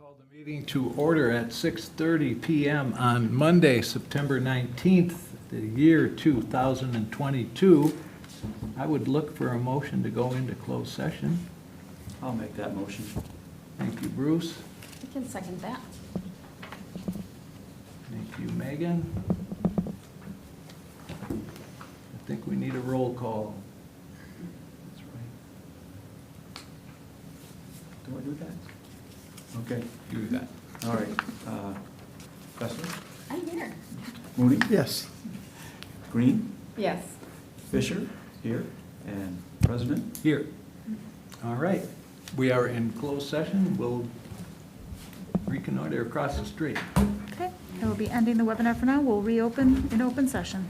Call the meeting to order at 6:30 PM on Monday, September 19th, the year 2022. I would look for a motion to go into closed session. I'll make that motion. Thank you, Bruce. I can second that. Thank you, Megan. I think we need a roll call. That's right. Do I do that? Okay, Do that. all right. Fessler? I'm here. Mooney? Yes. Green? Yes. Fisher? Here. And President? Here. All right. We are in closed session. We'll reconnoiter across the street. Okay, I will be ending the webinar for now. We'll reopen in open session.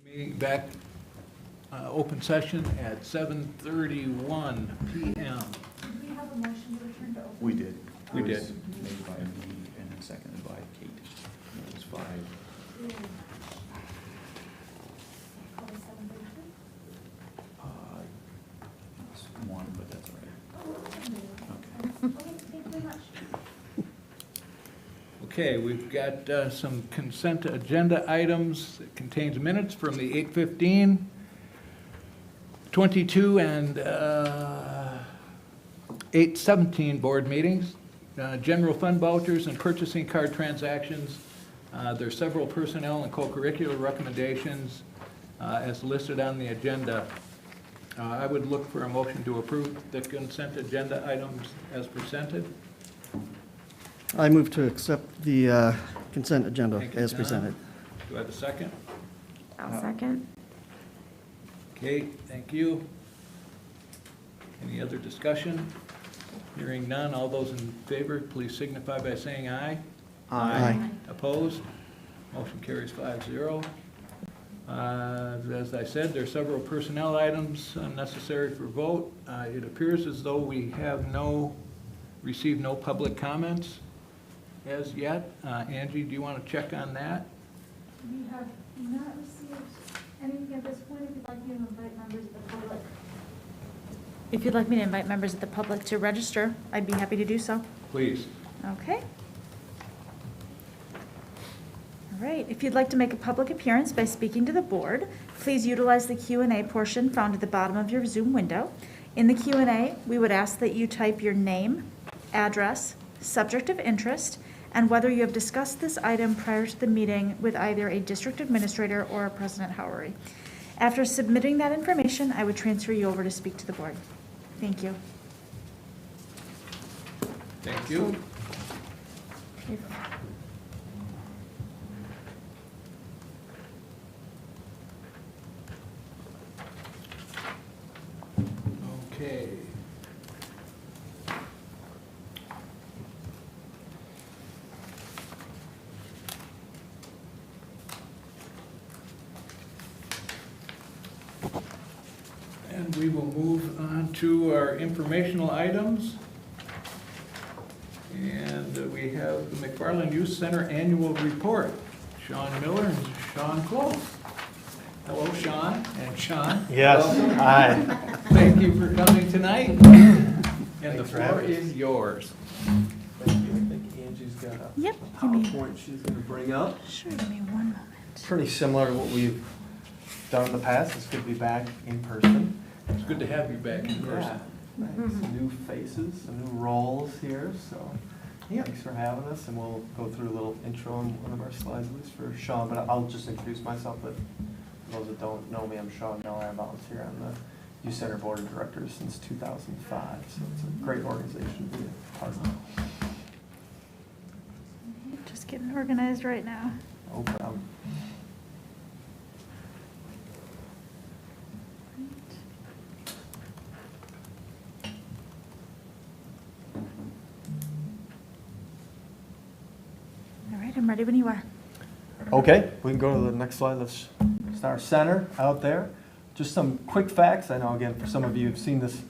Meeting back, open session at 7:31 PM. Did we have a motion to return to open? We did. We It was did. made by me and then seconded by Kate. It was 5. Probably 7:32? It's 1, but that's all right. Oh, okay, thank you very much. Okay, we've got some consent agenda items. It contains minutes from the 8:15, 22, and 8:17 board meetings. General fund vouchers and purchasing card transactions. There's several personnel and co-curricular recommendations as listed on the agenda. I would look for a motion to approve the consent agenda items as presented. I move to accept the consent agenda Thank you, as John. presented. Do I have a second? I'll second. Kate, thank you. Any other discussion? Hearing none, all those in favor, please signify by saying aye. Aye. Opposed? Motion carries 5-0. As I said, there are several personnel items necessary for vote. It appears as though we have received no public comments as yet. Angie, do you want to check on that? We have not received anything at this point. If you'd like me to invite members of the public. If you'd like me to invite members of the public to register, I'd be happy to do so. Please. Okay. All right, if you'd like to make a public appearance by speaking to the board, please utilize the Q&A portion found at the bottom of your Zoom window. In the Q&A, we would ask that you type your name, address, subject of interest, and whether you have discussed this item prior to the meeting with either a district administrator or President Howery. After submitting that information, I would transfer you over to speak to the board. Thank you. Thank you. Okay. And we will move on to our informational items. And we have the McFarland Youth Center Annual Report. Sean Miller and Sean Close. Hello, Sean and Sean. Yes, Welcome. hi. Thank you for coming tonight. And the Thanks for floor having us. is yours. Thank you. I think Angie's got a Yep, give me, PowerPoint she's going to bring up. sure, give me 1 moment. Pretty similar to what we've done in the past. It's good to be back in person. It's good to have you back in person. Yeah, thanks. Some new faces, some new roles here, so thanks for having us. And we'll go through a little intro on one of our slides, at least for Sean, but I'll just introduce myself. But for those that don't know me, I'm Sean Miller. I volunteer on the Youth Center Board of Directors since 2005, so it's a great organization to be a part of. Just getting organized right now. No problem. All right, I'm ready when you are. Okay, we can go to the next slide. Let's start our center out there. Just some quick facts. I know, again, for some of you have seen this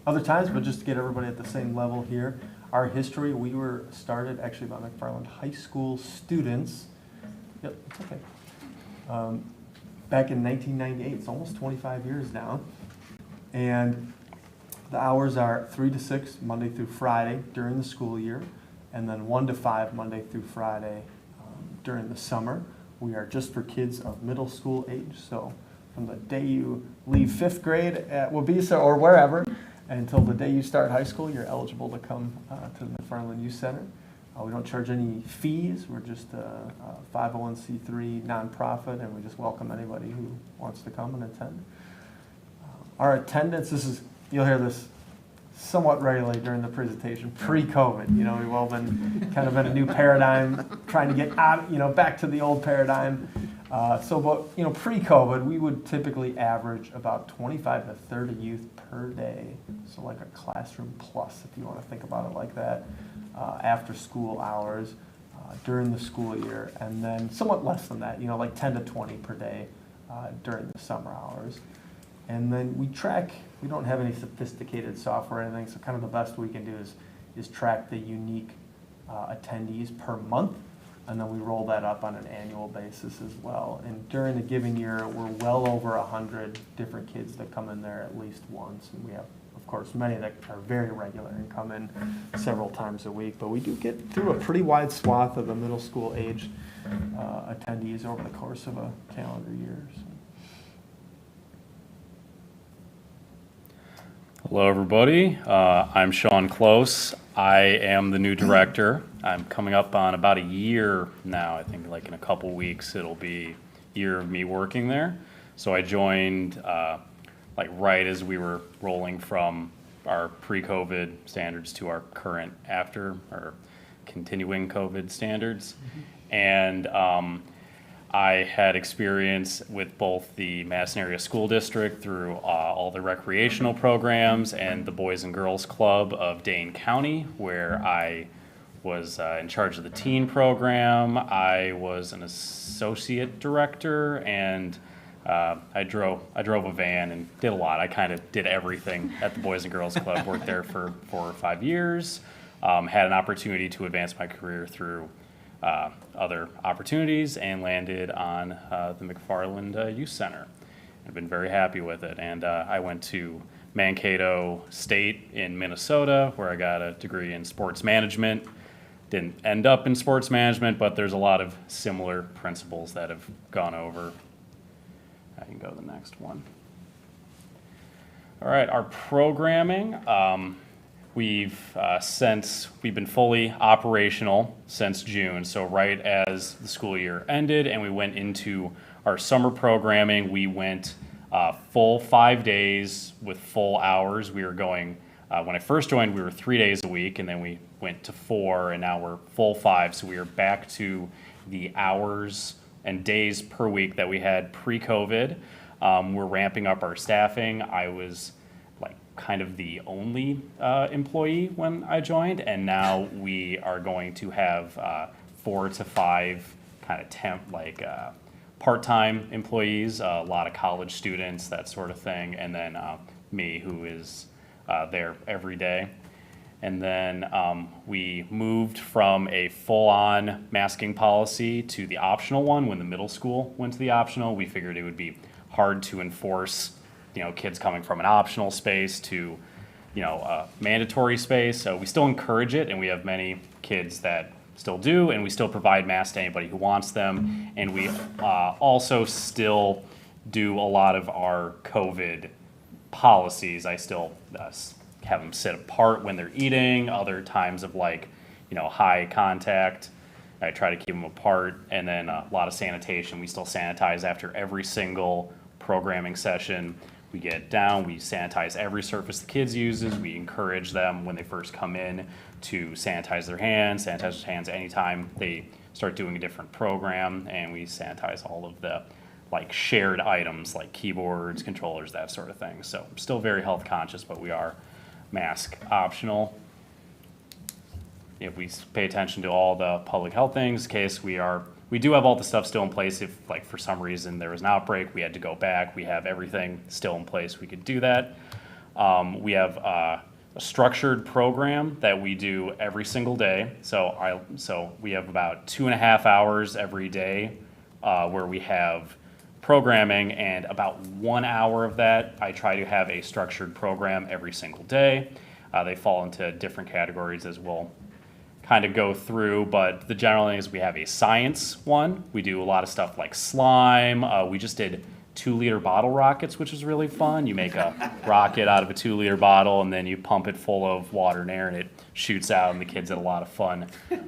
other times, but just to get everybody at the same level here. Our history, we were started actually by McFarland High School students. Yep, it's okay. Back in 1998, it's almost 25 years now. And the hours are 3 to 6, Monday through Friday during the school year, and then 1 to 5, Monday through Friday during the summer. We are just for kids of middle school age, so from the day you leave 5th grade at Wabisa or wherever until the day you start high school, you're eligible to come to the McFarland Youth Center. We don't charge any fees. We're just a 501c3 nonprofit, and we just welcome anybody who wants to come and attend. Our attendance, you'll hear this somewhat regularly during the presentation, pre-COVID. You know, we've all been kind of in a new paradigm, trying to get out, back to the old paradigm. But pre-COVID, we would typically average about 25 to 30 youth per day. So like a classroom plus, if you want to think about it like that, after school hours, during the school year, and then somewhat less than that, like 10 to 20 per day during the summer hours. And then we track, we don't have any sophisticated software or anything, so kind of the best we can do is track the unique attendees per month, and then we roll that up on an annual basis as well. And during a given year, we're well over 100 different kids that come in there at least once, and we have, of course, many that are very regular and come in several times a week. But we do get through a pretty wide swath of the middle school age attendees over the course of a calendar year. So. Hello, everybody. I'm Sean Close. I am the new director. I'm coming up on about a year now. I think like in a couple weeks it'll be a year of me working there. So I joined like right as we were rolling from our pre-COVID standards to our current after or continuing COVID standards. And I had experience with both the Madison Area School District through all the recreational programs and the Boys and Girls Club of Dane County, where I was in charge of the teen program. I was an associate director, and I drove a van and did a lot. I kind of did everything at the Boys and Girls Club. Worked there for 4 or 5 years. Had an opportunity to advance my career through other opportunities and landed on the McFarland Youth Center. I've been very happy with it. And I went to Mankato State in Minnesota, where I got a degree in sports management. Didn't end up in sports management, but there's a lot of similar principles that have gone over. I can go to the next one. All right, our programming. We've been fully operational since June, so right as the school year ended and we went into our summer programming, we went full 5 days with full hours. We were going, when I first joined, we were 3 days a week, and then we went to 4, and now we're full 5, so we are back to the hours and days per week that we had pre-COVID. We're ramping up our staffing. I was kind of the only employee when I joined, and now we are going to have 4 to 5 kind of temp, part-time employees, a lot of college students, that sort of thing, and then me, who is there every day. And then we moved from a full-on masking policy to the optional one. When the middle school went to the optional, we figured it would be hard to enforce kids coming from an optional space to, a mandatory space. So we still encourage it, and we have many kids that still do, and we still provide masks to anybody who wants them. And we also still do a lot of our COVID policies. I still have them sit apart when they're eating, other times of high contact. I try to keep them apart, and then a lot of sanitation. We still sanitize after every single programming session. We get down, we sanitize every surface the kids uses. We encourage them when they first come in to sanitize their hands anytime they start doing a different program, and we sanitize all of the shared items like keyboards, controllers, that sort of thing. So still very health conscious, but we are mask optional. If we pay attention to all the public health things, we do have all the stuff still in place. If for some reason there was an outbreak, we had to go back, we have everything still in place, we could do that. We have a structured program that we do every single day. So we have about 2.5 hours every day where we have programming, and about 1 hour of that I try to have a structured program every single day. They fall into different categories as we'll kind of go through, but the general thing is we have a science one. We do a lot of stuff like slime. We just did 2-liter bottle rockets, which is really fun. You make a rocket out of a 2-liter bottle, and then you pump it full of water and air, and it shoots out, and the kids had a lot of fun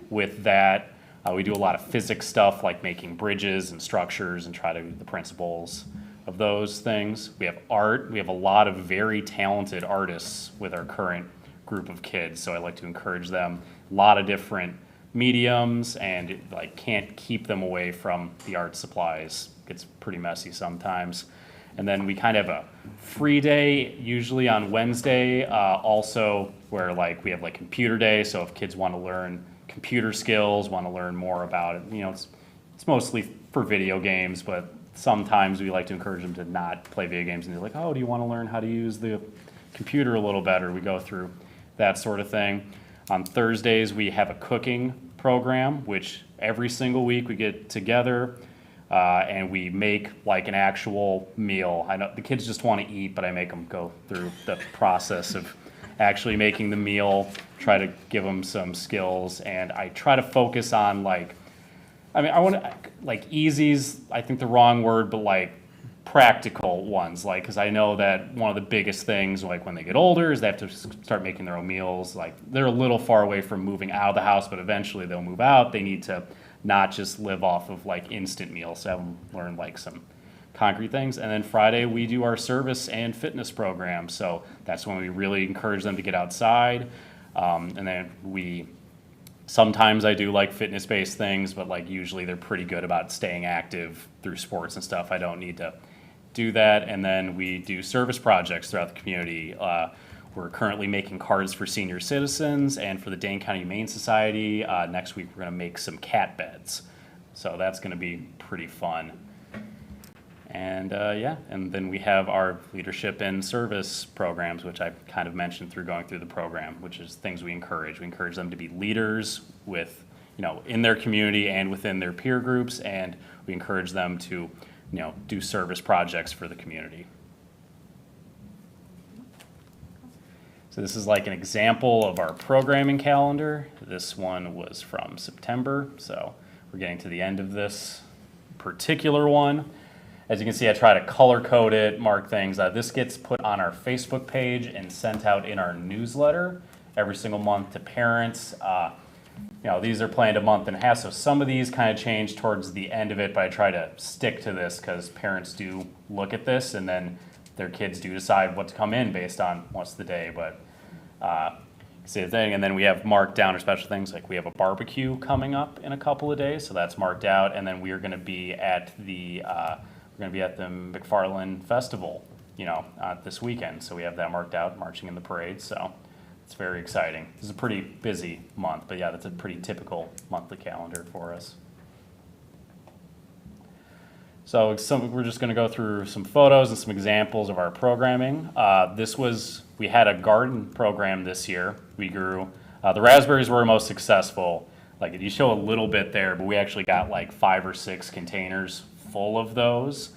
with that. We do a lot of physics stuff like making bridges and structures and try to do the principles of those things. We have art. We have a lot of very talented artists with our current group of kids, so I like to encourage them. A lot of different mediums, and can't keep them away from the art supplies. It gets pretty messy sometimes. And then we kind of have a free day, usually on Wednesday, also where we have computer day. So if kids want to learn computer skills, want to learn more about it, it's mostly for video games, but sometimes we like to encourage them to not play video games, and they're like, oh, do you want to learn how to use the computer a little better? We go through that sort of thing. On Thursdays, we have a cooking program, which every single week we get together and we make like an actual meal. I know the kids just want to eat, but I make them go through the process of actually making the meal, try to give them some skills, and I try to focus on like, I want to, like easy's, I think the wrong word, but like practical ones, like, because I know that one of the biggest things, like when they get older, is they have to start making their own meals. Like they're a little far away from moving out of the house, but eventually they'll move out. They need to not just live off of like instant meals, so have them learn like some concrete things. And then Friday we do our service and fitness program, so that's when we really encourage them to get outside. And then sometimes I do like fitness-based things, but like usually they're pretty good about staying active through sports and stuff. I don't need to do that. And then we do service projects throughout the community. We're currently making cards for senior citizens and for the Dane County Humane Society. Next week we're going to make some cat beds. So that's going to be pretty fun. And and then we have our leadership and service programs, which I kind of mentioned through going through the program, which is things we encourage. We encourage them to be leaders with, in their community and within their peer groups, and we encourage them to, do service projects for the community. So this is like an example of our programming calendar. This one was from September, so we're getting to the end of this particular one. As you can see, I try to color code it, mark things. This gets put on our Facebook page and sent out in our newsletter every single month to parents. These are planned a month and a half, so some of these kind of change towards the end of it, but I try to stick to this because parents do look at this and then their kids do decide what to come in based on what's the day. But see the thing, and then we have marked down our special things, like we have a barbecue coming up in a couple of days, so that's marked out, and then we are going to be at the McFarland Festival, this weekend. So we have that marked out, marching in the parade. So it's very exciting. This is a pretty busy month, but yeah, that's a pretty typical monthly calendar for us. So we're just going to go through some photos and some examples of our programming. We had a garden program this year. We grew, the raspberries were most successful. Like you show a little bit there, but we actually got like 5 or 6 containers full of those.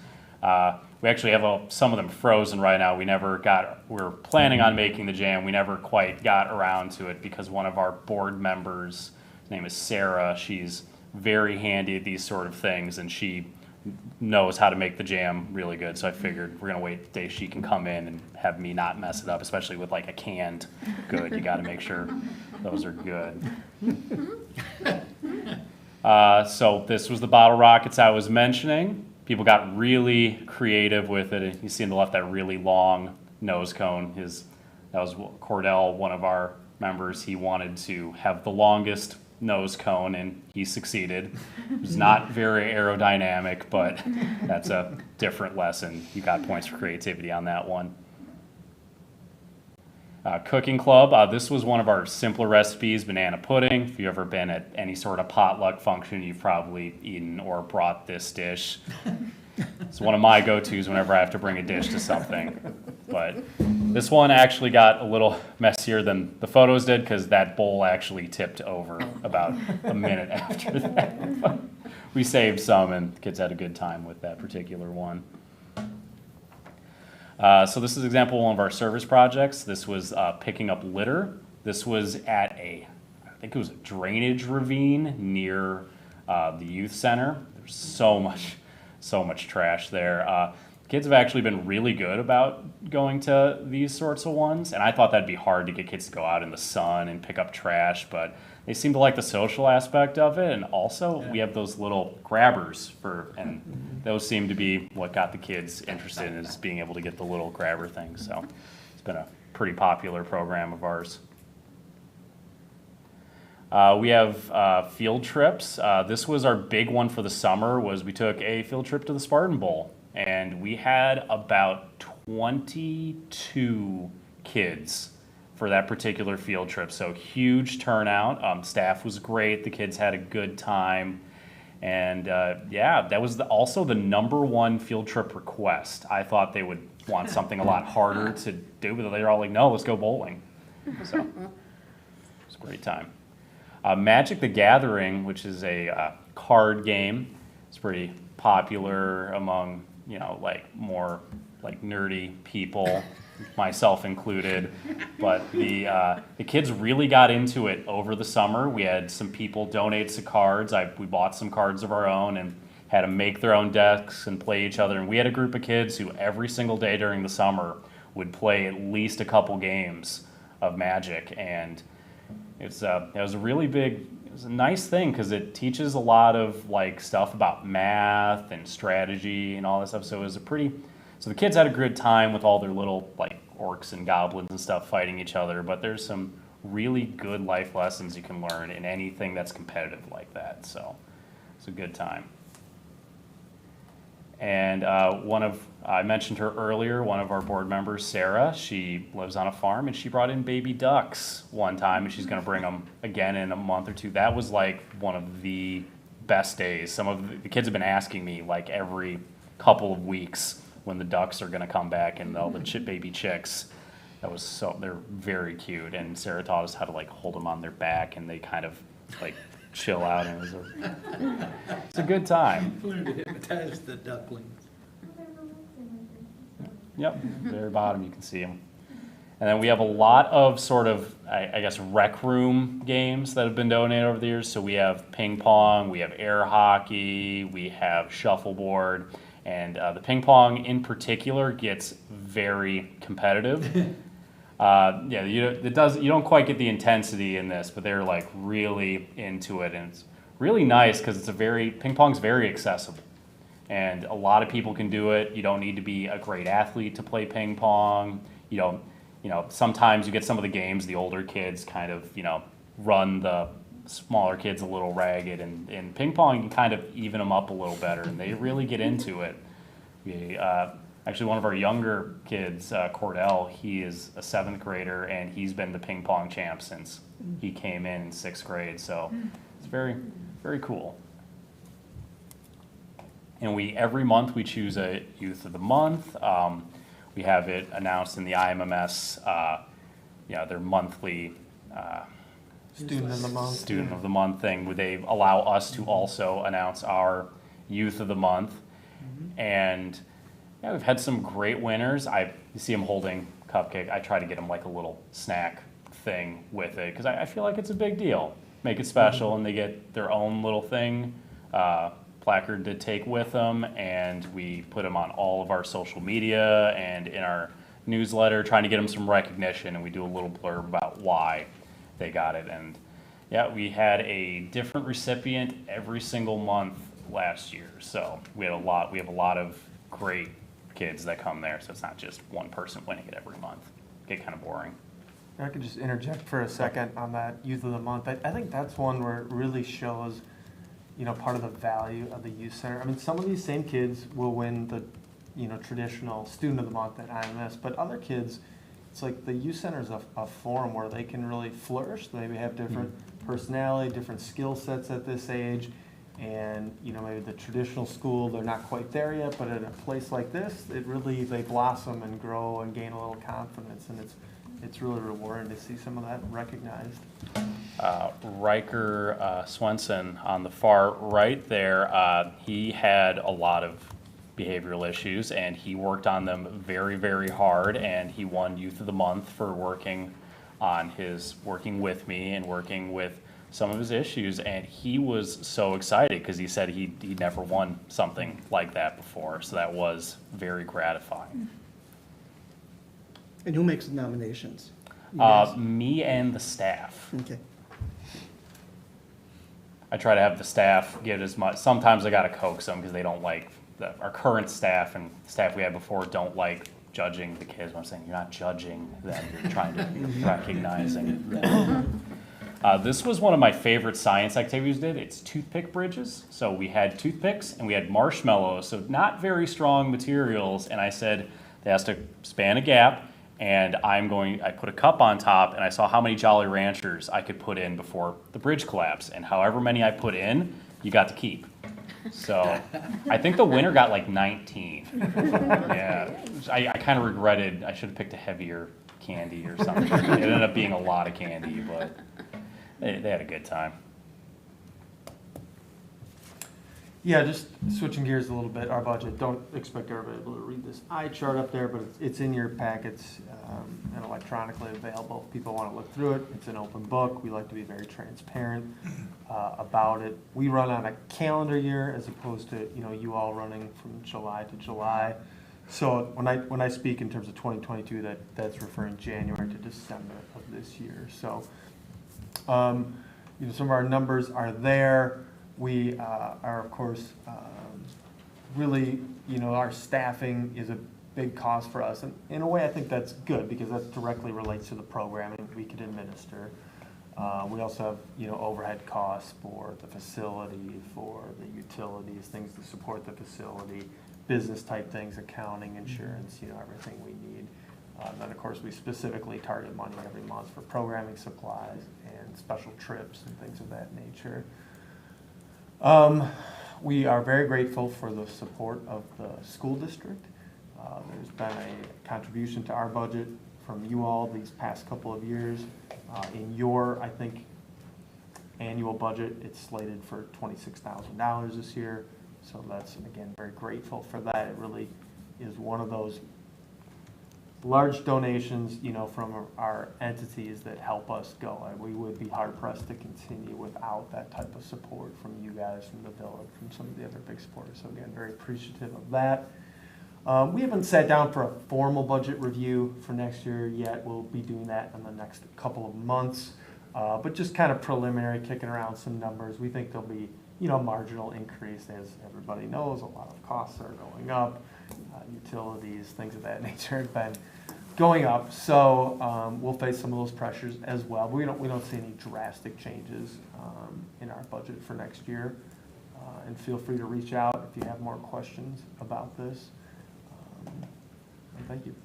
We actually have some of them frozen right now. We're planning on making the jam. We never quite got around to it because one of our board members, his name is Sarah, she's very handy at these sort of things, and she knows how to make the jam really good. So I figured we're gonna wait the day she can come in and have me not mess it up, especially with like a canned good. You gotta make sure those are good. So this was the bottle rockets I was mentioning. People got really creative with it. You see on the left that really long nose cone. That was Cordell, one of our members. He wanted to have the longest nose cone, and he succeeded. It was not very aerodynamic, but that's a different lesson. You got points for creativity on that one. Cooking club, this was one of our simpler recipes, banana pudding. If you've ever been at any sort of potluck function, you've probably eaten or brought this dish. It's one of my go-tos whenever I have to bring a dish to something. But this one actually got a little messier than the photos did because that bowl actually tipped over about a minute after that. But we saved some, and the kids had a good time with that particular one. So this is an example of one of our service projects. This was picking up litter. This was at I think it was a drainage ravine near the youth center. There's so much trash there. Kids have actually been really good about going to these sorts of ones, and I thought that'd be hard to get kids to go out in the sun and pick up trash, but they seem to like the social aspect of it, and also we have those little grabbers and those seem to be what got the kids interested in, is being able to get the little grabber things. So it's been a pretty popular program of ours. We have field trips. This was our big one for the summer. We took a field trip to the Spartan Bowl, and we had about 22 kids for that particular field trip. So huge turnout. Staff was great. The kids had a good time. And yeah, that was also the #1 field trip request. I thought they would want something a lot harder to do, but they're all like, no, let's go bowling. So it's a great time. Magic the Gathering, which is a card game, it's pretty popular among, like more like nerdy people, myself included. But the kids really got into it over the summer. We had some people donate some cards. We bought some cards of our own and had them make their own decks and play each other. And we had a group of kids who every single day during the summer would play at least a couple games of Magic. And it was a nice thing because it teaches a lot of like stuff about math and strategy and all that stuff. So so the kids had a good time with all their little like orcs and goblins and stuff fighting each other, but there's some really good life lessons you can learn in anything that's competitive like that. So it's a good time. And I mentioned her earlier, one of our board members, Sarah, she lives on a farm and she brought in baby ducks one time and she's going to bring them again in a month or two. That was like one of the best days. Some of the kids have been asking me like every couple of weeks when the ducks are going to come back and all the baby chicks. They're very cute. And Sarah taught us how to like hold them on their back and they kind of like chill out, and it's a good time. Learn to hypnotize the ducklings. Yep, very bottom you can see them. And then we have a lot of sort of, I guess, rec room games that have been donated over the years. So we have ping pong, we have air hockey, we have shuffleboard, and the ping pong in particular gets very competitive. Yeah, you don't quite get the intensity in this, but they're like really into it, and it's really nice because ping pong's very accessible, and a lot of people can do it. You don't need to be a great athlete to play ping pong. Sometimes you get some of the games, the older kids kind of, run the smaller kids a little ragged, and in ping pong you can kind of even them up a little better, and they really get into it. Actually, one of our younger kids, Cordell, he is a 7th grader, and he's been the ping pong champ since he came in 6th grade. So it's very, very cool. And every month we choose a Youth of the Month. We have it announced in the IMMS, their monthly Student of the Month thing, where they allow us to also announce our Youth of the Month. And yeah, we've had some great winners. You see them holding cupcake. I try to get them like a little snack thing with it because I feel like it's a big deal. Make it special, and they get their own little thing, placard to take with them, and we put them on all of our social media and in our newsletter, trying to get them some recognition, and we do a little blurb about why they got it. And yeah, we had a different recipient every single month last year, so we have a lot of great kids that come there, so it's not just one person winning it every month. Get kind of boring. I could just interject for a second on that Youth of the Month. I think that's one where it really shows, part of the value of the youth center. I mean, some of these same kids will win the, traditional Student of the Month at IMS, but other kids, it's like the youth center is a forum where they can really flourish. They maybe have different personality, different skill sets at this age. And, maybe the traditional school, they're not quite there yet, but at a place like this, they blossom and grow and gain a little confidence, and it's really rewarding to see some of that recognized. Riker Swenson on the far right there, he had a lot of behavioral issues, and he worked on them very, very hard, and he won Youth of the Month for working with me and working with some of his issues, and he was so excited because he said he'd never won something like that before, so that was very gratifying. And who makes the nominations? You guys? Me and the staff. Okay. I try to have the staff get as much. Sometimes I gotta coax them because they don't like our current staff and staff we had before don't like judging the kids. I'm saying you're not judging them; you're trying to recognizing them. This was one of my favorite science activities we did. It's toothpick bridges. So we had toothpicks and we had marshmallows, so not very strong materials. And I said they has to span a gap, and I put a cup on top, and I saw how many Jolly Ranchers I could put in before the bridge collapsed. And however many I put in, you got to keep. So I think the winner got like 19. Yeah, I kind of regretted, I should have picked a heavier candy or something. It ended up being a lot of candy, but they had a good time. Yeah, just switching gears a little bit, our budget, don't expect everybody to be able to read this eye chart up there, but it's in your packets and electronically available. If people want to look through it, it's an open book. We like to be very transparent about it. We run on a calendar year as opposed to, you all running from July to July. So when I speak in terms of 2022, that's referring January to December of this year. So, some of our numbers are there. We are, of course, really, our staffing is a big cost for us. And in a way, I think that's good because that directly relates to the programming we could administer. We also have, overhead costs for the facility, for the utilities, things to support the facility, business type things, accounting, insurance, everything we need. Then, of course, we specifically target money every month for programming supplies and special trips and things of that nature. We are very grateful for the support of the school district. There's been a contribution to our budget from you all these past couple of years. In your, I think, annual budget, it's slated for $26,000 this year. So that's, again, very grateful for that. It really is one of those large donations, from our entities that help us go. And we would be hard pressed to continue without that type of support from you guys, from the village, from some of the other big supporters. So again, very appreciative of that. We haven't sat down for a formal budget review for next year yet. We'll be doing that in the next couple of months. But just kind of preliminary, kicking around some numbers. We think there'll be, a marginal increase. As everybody knows, a lot of costs are going up. Utilities, things of that nature have been going up. So we'll face some of those pressures as well. But we don't see any drastic changes in our budget for next year. And feel free to reach out if you have more questions about this. And thank you.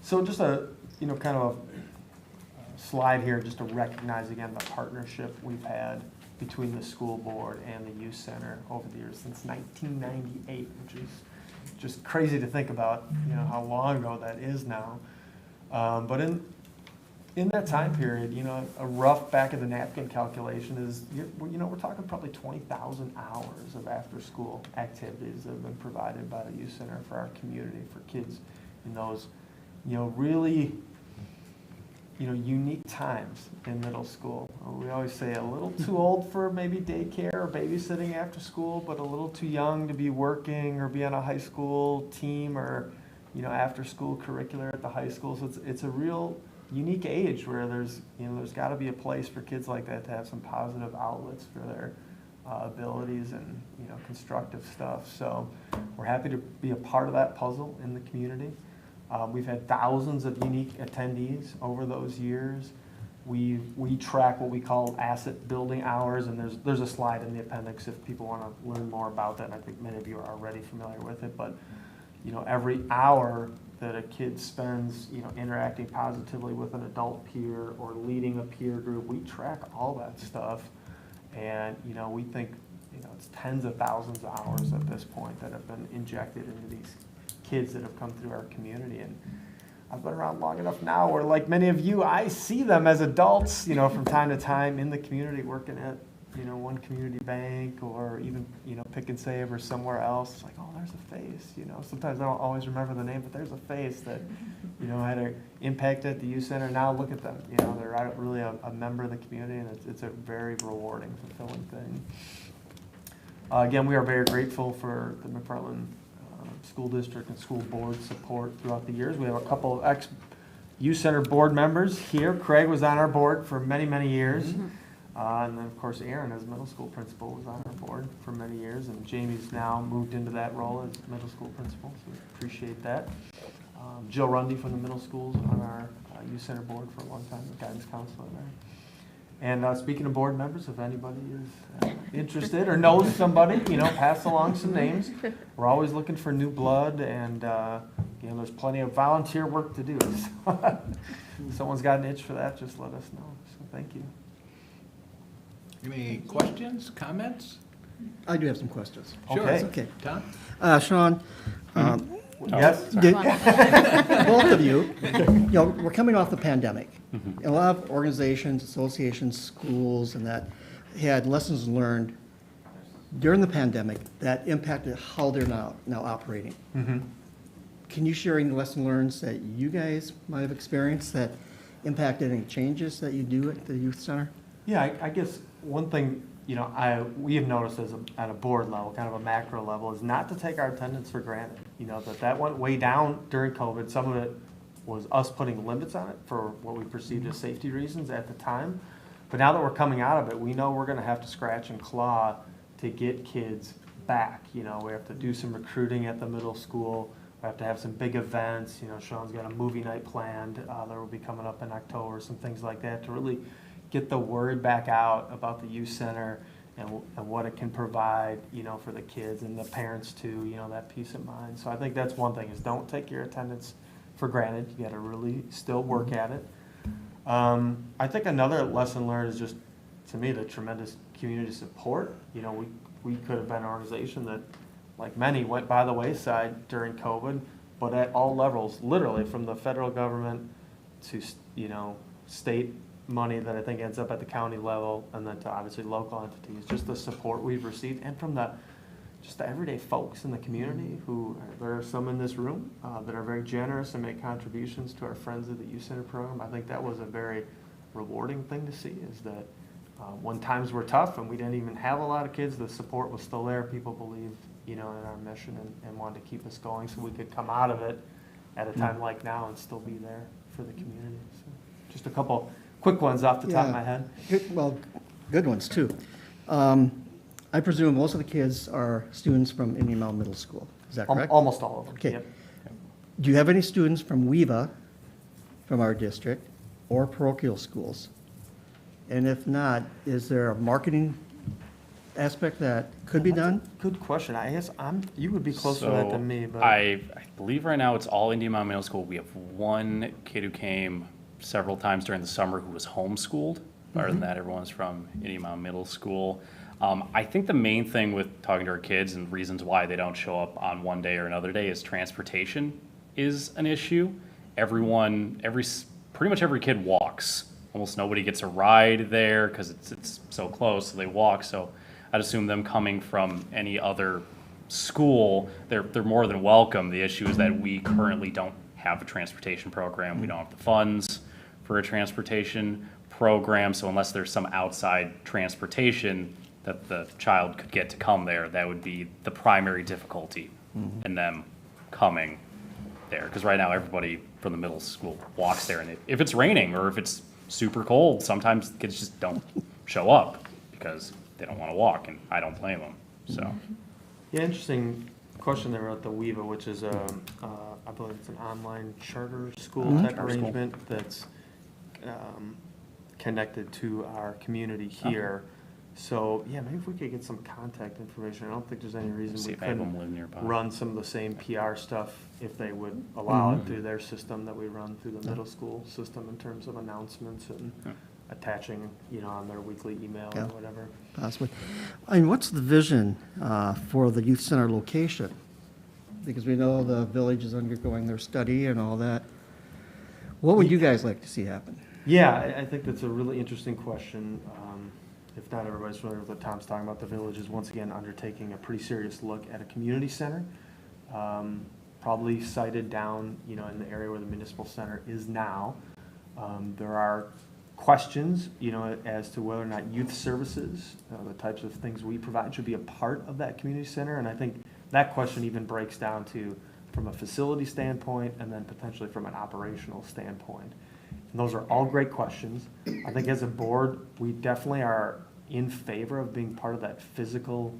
So just a kind of a slide here just to recognize again the partnership we've had between the school board and the youth center over the years since 1998, which is just crazy to think about, how long ago that is now. But in that time period, a rough back of the napkin calculation is, we're talking probably 20,000 hours of after-school activities that have been provided by the youth center for our community, for kids in those, really, unique times in middle school. We always say a little too old for maybe daycare or babysitting after school, but a little too young to be working or be on a high school team or, after-school curricular at the high school. So it's a real unique age where there's got to be a place for kids like that to have some positive outlets for their abilities and, constructive stuff. So we're happy to be a part of that puzzle in the community. We've had thousands of unique attendees over those years. We track what we call asset building hours, and there's a slide in the appendix if people want to learn more about that. And I think many of you are already familiar with it, but every hour that a kid spends, interacting positively with an adult peer or leading a peer group, we track all that stuff, and we think it's tens of thousands of hours at this point that have been injected into these kids that have come through our community. And I've been around long enough now where, like many of you, I see them as adults, from time to time in the community working at, one community bank or even, Pick and Save or somewhere else. It's like, oh, there's a face, Sometimes I don't always remember the name, but there's a face that, had an impact at the youth center. Now look at them, they're really a member of the community, and it's a very rewarding, fulfilling thing. Again, we are very grateful for the McFarland School District and school board support throughout the years. We have a couple of ex-youth center board members here. Craig was on our board for many, many years. And then, of course, Aaron, as middle school principal, was on our board for many years. And Jamie's now moved into that role as middle school principal, so we appreciate that. Jill Rundy from the middle schools on our youth center board for a long time, the guidance counselor there. And speaking of board members, if anybody is interested or knows somebody, pass along some names. We're always looking for new blood, and there's plenty of volunteer work to do. So if someone's got an itch for that, just let us know. So thank you. Any questions, comments? I do have some questions. Sure. Okay. Okay. Tom? Sean, Yes? both of you, we're coming off the pandemic. And a lot of organizations, associations, schools, and that had lessons learned during the pandemic that impacted how they're now operating. Can you share any lesson learned that you guys might have experienced that impacted any changes that you do at the youth center? Yeah, I guess one thing, we have noticed at a board level, kind of a macro level, is not to take our attendance for granted. That went way down during COVID. Some of it was us putting limits on it for what we perceived as safety reasons at the time. But now that we're coming out of it, we know we're gonna have to scratch and claw to get kids back. We have to do some recruiting at the middle school. We have to have some big events. Sean's got a movie night planned that will be coming up in October, some things like that to really get the word back out about the youth center and what it can provide, for the kids and the parents too, that peace of mind. So I think that's one thing, is don't take your attendance for granted. You gotta really still work at it. I think another lesson learned is just, to me, the tremendous community support. We could have been an organization that, like many, went by the wayside during COVID, but at all levels, literally from the federal government to, state money that I think ends up at the county level, and then to obviously local entities, just the support we've received, and from the everyday folks in the community who, there are some in this room that are very generous and make contributions to our Friends of the Youth Center program. I think that was a very rewarding thing to see, is that when times were tough and we didn't even have a lot of kids, the support was still there. People believed, in our mission and wanted to keep us going so we could come out of it at a time like now and still be there for the community. So just a couple quick ones off the top of my head. Good ones too. I presume most of the kids are students from Indian Mound Middle School. Is that correct? Almost all of them. Okay. Yep. Do you have any students from WEVA, from our district, or parochial schools? And if not, is there a marketing aspect that could be done? Good question. I guess you would be closer to that than me, but I believe right now it's all Indian Mound Middle School. We have one kid who came several times during the summer who was homeschooled. Other than that, everyone's from Indian Mound Middle School. I think the main thing with talking to our kids and reasons why they don't show up on one day or another day is transportation is an issue. Pretty much every kid walks. Almost nobody gets a ride there because it's so close, so they walk. So I'd assume them coming from any other school, they're more than welcome. The issue is that we currently don't have a transportation program. We don't have the funds for a transportation program. So unless there's some outside transportation that the child could get to come there, that would be the primary difficulty in them coming there. Because right now everybody from the middle school walks there, and if it's raining or if it's super cold, sometimes kids just don't show up because they don't want to walk, and I don't blame them. So, yeah, interesting question there about the WEVA, which is I believe it's an online charter school type Charter school. arrangement that's connected to our community here. So yeah, maybe if we could get some contact information. I don't think there's any reason see we if any of them couldn't live nearby. run some of the same PR stuff if they would allow it through their system that we run through the middle school system in terms of announcements and attaching, on their weekly email or whatever. Possibly. What's the vision for the youth center location? Because we know the village is undergoing their study and all that. What would you guys like to see happen? Yeah, I think that's a really interesting question. If not everybody's familiar with what Tom's talking about, the village is once again undertaking a pretty serious look at a community center, probably sited down, in the area where the municipal center is now. There are questions, as to whether or not youth services, the types of things we provide, should be a part of that community center. And I think that question even breaks down to from a facility standpoint and then potentially from an operational standpoint. And those are all great questions. I think as a board, we definitely are in favor of being part of that physical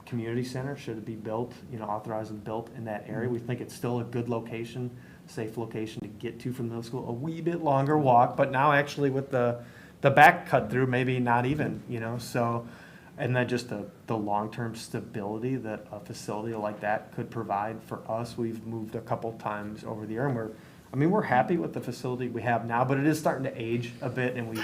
community center, should it be built, authorized and built in that area. We think it's still a good location, safe location to get to from middle school. A wee bit longer walk, but now actually with the back cut through, maybe not even, so, and then just the long-term stability that a facility like that could provide for us. We've moved a couple times over the year, and we're happy with the facility we have now, but it is starting to age a bit, and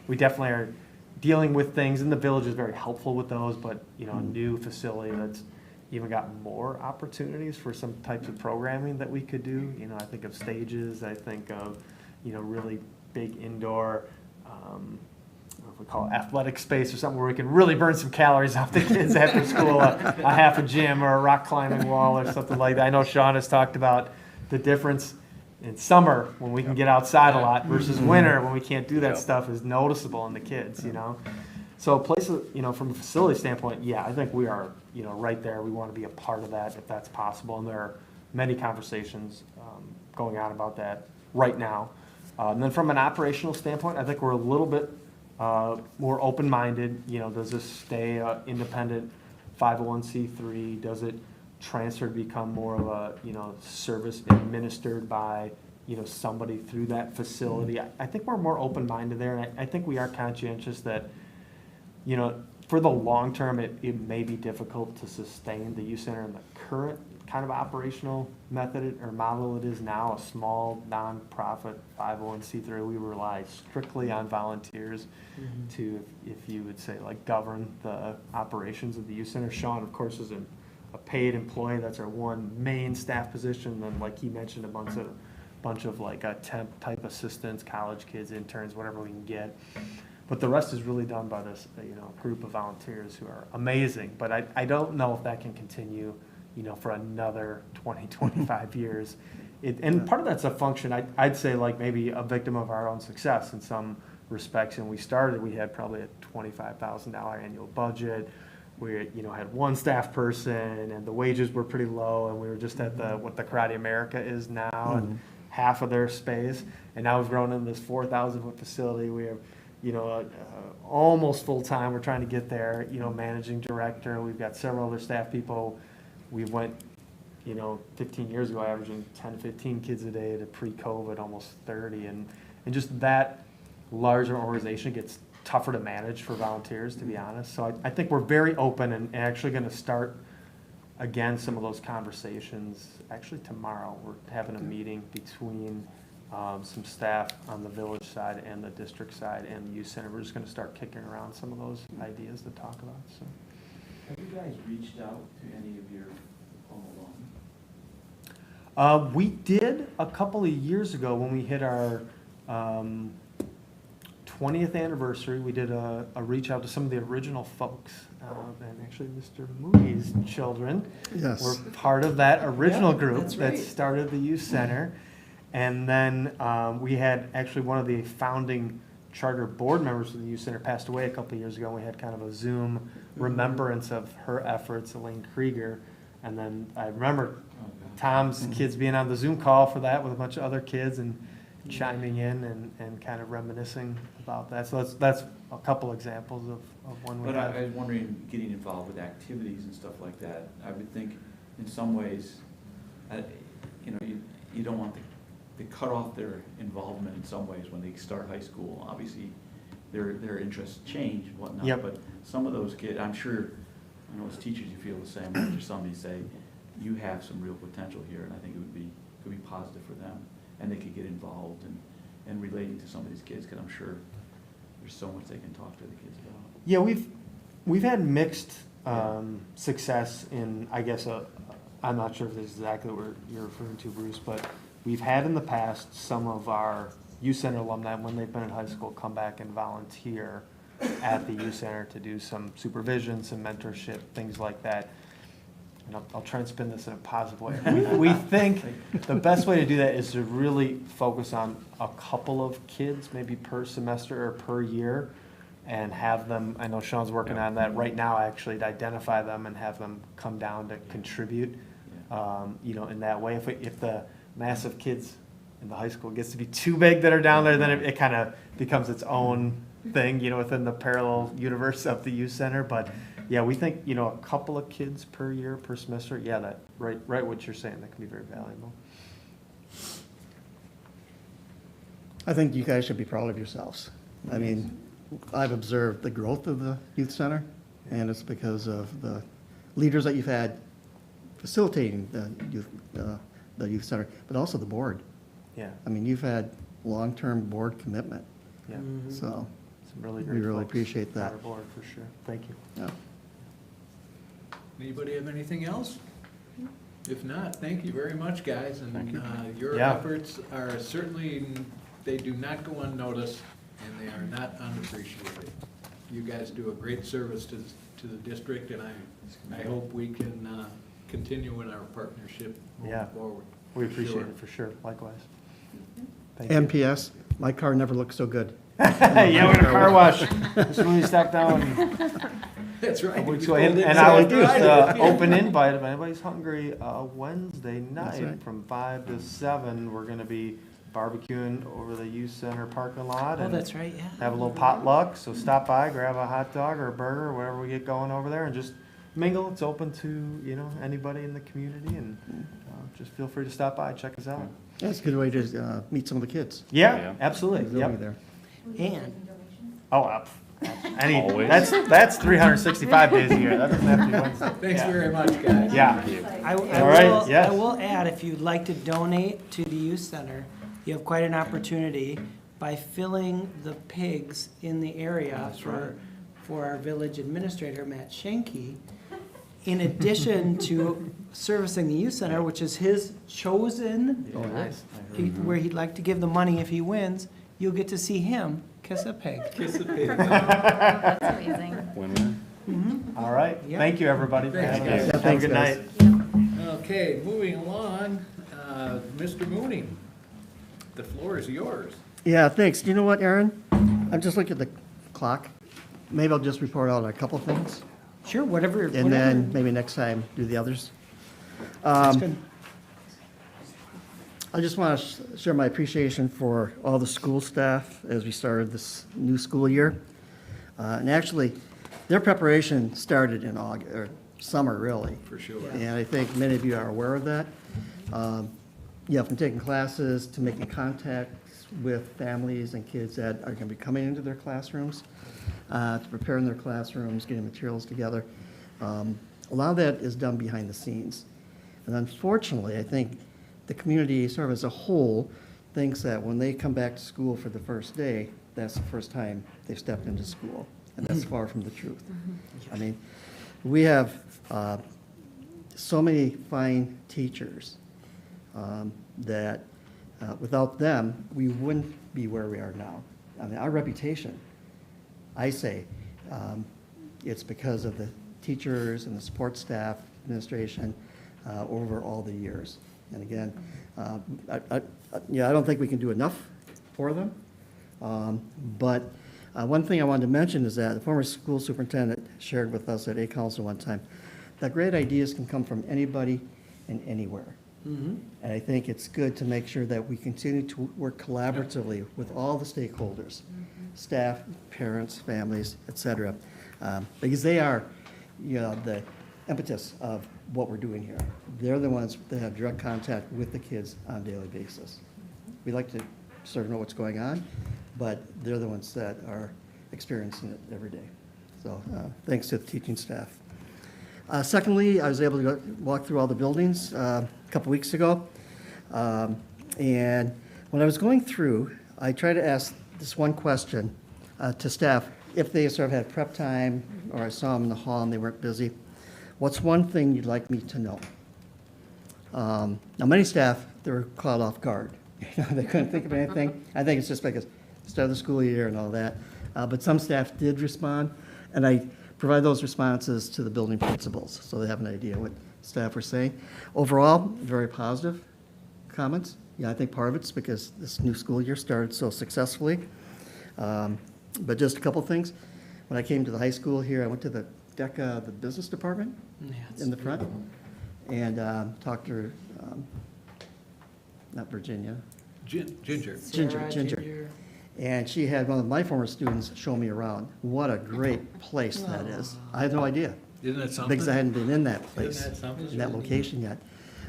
we definitely are dealing with things, and the village is very helpful with those, but, a new facility that's even got more opportunities for some types of programming that we could do. I think of stages, I think of, really big indoor, what we call athletic space or something where we can really burn some calories off the kids after school, a half a gym or a rock climbing wall or something like that. I know Sean has talked about the difference in summer when we can get outside a lot versus winter when we can't do that stuff is noticeable in the kids, So places, from a facility standpoint, yeah, I think we are, right there. We want to be a part of that if that's possible. And there are many conversations going on about that right now. And then from an operational standpoint, I think we're a little bit more open-minded. Does this stay independent 501c3? Does it transfer to become more of a, service administered by, somebody through that facility? I think we're more open-minded there, and I think we are conscientious that, for the long term, it may be difficult to sustain the youth center in the current kind of operational method or model it is now, a small nonprofit 501c3. We rely strictly on volunteers to, if you would say, like, govern the operations of the youth center. Sean, of course, is a paid employee. That's our one main staff position. And then, like he mentioned, a bunch of like temp type assistants, college kids, interns, whatever we can get. But the rest is really done by this, group of volunteers who are amazing. But I don't know if that can continue, for another 20, 25 years. And part of that's a function, I'd say, like maybe a victim of our own success in some respects. And we had probably a $25,000 annual budget. We, had one staff person, and the wages were pretty low, and we were just at what the Karate America is now, and half of their space. And now we've grown into this 4,000-foot facility. We have, almost full-time. We're trying to get there, managing director. We've got several other staff people. We went, 15 years ago, averaging 10 to 15 kids a day to pre-COVID, almost 30. And just that larger organization gets tougher to manage for volunteers, to be honest. So I think we're very open and actually going to start, again, some of those conversations. Actually, tomorrow, we're having a meeting between some staff on the village side and the district side and the youth center. We're just going to start kicking around some of those ideas to talk about. So, have you guys reached out to any of your home alum? We did a couple of years ago when we hit our 20th anniversary. We did a reach out to some of the original folks, and actually Mr. Moody's children were part of that original group that started the youth center. And then we had actually one of the founding charter board members of the youth center passed away a couple of years ago. We had kind of a Zoom remembrance of her efforts, Elaine Krieger. And then I remember Tom's kids being on the Zoom call for that with a bunch of other kids and chiming in and kind of reminiscing about that. So that's a couple examples of one we had. But I was wondering, getting involved with activities and stuff like that, I would think in some ways, you don't want to cut off their involvement in some ways when they start high school. Obviously, their interests change and whatnot. Yep. But some of those kids, I know as teachers you feel the same way. After somebody say, you have some real potential here, and I think it could be positive for them, and they could get involved and relating to some of these kids, because I'm sure there's so much they can talk to the kids about. Yeah, we've had mixed success in, I guess, I'm not sure if this is exactly what you're referring to, Bruce, but we've had in the past some of our youth center alumni, when they've been in high school, come back and volunteer at the youth center to do some supervision, some mentorship, things like that. And I'll try and spin this in a positive way. We think the best way to do that is to really focus on a couple of kids, maybe per semester or per year, and have them, I know Sean's working on that right now, actually, to identify them and have them come down to contribute, in that way. If the massive kids in the high school gets to be too big that are down there, then it kind of becomes its own thing, within the parallel universe of the youth center. But yeah, we think, a couple of kids per year, per semester, that right what you're saying, that can be very valuable. I think you guys should be proud of yourselves. I mean, I've observed the growth of the youth center, and it's because of the leaders that you've had facilitating the youth center, but also the board. Yeah. I mean, you've had long-term board commitment, Yeah. so. some really We great really folks appreciate that. on our board, for sure. Thank you. Yeah. Anybody have anything else? If not, thank you very much, guys, and your Yeah. efforts are certainly, they do not go unnoticed, and they are not unappreciated. You guys do a great service to the district, and I hope we can continue in our partnership Yeah. moving forward. We For appreciate sure. it, for sure, likewise. Thank you. MPS, my car never looked so good. Yeah, we're in a car wash. Just really stopped down. That's right. Weeks You ago. pulled And I would inside just, Friday. open invite, if anybody's hungry, Wednesday That's night right. from 5 to 7, we're gonna be barbecuing over the youth center parking lot. Oh, and that's right, yeah. Have a little potluck, so stop by, grab a hot dog or a burger, whatever we get going over there, and just mingle. It's open to, anybody in the community, and just feel free to stop by, check us out. That's a good way to meet some of the kids. Yeah, Yeah. absolutely, They'll be yep. there. And Oh, Always. that's 365 days a year, that doesn't have to be Wednesday. Thanks Yeah. very much, guys. Yeah. I All right, will, yes. I will add, if you'd like to donate to the youth center, you have quite an opportunity by filling the pigs in the area for our village administrator, Matt Schenke. In addition to servicing the youth center, which is his chosen, Oh, nice. where he'd like to give the money if he wins, you'll get to see him kiss a pig. Kiss the pig. That's amazing. Win-win. All right, Yeah. thank you, everybody. Thanks, Have a- guys. have a Thanks, good guys. night. Okay, moving along, Mr. Mooney, the floor is yours. Yeah, thanks. You know what, Aaron? I'm just looking at the clock. Maybe I'll just report out on a couple things, Sure, whatever. and then maybe next time do the others. That's good. I just want to share my appreciation for all the school staff as we started this new school year. And actually, their preparation started in August, or summer, really. For sure. And I think many of you are aware of that. From taking classes to making contacts with families and kids that are going to be coming into their classrooms, to preparing their classrooms, getting materials together. A lot of that is done behind the scenes. And unfortunately, I think the community sort of as a whole thinks that when they come back to school for the first day, that's the first time they've stepped into school. And that's far from the truth. I mean, we have so many fine teachers that without them, we wouldn't be where we are now. I mean, our reputation, I say, it's because of the teachers and the support staff, administration, over all the years. And again, I don't think we can do enough for them. But one thing I wanted to mention is that the former school superintendent shared with us at A Council one time, that great ideas can come from anybody and anywhere. And I think it's good to make sure that we continue to work collaboratively with all the stakeholders, staff, parents, families, et cetera, because they are, the impetus of what we're doing here. They're the ones that have direct contact with the kids on a daily basis. We like to sort of know what's going on, but they're the ones that are experiencing it every day. So thanks to the teaching staff. Secondly, I was able to go walk through all the buildings a couple weeks ago. And when I was going through, I tried to ask this one question to staff, if they sort of had prep time, or I saw them in the hall and they weren't busy. What's one thing you'd like me to know? Now, many staff, they were caught off guard. They couldn't think of anything. I think it's just because the start of the school year and all that. But some staff did respond, and I provide those responses to the building principals, so they have an idea what staff were saying. Overall, very positive comments. I think part of it's because this new school year started so successfully. But just a couple things. When I came to the high school here, I went to the DECA, the business department in the front, and talked to her, not Virginia, Ginger. Ginger. And she had one of my former students show me around. What a great place that is. I had no idea, Isn't that something? because I hadn't been in that place, Isn't that something? in that location yet.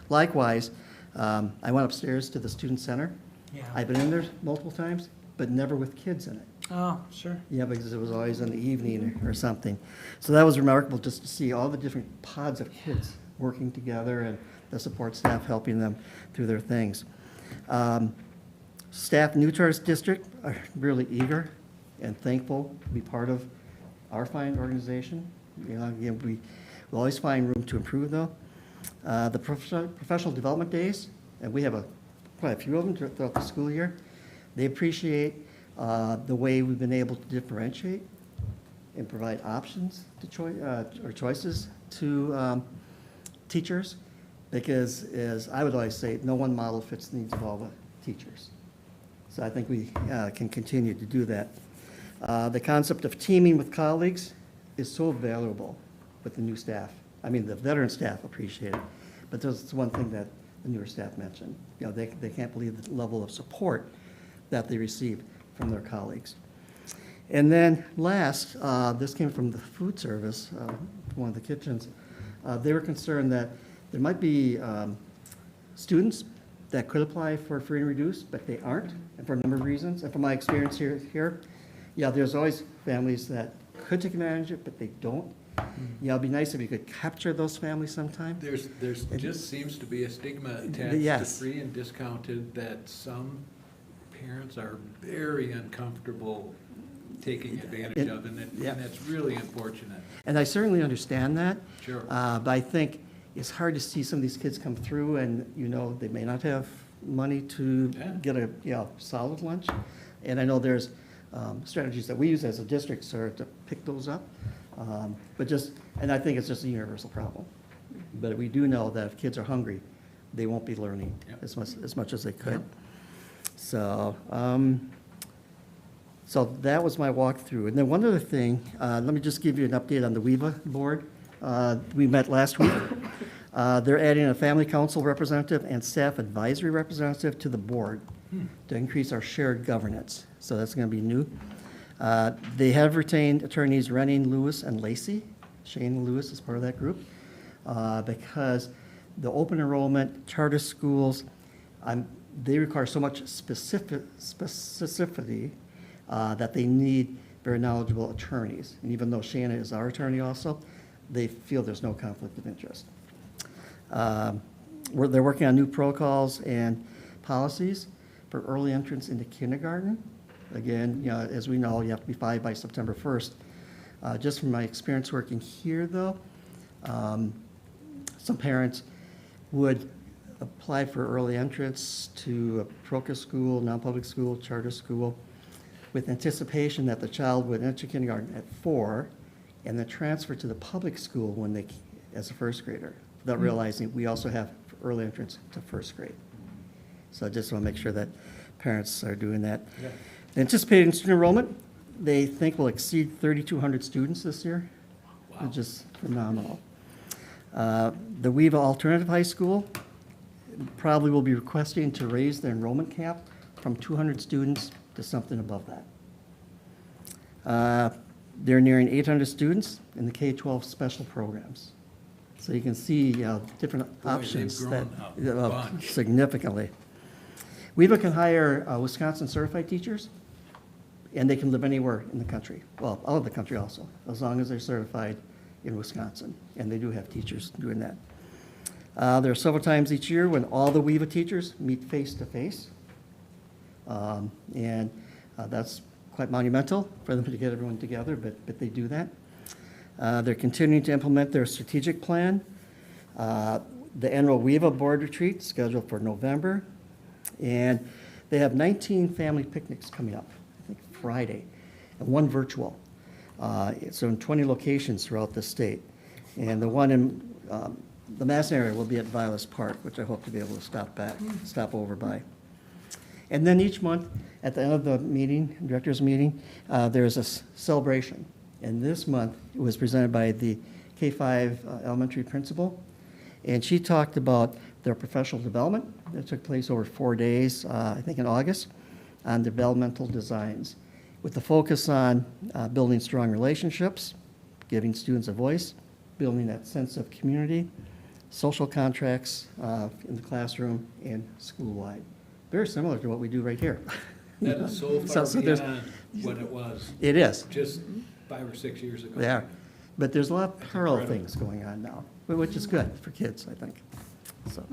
Likewise, I went upstairs to the student center. Yeah. I've been in there multiple times, but never with kids in it. Oh, sure. Yeah, because it was always in the evening or something. So that was remarkable, just to see all the different pods of kids working together and the support staff helping them through their things. Staff new to our district are really eager and thankful to be part of our fine organization. You know, again, we always find room to improve, though. The professional development days, and we have quite a few of them throughout the school year. They appreciate the way we've been able to differentiate and provide options to choices to teachers, because, as I would always say, no one model fits the needs of all the teachers. So I think we can continue to do that. The concept of teaming with colleagues is so valuable with the new staff. I mean, the veteran staff appreciate it, but there's one thing that the newer staff mentioned. You know, they can't believe the level of support that they receive from their colleagues. And then last, this came from the food service, one of the kitchens. They were concerned that there might be students that could apply for free and reduced, but they aren't, and for a number of reasons. And from my experience here, yeah, there's always families that could take advantage of it, but they don't. Yeah, it'd be nice if you could capture those families sometime. There's just seems to be a stigma attached to Yes. free and discounted that some parents are very uncomfortable taking advantage of, and it's really unfortunate. And I certainly understand that. Sure. But I think it's hard to see some of these kids come through and, you know, they may not have money to get a, solid lunch. And I know there's strategies that we use as a district, sir, to pick those up. And I think it's just a universal problem. But we do know that if kids are hungry, they won't be learning as much as they could. So, so that was my walkthrough. And then one other thing, let me just give you an update on the WEVA board. We met last week. They're adding a family council representative and staff advisory representative to the board to increase our shared governance. So that's going to be new. They have retained attorneys Renning, Lewis, and Lacey. Shane Lewis is part of that group, because the open enrollment charter schools, they require so much specificity that they need very knowledgeable attorneys. And even though Shanna is our attorney also, they feel there's no conflict of interest. They're working on new protocols and policies for early entrance into kindergarten. Again, as we know, you have to be filed by September 1st. Just from my experience working here, though, some parents would apply for early entrance to a PROCA school, non-public school, charter school, with anticipation that the child would enter kindergarten at 4 and then transfer to the public school as a first grader, without realizing we also have early entrance to first grade. So I just want to make sure that parents are doing that. Yeah. The anticipated student enrollment, they think will exceed 3,200 students this year, which is phenomenal. The WEVA Alternative High School probably will be requesting to raise their enrollment cap from 200 students to something above that. They're nearing 800 students in the K-12 special programs. So you can see different options they've that grown a bunch. significantly. WEVA can hire Wisconsin certified teachers, and they can live anywhere in the country, well, all of the country also, as long as they're certified in Wisconsin, and they do have teachers doing that. There are several times each year when all the WEVA teachers meet face-to-face, and that's quite monumental for them to get everyone together, but they do that. They're continuing to implement their strategic plan. The annual WEVA board retreat scheduled for November, and they have 19 family picnics coming up, I think Friday, and one virtual. So in 20 locations throughout the state. And the one in the Mass area will be at Vilas Park, which I hope to be able to stop over by. And then each month, at the end of the meeting, director's meeting, there's a celebration. And this month, it was presented by the K-5 elementary principal. And she talked about their professional development that took place over 4 days, I think in August, on developmental designs, with the focus on building strong relationships, giving students a voice, building that sense of community, social contracts in the classroom and school-wide. Very similar to what we do right here. That is so far there's- beyond what it was It is. just 5 or 6 years ago. They are. But there's a lot of That's parallel incredible. things going on now, which is good for kids, I think. So,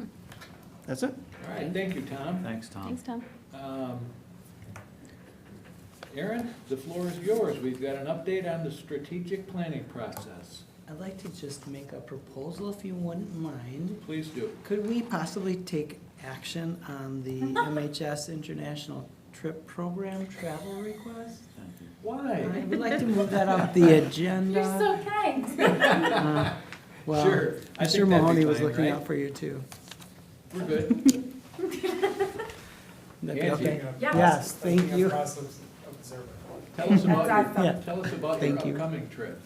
that's it. All right, thank you, Tom. Thanks, Tom. Thanks, Tom. Aaron, the floor is yours. We've got an update on the strategic planning process. I'd like to just make a proposal, if you wouldn't mind. Please do. Could we possibly take action on the MHS International Trip Program travel request? Thank you. Why? I would like to move that off the agenda. You're so kind. Well, Sure. I think Mr. that'd be Mahoney was fine, looking right? out for you too. We're good. That'd be Angie. okay? Yeah. Yes, thank you. Tell us That's about awesome. tell us about your Thank you. upcoming trip.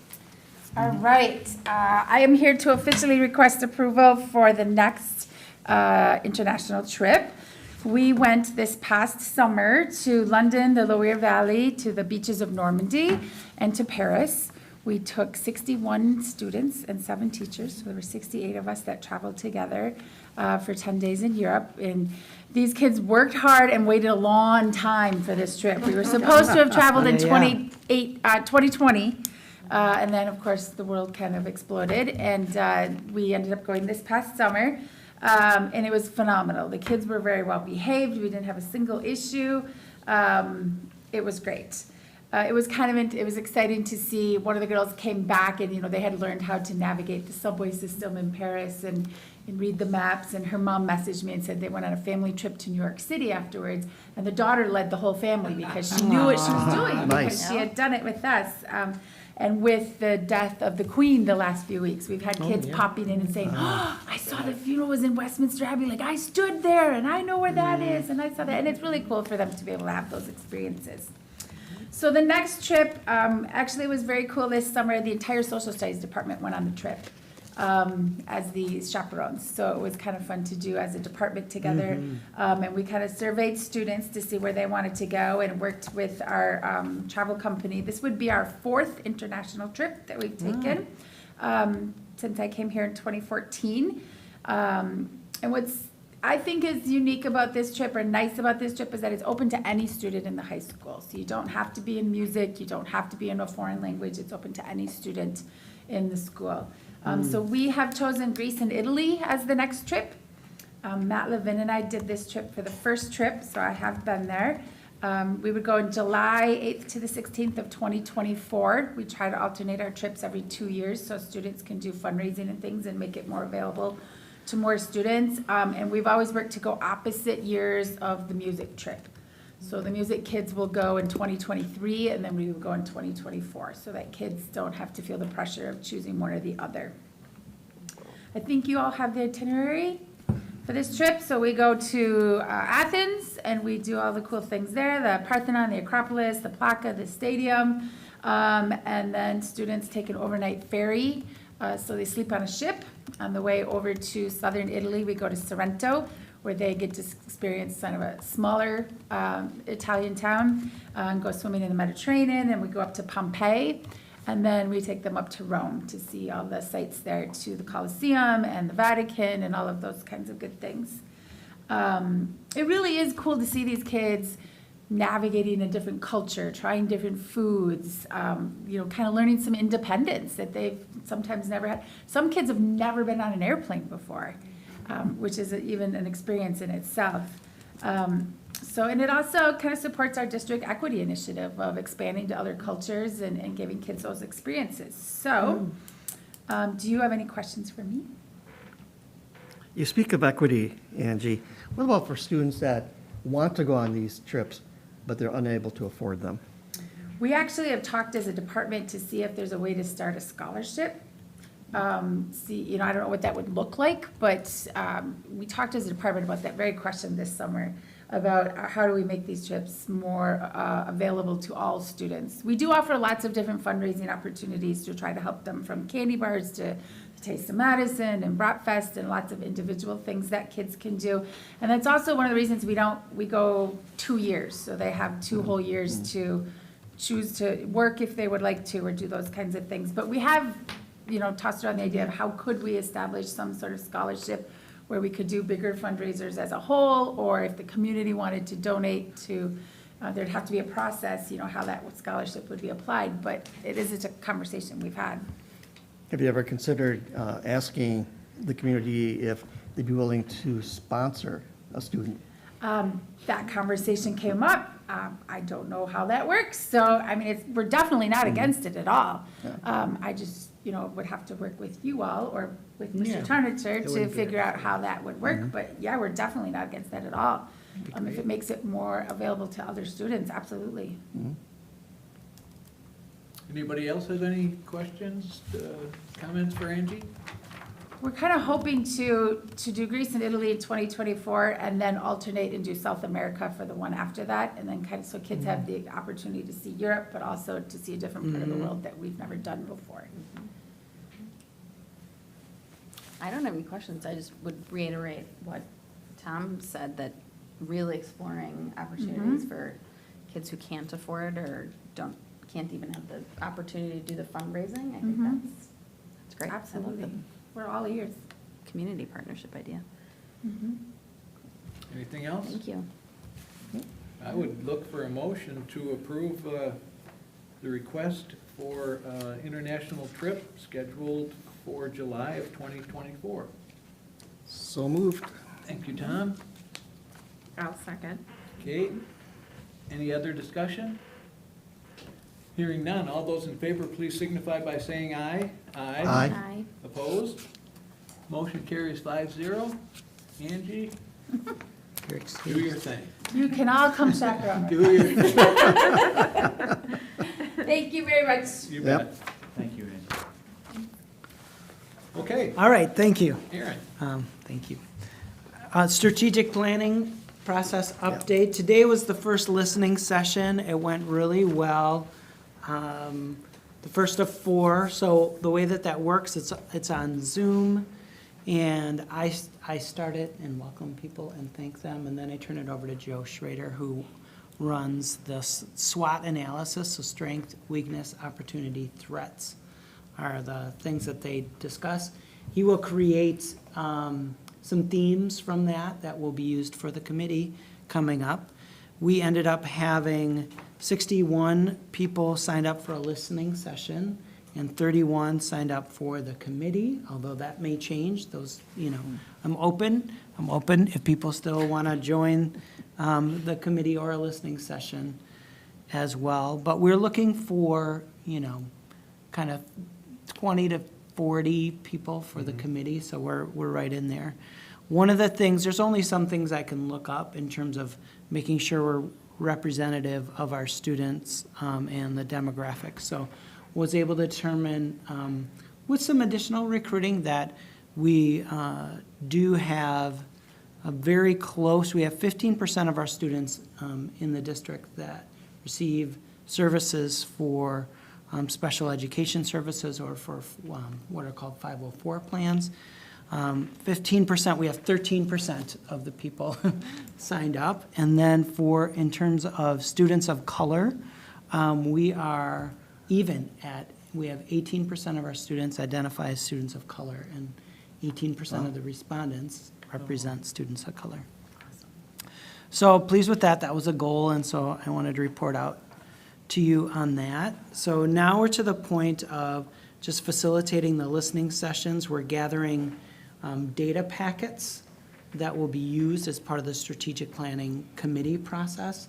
All right, I am here to officially request approval for the next international trip. We went this past summer to London, the Loire Valley, to the beaches of Normandy, and to Paris. We took 61 students and 7 teachers, so there were 68 of us that traveled together for 10 days in Europe. And these kids worked hard and waited a long time for this trip. We were supposed to have traveled in Yeah. 2020, and then, of course, the world kind of exploded, and we ended up going this past summer, and it was phenomenal. The kids were very well behaved. We didn't have a single issue. It was great. It was it was exciting to see. One of the girls came back, and they had learned how to navigate the subway system in Paris and read the maps. And her mom messaged me and said they went on a family trip to New York City afterwards, and the daughter led the whole family because she knew what she was doing because Nice. she had done it with us. And with the death of the Queen the last few weeks, we've had kids popping in and saying, "Oh, I saw the funeral was in Westminster Abbey. Like I stood there, and I know where that is, and I saw that." And it's really cool for them to be able to have those experiences. So the next trip, actually was very cool this summer. The entire social studies department went on the trip as the chaperones. So it was kind of fun to do as a department together. And we kind of surveyed students to see where they wanted to go and worked with our travel company. This would be our 4th international trip that we've taken since I came here in 2014. And what's I think is unique about this trip or nice about this trip is that it's open to any student in the high school. So you don't have to be in music, you don't have to be in a foreign language, it's open to any student in the school. So we have chosen Greece and Italy as the next trip. Matt Levin and I did this trip for the first trip, so I have been there. We would go in July 8th to the 16th of 2024. We try to alternate our trips every 2 years so students can do fundraising and things and make it more available to more students, and we've always worked to go opposite years of the music trip. So the music kids will go in 2023, and then we will go in 2024, so that kids don't have to feel the pressure of choosing one or the other. I think you all have the itinerary for this trip. So we go to Athens, and we do all the cool things there, the Parthenon, the Acropolis, the Plaka, the stadium, and then students take an overnight ferry. So they sleep on a ship. On the way over to southern Italy, we go to Sorrento, where they get to experience kind of a smaller Italian town, and go swimming in the Mediterranean, and we go up to Pompeii, and then we take them up to Rome to see all the sites there, to the Colosseum and the Vatican and all of those kinds of good things. It really is cool to see these kids navigating a different culture, trying different foods, kind of learning some independence that they've sometimes never had. Some kids have never been on an airplane before, which is even an experience in itself. And it also kind of supports our district equity initiative of expanding to other cultures and giving kids those experiences. So, do you have any questions for me? You speak of equity, Angie. What about for students that want to go on these trips, but they're unable to afford them? We actually have talked as a department to see if there's a way to start a scholarship. I don't know what that would look like, but we talked as a department about that very question this summer about how do we make these trips more available to all students. We do offer lots of different fundraising opportunities to try to help them, from candy bars to the Taste of Madison and Bratfest, and lots of individual things that kids can do. And that's also one of the reasons we go 2 years, so they have 2 whole years to choose to work if they would like to, or do those kinds of things. But we have, tossed around the idea of how could we establish some sort of scholarship where we could do bigger fundraisers as a whole, or if the community wanted to donate to, there'd have to be a process, how that scholarship would be applied. But it is a conversation we've had. Have you ever considered asking the community if they'd be willing to sponsor a student? That conversation came up. I don't know how that works, so, I mean, we're definitely not against it at all. I just, would have to work with you all or with Yeah. Mr. Turniture It to wouldn't be figure out how that would work, but yeah, we're definitely not against that at all. If it makes it more available to other students, absolutely. Anybody else has any questions, comments for Angie? We're kind of hoping to do Greece and Italy in 2024 and then alternate and do South America for the one after that. And then kind of, so kids have the opportunity to see Europe, but also to see a different part of the world that we've never done before. I don't have any questions. I just would reiterate what Tom said, that really exploring opportunities for kids who can't afford or can't even have the opportunity to do the fundraising. I think that's great. I love Absolutely. the We're all ears. community partnership idea. Anything else? Thank you. I would look for a motion to approve the request for international trip scheduled for July of 2024. So moved. Thank you, Tom. I'll second. Kate, any other discussion? Hearing none, all those in favor, please signify by saying aye. Aye. Aye. Opposed? Motion carries 5-0. Angie, You're do excused. your thing. You can all come chaperone. Do your thing. Thank you very much. You Yep. bet. Thank you, Angie. Okay, All right, thank you. Aaron. Thank you. Strategic planning process update. Today was the first listening session. It went really well. The first of 4. So the way that works, it's on Zoom. And I start it and welcome people and thank them. And then I turn it over to Joe Schrader, who runs the SWOT analysis. So strength, weakness, opportunity, threats are the things that they discuss. He will create some themes from that will be used for the committee coming up. We ended up having 61 people signed up for a listening session and 31 signed up for the committee, although that may change. Those, I'm open if people still want to join the committee or a listening session as well. But we're looking for, kind of 20 to 40 people for the committee, so we're right in there. One of the things, there's only some things I can look up in terms of making sure we're representative of our students and the demographics. So was able to determine with some additional recruiting that we do have a very close, we have 15% of our students in the district that receive services for special education services or for what are called 504 plans. 15%, we have 13% of the people signed up. And then in terms of students of color, we are even we have 18% of our students identify as students of color, and 18% of the respondents represent students of color. So pleased with that. That was a goal, and so I wanted to report out to you on that. So now we're to the point of just facilitating the listening sessions. We're gathering data packets that will be used as part of the strategic planning committee process.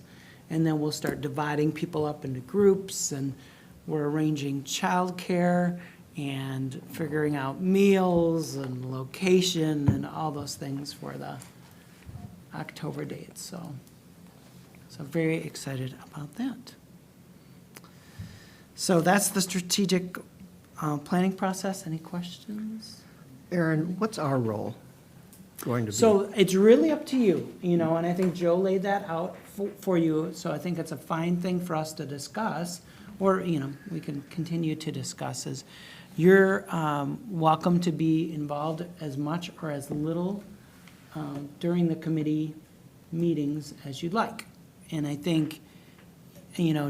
And then we'll start dividing people up into groups, and we're arranging childcare and figuring out meals and location and all those things for the October date. So very excited about that. So that's the strategic planning process. Any questions? Aaron, what's our role going to be? So it's really up to you, and I think Joe laid that out for you. So I think it's a fine thing for us to discuss, or, we can continue to discuss is you're welcome to be involved as much or as little during the committee meetings as you'd like. And I think,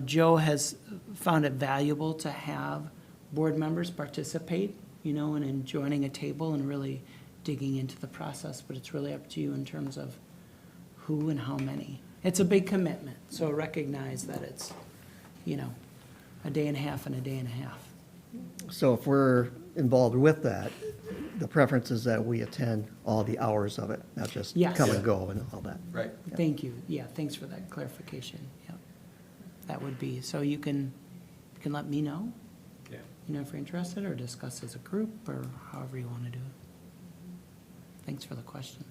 Joe has found it valuable to have board members participate, and in joining a table and really digging into the process, but it's really up to you in terms of who and how many. It's a big commitment, so recognize that it's, a day and a half and a day and a half. So if we're involved with that, the preference is that we attend all the hours of it, not just Yes. come and go and all that. Right. Thank you. Yeah, thanks for that clarification. Yeah. that would be. So you can let me know, Yeah. if you're interested, or discuss as a group, or however you want to do it. Thanks for the question.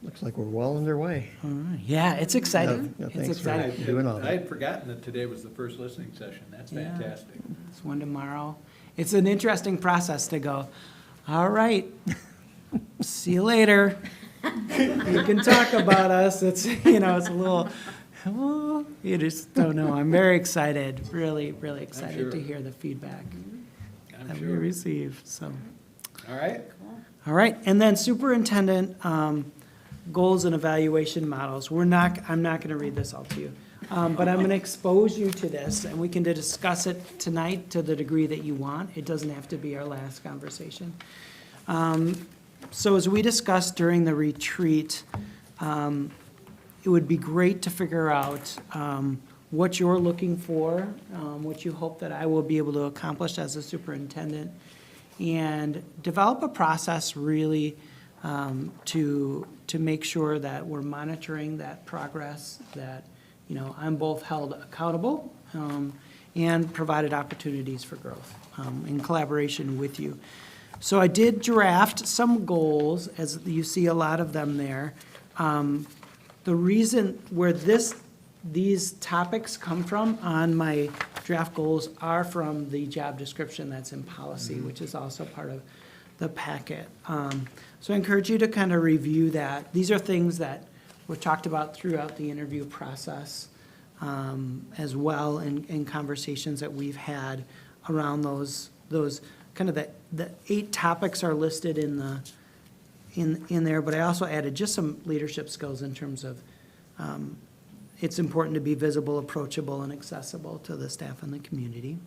Looks like we're well underway. All right. Yeah, it's exciting. Yeah, It's thanks for exciting. doing all that. I had forgotten that today was the first listening session. That's Yeah. fantastic. It's one tomorrow. It's an interesting process to go, all right, see you later. You can talk about us. It's, it's a little, oh, you just don't know. I'm very excited, really, really excited to sure. hear the feedback I'm that we sure. receive, so. All right. All right, and then superintendent goals and evaluation models. I'm not going to read this all to you, but I'm going to expose you to this, and we can discuss it tonight to the degree that you want. It doesn't have to be our last conversation. So as we discussed during the retreat, it would be great to figure out what you're looking for, what you hope that I will be able to accomplish as a superintendent, and develop a process really to make sure that we're monitoring that progress, that, I'm both held accountable and provided opportunities for growth in collaboration with you. So I did draft some goals, as you see a lot of them there. The reason where these topics come from on my draft goals are from the job description that's in policy, which is also part of the packet. So I encourage you to kind of review that. These are things that were talked about throughout the interview process as well, in conversations that we've had around those kind of the 8 topics are listed in there, but I also added just some leadership skills in terms of it's important to be visible, approachable, and accessible to the staff and the community.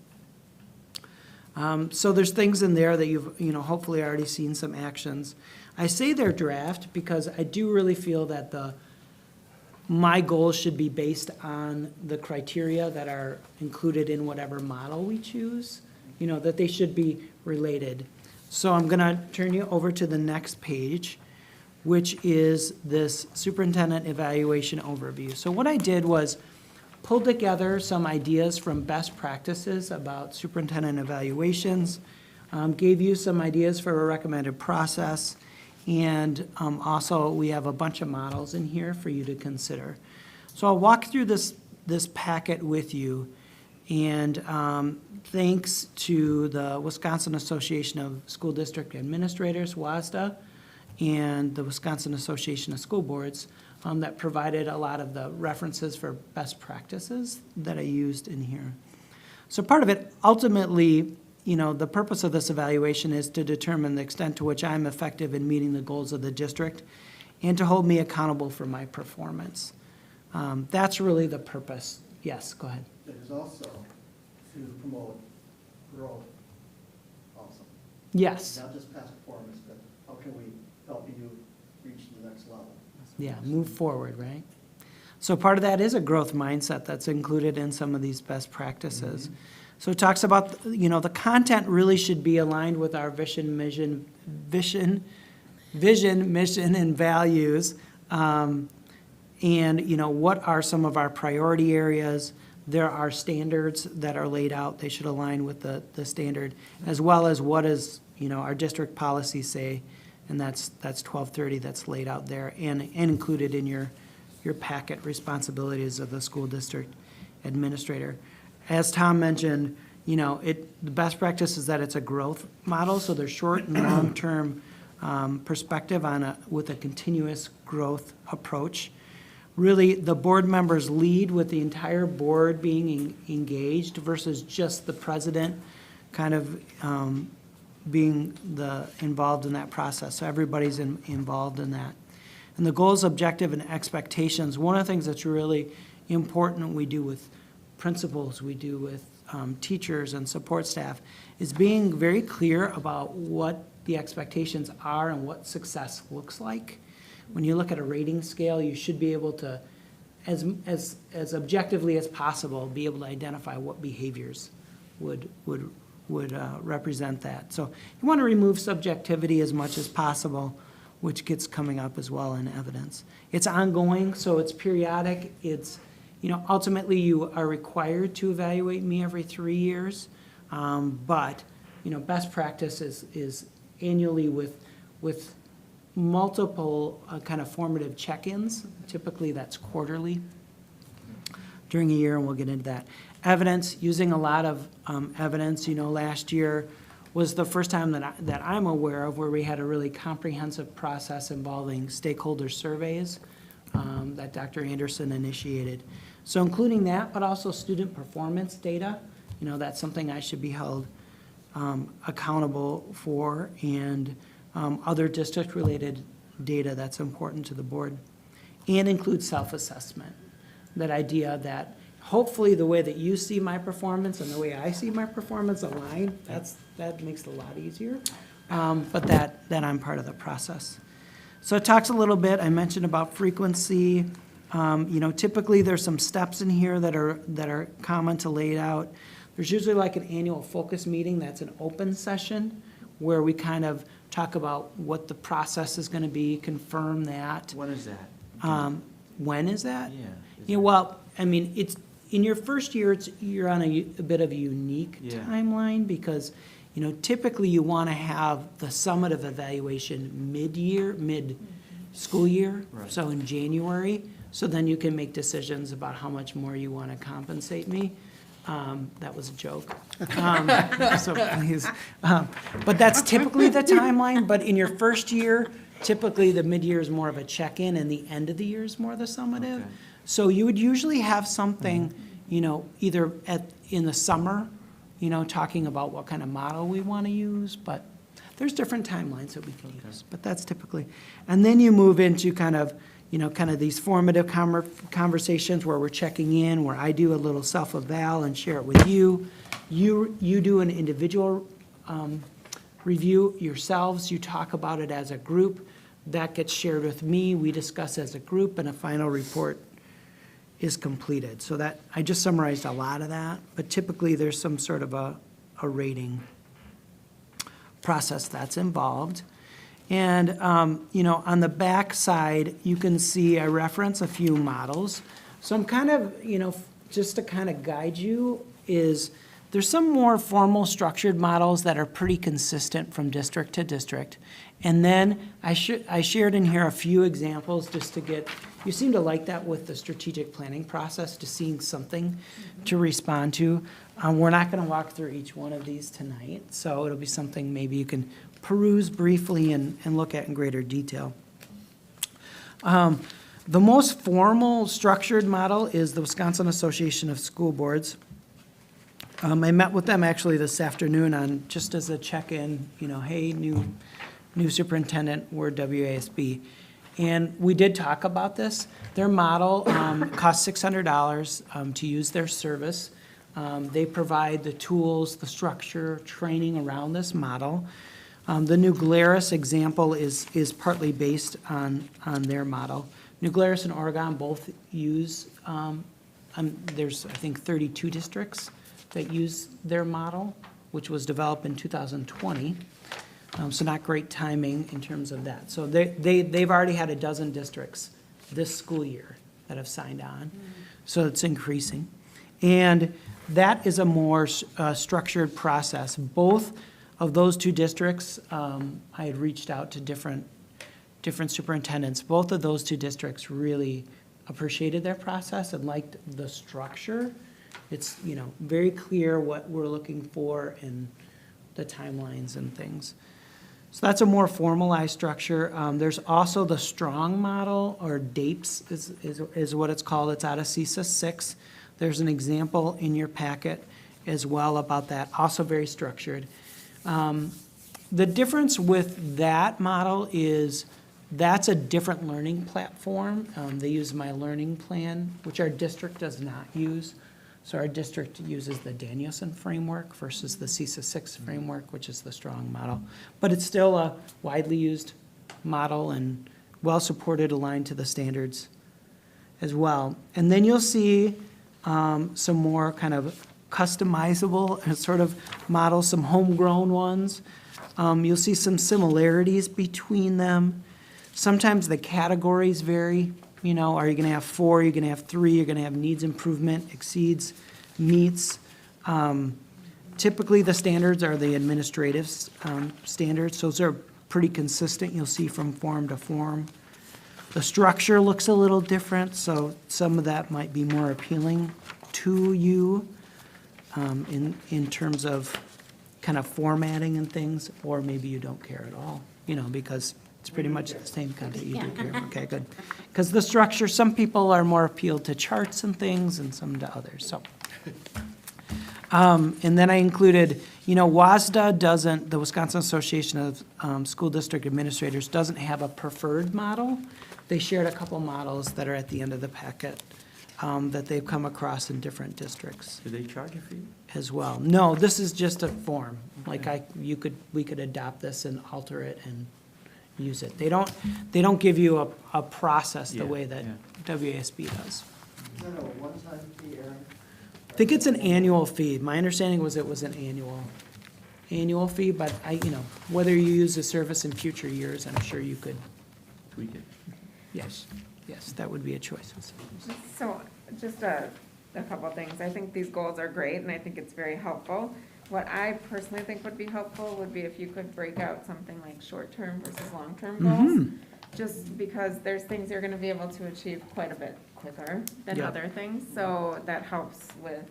So there's things in there that you've hopefully already seen some actions. I say they're draft because I do really feel that my goals should be based on the criteria that are included in whatever model we choose, that they should be related. So I'm going to turn you over to the next page, which is this superintendent evaluation overview. So what I did was pull together some ideas from best practices about superintendent evaluations, gave you some ideas for a recommended process, and also we have a bunch of models in here for you to consider. So I'll walk through this packet with you, and thanks to the Wisconsin Association of School District Administrators, WASDA, and the Wisconsin Association of School Boards that provided a lot of the references for best practices that I used in here. So part of it, ultimately, the purpose of this evaluation is to determine the extent to which I'm effective in meeting the goals of the district and to hold me accountable for my performance. That's really the purpose. Yes, go ahead. It is also to promote growth also. Yes. Not just past performance, but how can we help you reach the next level? Yeah, move forward, right? So part of that is a growth mindset that's included in some of these best practices. So it talks about, the content really should be aligned with our vision, mission, and values. And, what are some of our priority areas? There are standards that are laid out. They should align with the standard, as well as what is, our district policies say. And that's 1230 that's laid out there and included in your packet, responsibilities of the school district administrator. As Tom mentioned, the best practice is that it's a growth model, so there's short and long-term perspective with a continuous growth approach. Really, the board members lead with the entire board being engaged versus just the president kind of being involved in that process. So everybody's involved in that. And the goals, objective, and expectations, one of the things that's really important we do with principals, we do with teachers and support staff, is being very clear about what the expectations are and what success looks like. When you look at a rating scale, you should be able to, as objectively as possible, be able to identify what behaviors would represent that. So you want to remove subjectivity as much as possible which gets coming up as well in evidence. It's ongoing, so it's periodic. It's, ultimately you are required to evaluate me every 3 years. But, best practice is annually with multiple kind of formative check-ins. Typically, that's quarterly during a year, and we'll get into that. Evidence, using a lot of evidence. Last year was the first time that I'm aware of where we had a really comprehensive process involving stakeholder surveys that Dr. Anderson initiated. So including that, but also student performance data, that's something I should be held accountable for, and other district-related data that's important to the board, and include self-assessment. That idea that hopefully the way that you see my performance and the way I see my performance align, that makes it a lot easier, but that I'm part of the process. So it talks a little bit, I mentioned about frequency. Typically there's some steps in here that are common to lay it out. There's usually like an annual focus meeting that's an open session where we kind of talk about what the process is going to be, confirm that. When is that? When is that? Yeah. Well, it's in your first year, you're on a bit of a unique timeline because, typically you want to have the summative evaluation mid-school year, Right. so in January. So then you can make decisions about how much more you want to compensate me. That was a joke. So please. But that's typically the timeline, but in your first year, typically the mid-year is more of a check-in and the end of the year is more the summative. Okay. So you would usually have something, either in the summer, talking about what kind of model we want to use, but there's different timelines that we can use, but that's typically. And then you move into kind of these formative conversations where we're checking in, where I do a little self-eval and share it with you. You do an individual review yourselves. You talk about it as a group. That gets shared with me. We discuss as a group, and a final report is completed. So that, I just summarized a lot of that, but typically there's some sort of a rating process that's involved. And, on the back side, you can see I reference a few models. So I'm kind of, just to kind of guide you, there's some more formal structured models that are pretty consistent from district to district. And then I shared in here a few examples just to get, you seem to like that with the strategic planning process, to seeing something to respond to. We're not going to walk through each one of these tonight, so it'll be something maybe you can peruse briefly and look at in greater detail. The most formal structured model is the Wisconsin Association of School Boards. I met with them actually this afternoon on just as a check-in, hey, new superintendent, we're WASB. And we did talk about this. Their model costs $600 to use their service. They provide the tools, the structure, training around this model. The New Glarus example is partly based on their model. New Glarus and Oregon both use, there's, I think, 32 districts that use their model, which was developed in 2020. So not great timing in terms of that. So they've already had a dozen districts this school year that have signed on. So it's increasing. And that is a more structured process. Both of those two districts, I had reached out to different superintendents. Both of those two districts really appreciated their process and liked the structure. It's, very clear what we're looking for and the timelines and things. So that's a more formalized structure. There's also the STRONG model, or DAPES is what it's called. It's out of CISA 6. There's an example in your packet as well about that, also very structured. The difference with that model is that's a different learning platform. They use My Learning Plan, which our district does not use. So our district uses the Danielson framework versus the CISA 6 framework, which is the STRONG model. But it's still a widely used model and well-supported, aligned to the standards as well. And then you'll see some more kind of customizable sort of models, some homegrown ones. You'll see some similarities between them. Sometimes the categories vary, you know, are you gonna have 4, you're gonna have 3, you're gonna have needs improvement, exceeds, meets. Typically, the standards are the administrative standards. Those are pretty consistent, you'll see from form to form. The structure looks a little different, so some of that might be more appealing to you in terms of kind of formatting and things, or maybe you don't care at all, you know, because it's pretty much the same kind of, you do care, okay, good. Because the structure, some people are more appealed to charts and things and some to others, so. And then I included, you know, WASDA doesn't, the Wisconsin Association of School District Administrators doesn't have a preferred model. They shared a couple models that are at the end of the packet that they've come across in different districts Do they charge a fee? as well. No, this is just a form, like we could adopt this and alter it and use it. They don't give you a process the Yeah, way that yeah. WASB does. Is that a one-time fee, Aaron? I think it's an annual fee. My understanding was it was an annual fee, but you know, whether you use the service in future years, I'm sure you could, Tweak it. yes, that would be a choice. So, just a couple of things. I think these goals are great, and I think it's very helpful. What I personally think would be helpful would be if you could break out something like short-term versus long-term goals. Just because there's things you're gonna be able to achieve quite a bit quicker than Yeah. other things, so that helps with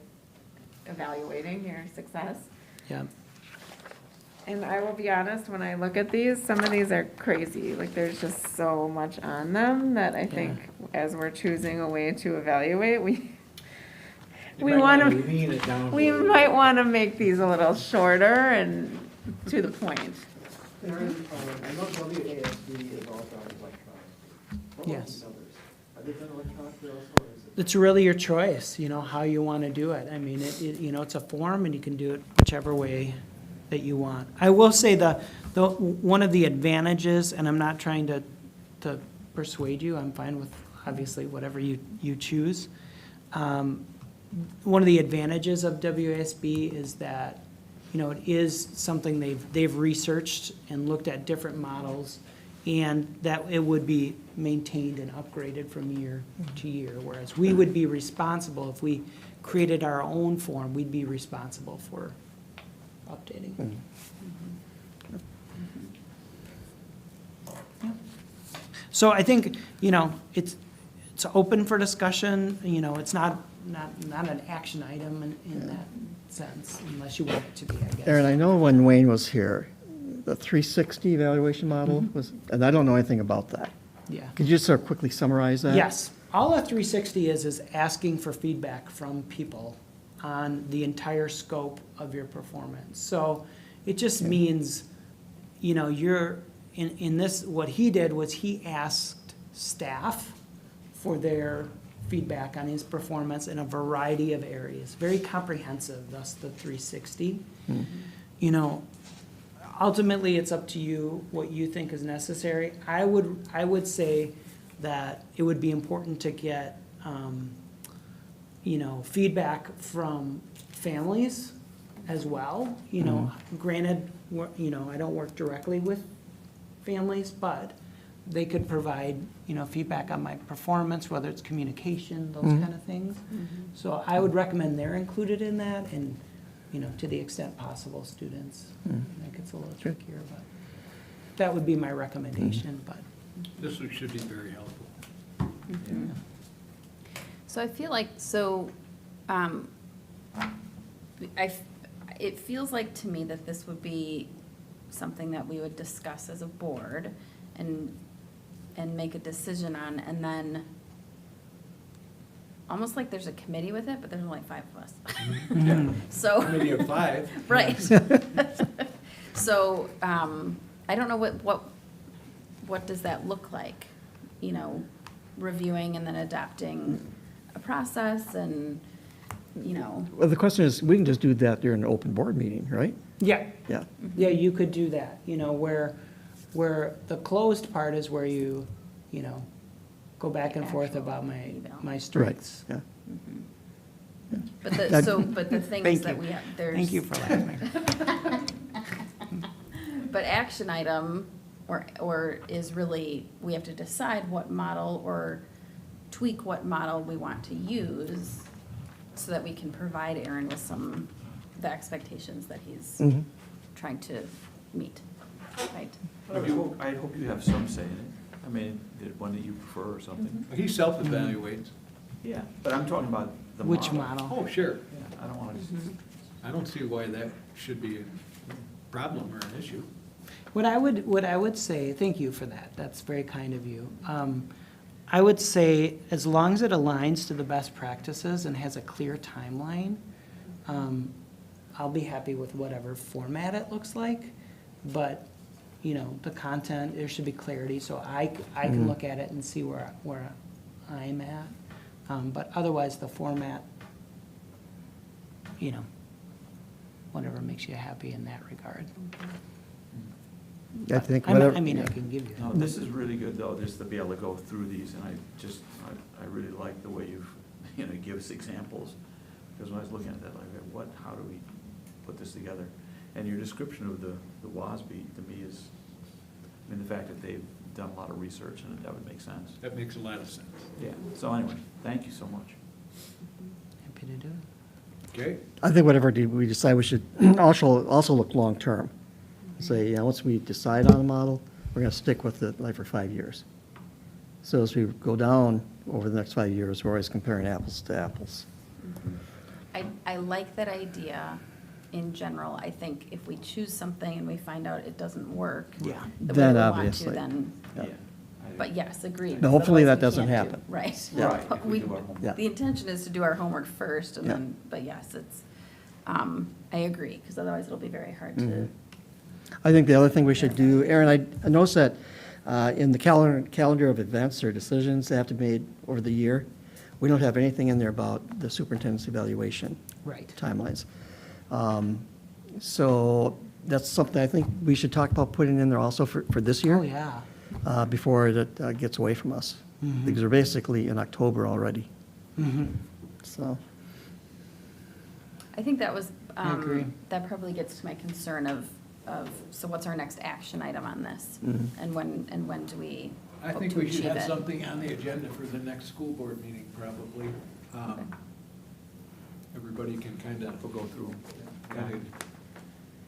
evaluating your success. Yeah, And I will be honest, when I look at these, some of these are crazy, like, there's just so much on them that I think as we're choosing a way to evaluate, we wanna, we might wanna make these a little shorter and to the point. Aaron, I know WASB is all done electronically. What about Yes. the others? Are they done electronically also, or is it? it's really your choice, you know, how you want to do it. I mean, you know, it's a form and you can do it whichever way that you want. I will say one of the advantages, and I'm not trying to persuade you, I'm fine with obviously whatever you choose. One of the advantages of WASB is that, you know, it is something they've researched and looked at different models, and that it would be maintained and upgraded from year to year, whereas we would be responsible, if we created our own form, we'd be responsible for updating. Yeah. So I think, you know, it's open for discussion, you know, it's not an action item in that sense, unless you want it to be, I guess. Aaron, I know when Wayne was here, the 360 evaluation model was, and I don't know anything about that. Yeah. Could you just sort of quickly summarize that? Yes. All a 360 is asking for feedback from people on the entire scope of your performance. So it just means, you know, you're, in this, what he did was he asked staff for their feedback on his performance in a variety of areas, very comprehensive, thus the 360. You know, ultimately, it's up to you what you think is necessary. I would say that it would be important to get, you know, feedback from families as well. You know, granted, you know, I don't work directly with families, but they could provide, you know, feedback on my performance, whether it's communication, those kind of things. So I would recommend they're included in that, and, you know, to the extent possible, students. I think it's a little trickier, but that would be my recommendation, but. This should be very helpful. So I feel like, it feels like to me that this would be something that we would discuss as a board and make a decision on, and then almost like there's a committee with it, but there's only 5 of us. So. Maybe a 5. Right. So, I don't know what does that look like? You know, reviewing and then adapting a process and, you know. Well, the question is, we can just do that during an open board meeting, right? Yeah, Yeah. yeah, you could do that, you know, where the closed part is where you know, go back and forth about my strengths. Yeah. But That- the thing Thank is that you. we have, there's. Thank you for laughing. But action item, or is really, we have to decide what model or tweak what model we want to use so that we can provide Aaron with the expectations that he's Mhm. trying to meet, right? I hope you have some say in it. I mean, the one that you prefer or something. He self-evaluates. Yeah, but I'm talking about the Which model. model? Oh, sure. Yeah, I don't want to, I don't see why that should be a problem or an issue. What I would say, thank you for that, that's very kind of you. I would say, as long as it aligns to the best practices and has a clear timeline, I'll be happy with whatever format it looks like. But, you know, the content, there should be clarity, so I can look at it and see where I'm at. But otherwise, the format, you know, whatever makes you happy in that regard. I think I whatever. mean, I can give you. no, this is really good though, just to be able to go through these and I really like the way you've, give us examples. Because when I was looking at that, like, how do we put this together? And your description of the WASB to me is, I mean, the fact that they've done a lot of research and that would make sense. That makes a lot of sense. Yeah, so anyway, thank you so much. Happy to do it. Okay? I think whatever we decide, we should also look long-term. Say, once we decide on a model, we're gonna stick with it like for 5 years. So as we go down over the next 5 years, we're always comparing apples to apples. I like that idea in general. I think if we choose something and we find out it doesn't work, Yeah. the way Then we want to, obviously. then, Yeah. but yes, agreed. Now, hopefully Otherwise that we doesn't can't do- happen. Right. Yeah. Right, But if we do our homework. Yeah. The intention is to do our homework first and Yeah. then, but yes, it's, I agree, because otherwise it'll be very hard to, Mhm. I think the other thing we should do, Aaron, I noticed that in the calendar of events or decisions that have to be made over the year, we don't have anything in there about the superintendent's evaluation Right. timelines. So that's something I think we should talk about putting in there also for this year. Oh, yeah. Before it gets away from us. Because we're basically in October already, so. I think that was, I agree. that probably gets to my concern of, so what's our next action item on this? Mhm. And when do we I hope think to we should achieve have it? something on the agenda for the next school board meeting, probably. Okay. Everybody can kind of We'll go through.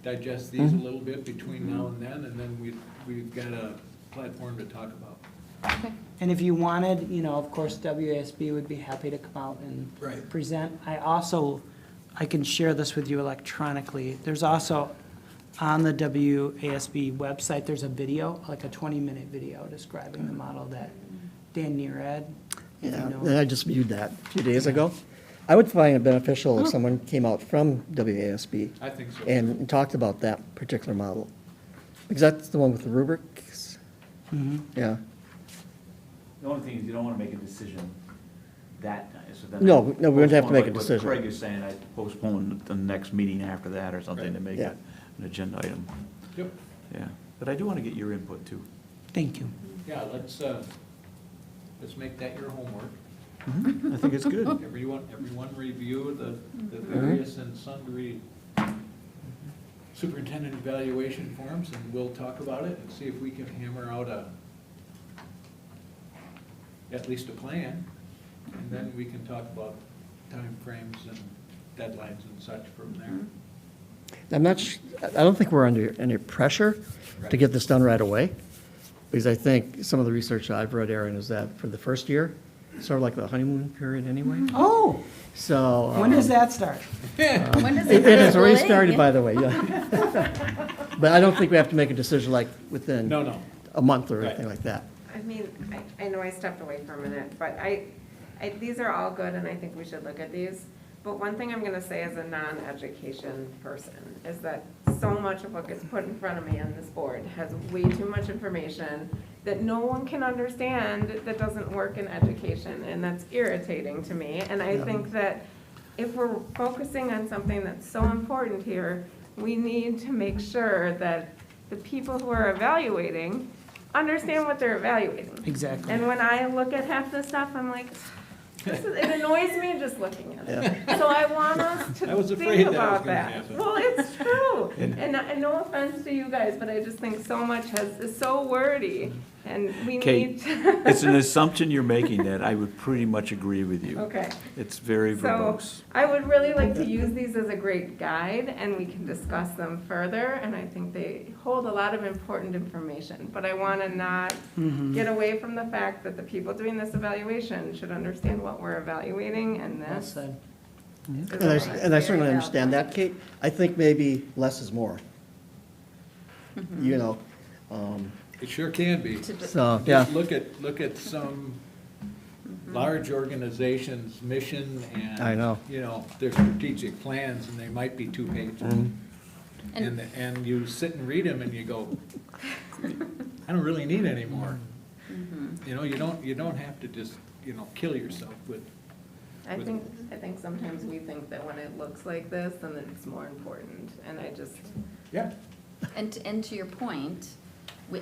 digest these a Mhm. little bit between now and then we've got a platform to talk about. Okay. And if you wanted, of course, WASB would be happy to come out and Right. present. I can share this with you electronically. There's also, on the WASB website, there's a video, like a 20-minute video describing the model that Dan Nearad. if you Yeah, know. and I just viewed that a few days ago. I would find it beneficial if someone came out from WASB I think so. and talked about that particular model. Because that's the one with the rubrics, Mhm. yeah. The only thing is you don't want to make a decision that night, so then. No, we wouldn't have to postpone, make a like what decision. Craig is saying, I postpone the next meeting after that or something to make Yeah. it an agenda item. Yep, Yeah, but I do want to get your input too. Thank you. yeah, let's make that your homework. I think it's good. Everyone review the various and sundry superintendent evaluation forms, and we'll talk about it and see if we can hammer out at least a plan, and then we can talk about timeframes and deadlines and such from there. I don't think we're under any pressure to get this done right away, because I think some of the research I've read, Aaron, is that for the first year, sort of like the honeymoon period anyway, Oh, so. when does that start? When does It has already really? started, by the way, yeah. But I don't think we have to make a decision like within No. a month or Right. anything like that. I mean, I know I stepped away for a minute, but these are all good, and I think we should look at these. But one thing I'm gonna say as a non-education person is that so much of what gets put in front of me on this board has way too much information that no one can understand that doesn't work in education, and that's irritating to me. And I think that if we're focusing on something that's so important here, we need to make sure that the people who are evaluating understand what they're evaluating. Exactly. And when I look at half this stuff, I'm like, it annoys me just looking at it. Yeah. So I want us I was to afraid think that was about gonna that. happen. Well, it's true. And no offense to you guys, but I just think so much is so wordy, and we Kate, need to. It's an assumption you're making that I would pretty much agree with you. Okay. It's very So verbose. I would really like to use these as a great guide, and we can discuss them further, and I think they hold a lot of important information. But I want to not get away from the fact that the people doing this evaluation should understand what we're evaluating, and Well this said. is And I, a lot. and I certainly understand that, Kate. I think maybe less is more. You know, It sure can be. so, yeah. Just look at some large organizations' mission and. I know. You know, their strategic plans, and they might be 2 pages. And- And you sit and read them and you go, I don't really need any more. You know, you don't have to just, you know, kill yourself with. I think sometimes we think that when it looks like this, then it's more important, and I just, Yeah. And to your point,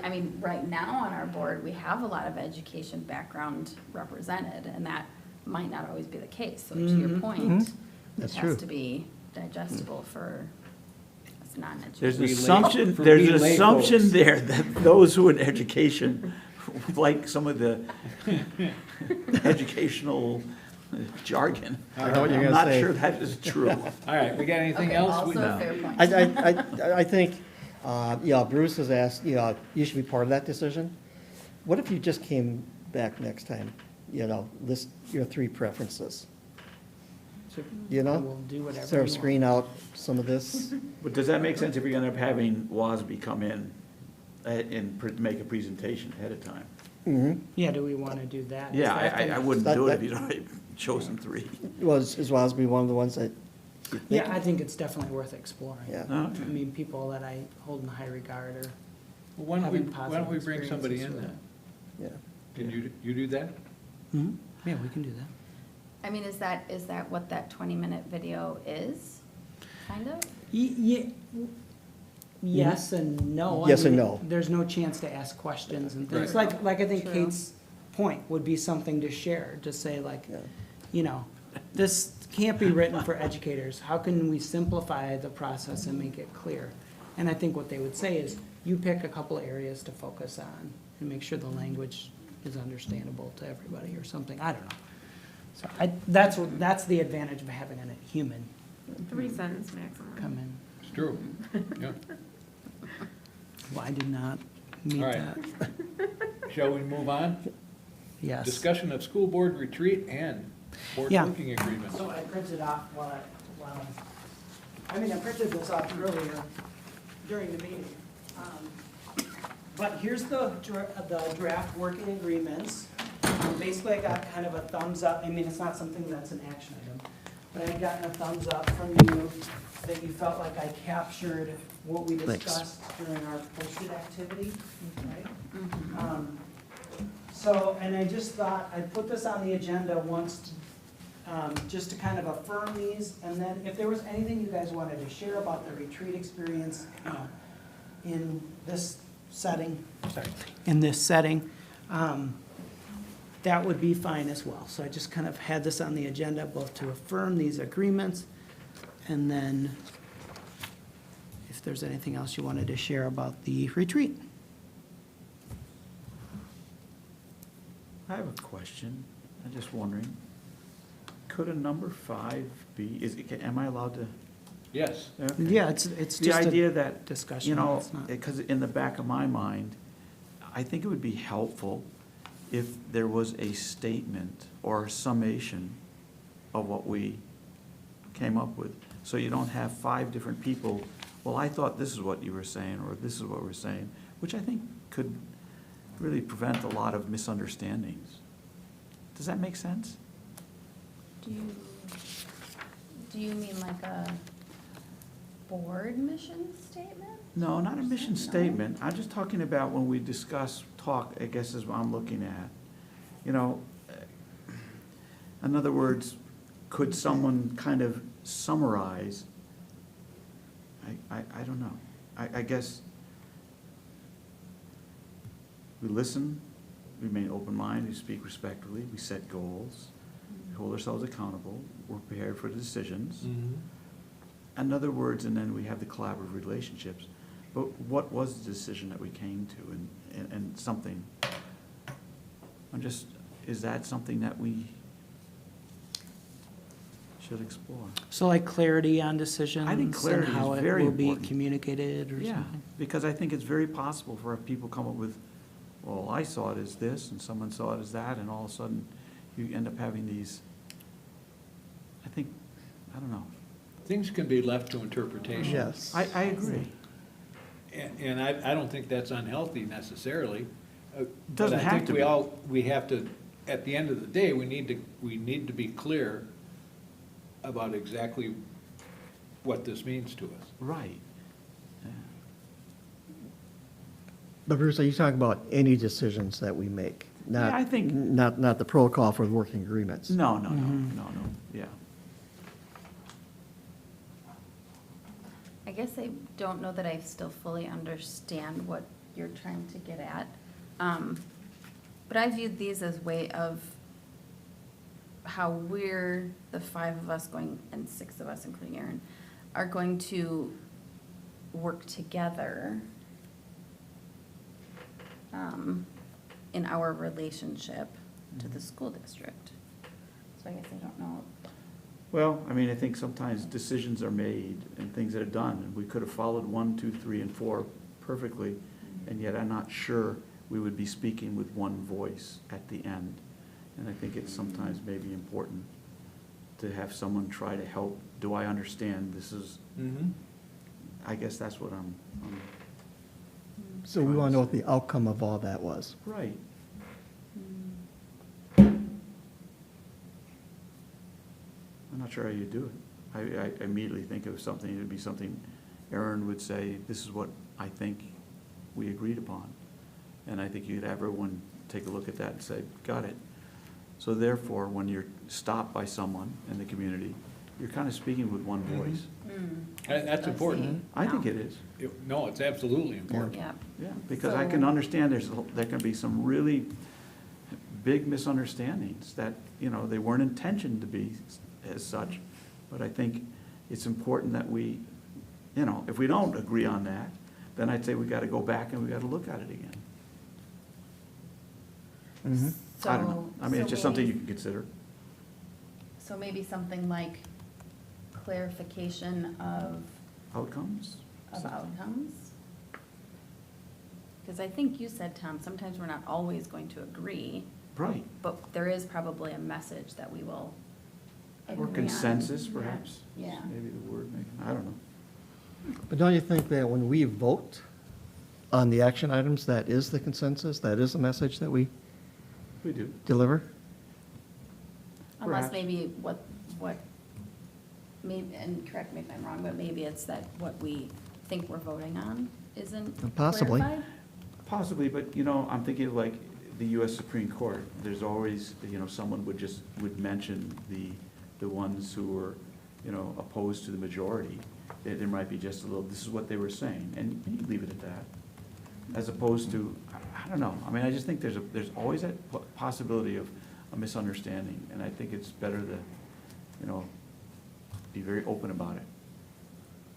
I mean, right now on our board, we have a lot of education background represented, and that might not always be the case. So to your point, it That's has true. to be digestible for us non-educated. There's an We lay- assumption, for there's we an lay assumption folks. there that those who are in education, like some of the educational jargon. I know what you're I'm gonna not say. sure that is true. All right, we got anything Okay, else? also We- a fair point. I think, yeah, Bruce has asked, you know, you should be part of that decision. What if you just came back next time, you know, list your 3 preferences? You know? We'll do whatever Sort of you want. screen out some of this. But does that make sense if you're gonna end up having WASB come in and make a presentation ahead of time? Yeah, do we want to do that? Is Yeah, that I gonna- wouldn't That- do it that- if you'd already chosen 3. Is WASB one of the ones that you think? Yeah, I think it's definitely worth exploring. Yeah. Okay. I mean, people that I hold in high regard are Well, Why don't we, having why don't positive we bring somebody in experiences then? Yeah. Can you do that? Yeah, we can do that. I mean, is that what that 20-minute video is, kind of? Yes and no. I Yes and mean, no. There's no chance to ask questions and things. Right. Like I think True. Kate's point would be something to share, to say like, Yeah. you know, this can't be written for educators. How can we simplify the process and make it clear? And I think what they would say is, you pick a couple of areas to focus on and make sure the language is understandable to everybody or something. I don't know. So that's the advantage of having a human 3-sentence maximum. come in. It's true. Yeah. Well, I did not meet All right. that. Shall we move on? Yes. Discussion of school board retreat and board Yeah. working agreements. So I printed off I printed this off earlier during the meeting. But here's the draft working agreements. Basically, I got kind of a thumbs up. I mean, it's not something that's an action item, but I had gotten a thumbs up from you that you felt like I captured what we Thanks. discussed during our posted activity, right? So, and I just thought, I'd put this on the agenda once, just to kind of affirm these, and then if there was anything you guys wanted to share about the retreat experience, in this setting, that would be fine as well. So I just kind of had this on the agenda, both to affirm these agreements, and then if there's anything else you wanted to share about the retreat. I have a question. I'm just wondering, could a number 5 be, am I allowed to? Yes. Okay. Yeah, it's The just idea a that, discussion. you know, It's not- because in the back of my mind, I think it would be helpful if there was a statement or a summation of what we came up with. So you don't have 5 different people, well, I thought this is what you were saying, or this is what we're saying, which I think could really prevent a lot of misunderstandings. Does that make sense? Do you mean like a board mission statement? No, not a mission No? statement. I'm just talking about when we talk, I guess is what I'm looking at. You know, in other words, could someone kind of summarize? I don't know. I guess we listen, we remain open-minded, we speak respectfully, we set goals, we hold ourselves accountable, we're prepared for decisions. in other words, and then we have the collaborative relationships, but what was the decision that we came to, and something? Is that something that we should explore? So like clarity on decisions? I think clarity and how is very it will be important. communicated or Yeah, something? because I think it's very possible for people to come up with, well, I saw it as this, and someone saw it as that, and all of a sudden, you end up having these, I don't know. Things can be left to interpretation. Yes. I agree. And I don't think that's unhealthy necessarily. Doesn't But I have think to be. we have to, at the end of the day, we need to be clear about exactly what this means to us. Right. Yeah. But Bruce, are you talking about any decisions that we make? Not, Yeah, I think- Not the protocol for the working agreements? No, yeah. I guess I don't know that I still fully understand what you're trying to get at. But I viewed these as way of how we're, the 5 of us going, and 6 of us, including Aaron, are going to work together in our relationship to the school district. So I guess I don't know. Well, I mean, I think sometimes decisions are made and things that are done, and we could have followed 1, 2, 3, and 4 perfectly, and yet I'm not sure we would be speaking with one voice at the end. And I think it's sometimes maybe important to have someone try to help. Do I understand this is, I guess that's what I'm So we want to know what the outcome of all that was. right. I'm not sure how you do it. I immediately think of something, it would be something Aaron would say, this is what I think we agreed upon. And I think you'd have everyone take a look at that and say, got it. So therefore, when you're stopped by someone in the community, you're kind of speaking with one voice. That's important. I think it is, No, it's absolutely important. Yeah. yeah, because I can understand there can be some really big misunderstandings that, they weren't intended to be as such. But I think it's important that we, if we don't agree on that, then I'd say we got to go back and we got to look at it again. I don't know. I mean, it's just something you can consider. So maybe something like clarification of Outcomes? outcomes? Because I think you said, Tom, sometimes we're not always going to agree, Right. but there is probably a message that we will agree Or on. consensus, perhaps? Yeah. Maybe the word, I don't know. But don't you think that when we vote on the action items, that is the consensus, that is the message that we We do. deliver? Unless Perhaps. maybe what, maybe, and correct me if I'm wrong, but maybe it's that what we think we're voting on isn't Possibly. clarified? Possibly, but, I'm thinking of like the US Supreme Court. There's always, someone would mention the ones who were, opposed to the majority. There might be just a little, this is what they were saying, and you leave it at that. As opposed to, I don't know, I mean, I just think there's always that possibility of a misunderstanding, and I think it's better to, be very open about it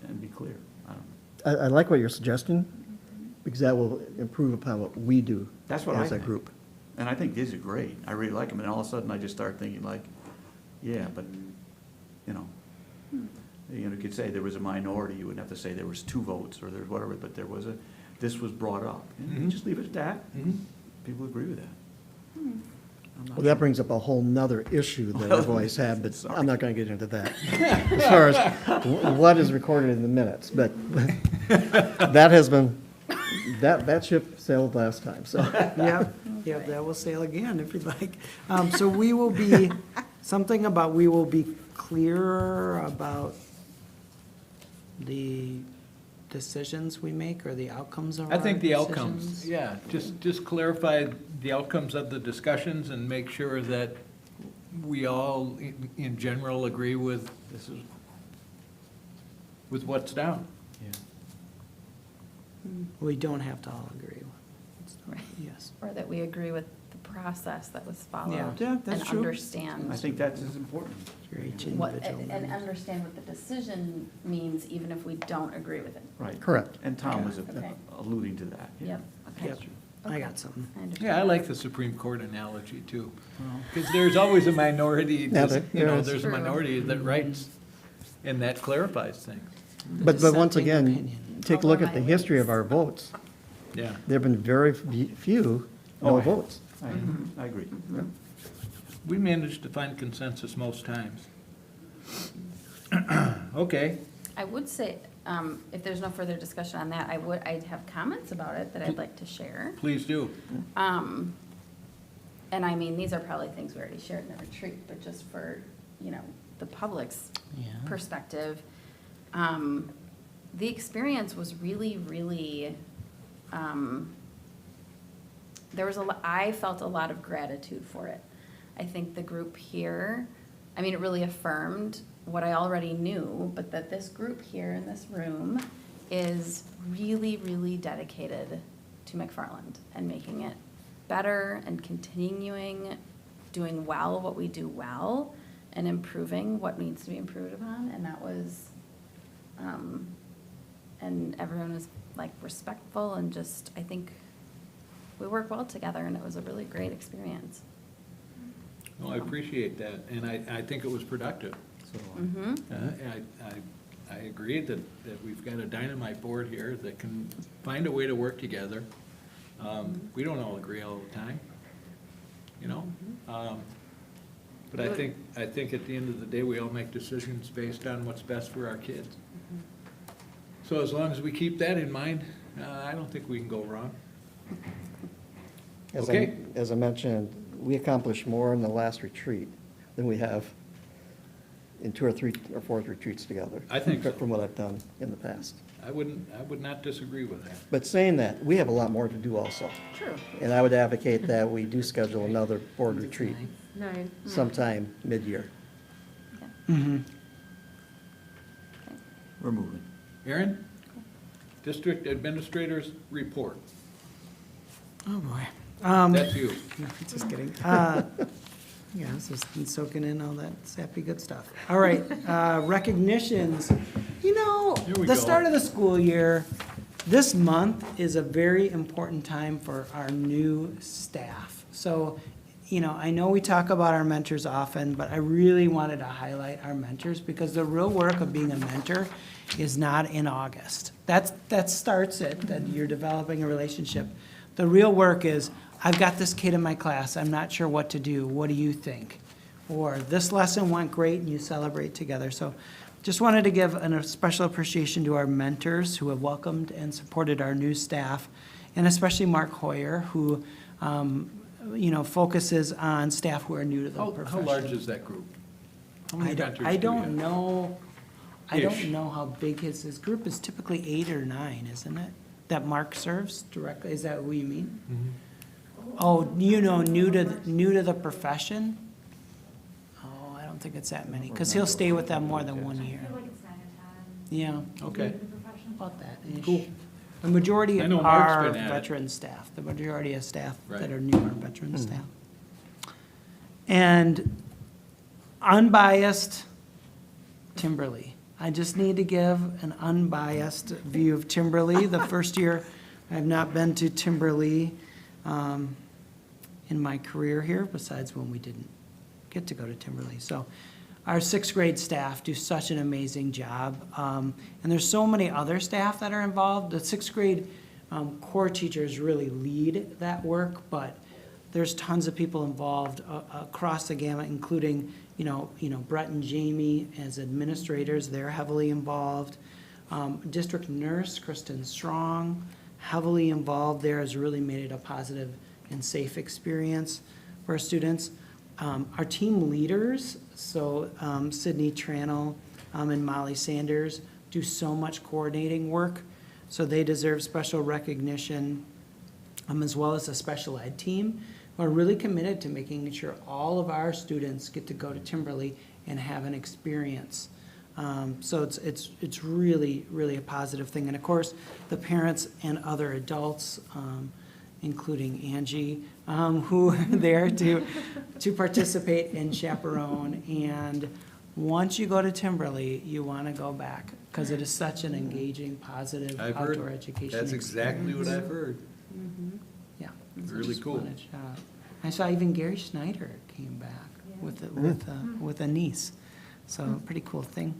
and be clear. I don't know. I like what you're suggesting, because that will improve upon what we do That's what I as a think. group. And I think these are great. I really like them, and all of a sudden I just start thinking like, yeah, but, you could say there was a minority, you wouldn't have to say there was 2 votes or there's whatever, but this was brought up. And you just leave it at that. People agree with that. I'm not Well, that sure. brings up a whole nother issue that I've always had, but Sorry. I'm not going to get into that. As far as what is recorded in the minutes, but that has been, that ship sailed last time, so. Yeah, that will sail again if you'd like. So we will be, we will be clearer about the decisions we make or the outcomes of our I think the decisions? outcomes, yeah, just clarify the outcomes of the discussions and make sure that we all, in general, agree with what's down. Yeah. We don't have to all agree. Right. Yes. Or that we agree with the process that was followed. Yeah, that's And true. understand I think that's as important. For each what, individual. and understand what the decision means, even if we don't agree with it. Right. Correct. And Tom was Okay. alluding to that. yeah. Yep, okay. Yep. I got something. I understand. Yeah, I like the Supreme Court analogy too. Because there's always a minority, Yeah, there's- you know, there is. there's a minority that writes, and that clarifies things. But once dissenting again, opinion. take a look at the history of our votes. Yeah. There have been very few no Oh, yeah. votes. I agree. We managed to find consensus most times. Okay, I would say, if there's no further discussion on that, I'd have comments about it that I'd like to share. please do. And I mean, these are probably things we already shared in the retreat, but just for, you know, the public's Yeah. perspective. The experience was really, really, I felt a lot of gratitude for it. I think the group here, I mean, it really affirmed what I already knew, but that this group here in this room is really, really dedicated to McFarland and making it better and continuing doing well what we do well and improving what needs to be improved upon. And that was, and everyone was like respectful and just, I think we work well together and it was a really great experience. Well, I appreciate that, and I think it was productive. Mm-hmm. I agree that we've got a dynamite board here that can find a way to work together. We don't all agree all the time, you know? But I think at the end of the day, we all make decisions based on what's best for our kids. So as long as we keep that in mind, I don't think we can go wrong. Okay. As I mentioned, we accomplished more in the last retreat than we have in 2 or 3 or 4 retreats together. I think so. From what I've done in the past. I would not disagree with that. But saying that, we have a lot more to do also. True. And I would advocate that we do schedule another board retreat 9. sometime mid-year. Mm-hmm. We're moving. Aaron? District Administrator's Report. Oh, boy. That's you. No, just kidding. Yeah, I've just been soaking in all that sappy good stuff. All right, recognitions. You know, Here we the go. start of the school year, this month is a very important time for our new staff. So, you know, I know we talk about our mentors often, but I really wanted to highlight our mentors because the real work of being a mentor is not in August. That starts it, that you're developing a relationship. The real work is, I've got this kid in my class, I'm not sure what to do, what do you think? Or this lesson went great and you celebrate together. So just wanted to give a special appreciation to our mentors who have welcomed and supported our new staff, and especially Mark Hoyer, who, you know, focuses on staff who are new to the How profession. large is that group? How many mentors do you I don't have? know, I Ish. don't know how big his group is, typically 8 or 9, isn't it? That Mark serves directly, is that what you mean? Oh, you know, new to the profession? Oh, I don't think it's that many, because he'll stay with them more than 1 year. Yeah, Okay. about that. Cool. The majority I know of Mark's our been at it. veteran staff, the majority of staff Right. that are new are veteran staff. And unbiased Timberly. I just need to give an unbiased view of Timberly. The first year, I have not been to Timberly in my career here, besides when we didn't get to go to Timberly. So our 6th grade staff do such an amazing job. And there's so many other staff that are involved. The 6th grade core teachers really lead that work, but there's tons of people involved across the gamut, including, you know, Brett and Jamie as administrators, they're heavily involved. District nurse, Kristen Strong, heavily involved there, has really made it a positive and safe experience for our students. Our team leaders, so Sydney Tranel and Molly Sanders, do so much coordinating work, so they deserve special recognition, as well as a special ed team, who are really committed to making sure all of our students get to go to Timberly and have an experience. So it's really, really a positive thing. And of course, the parents and other adults, including Angie, who are there to participate and chaperone. And once you go to Timberley, you want to go back because it is such an engaging, positive I've heard, outdoor education that's exactly what I've heard. Yeah. Really Just cool. wanted to shout out. I saw even Gary Schneider came back with a niece. So pretty cool thing.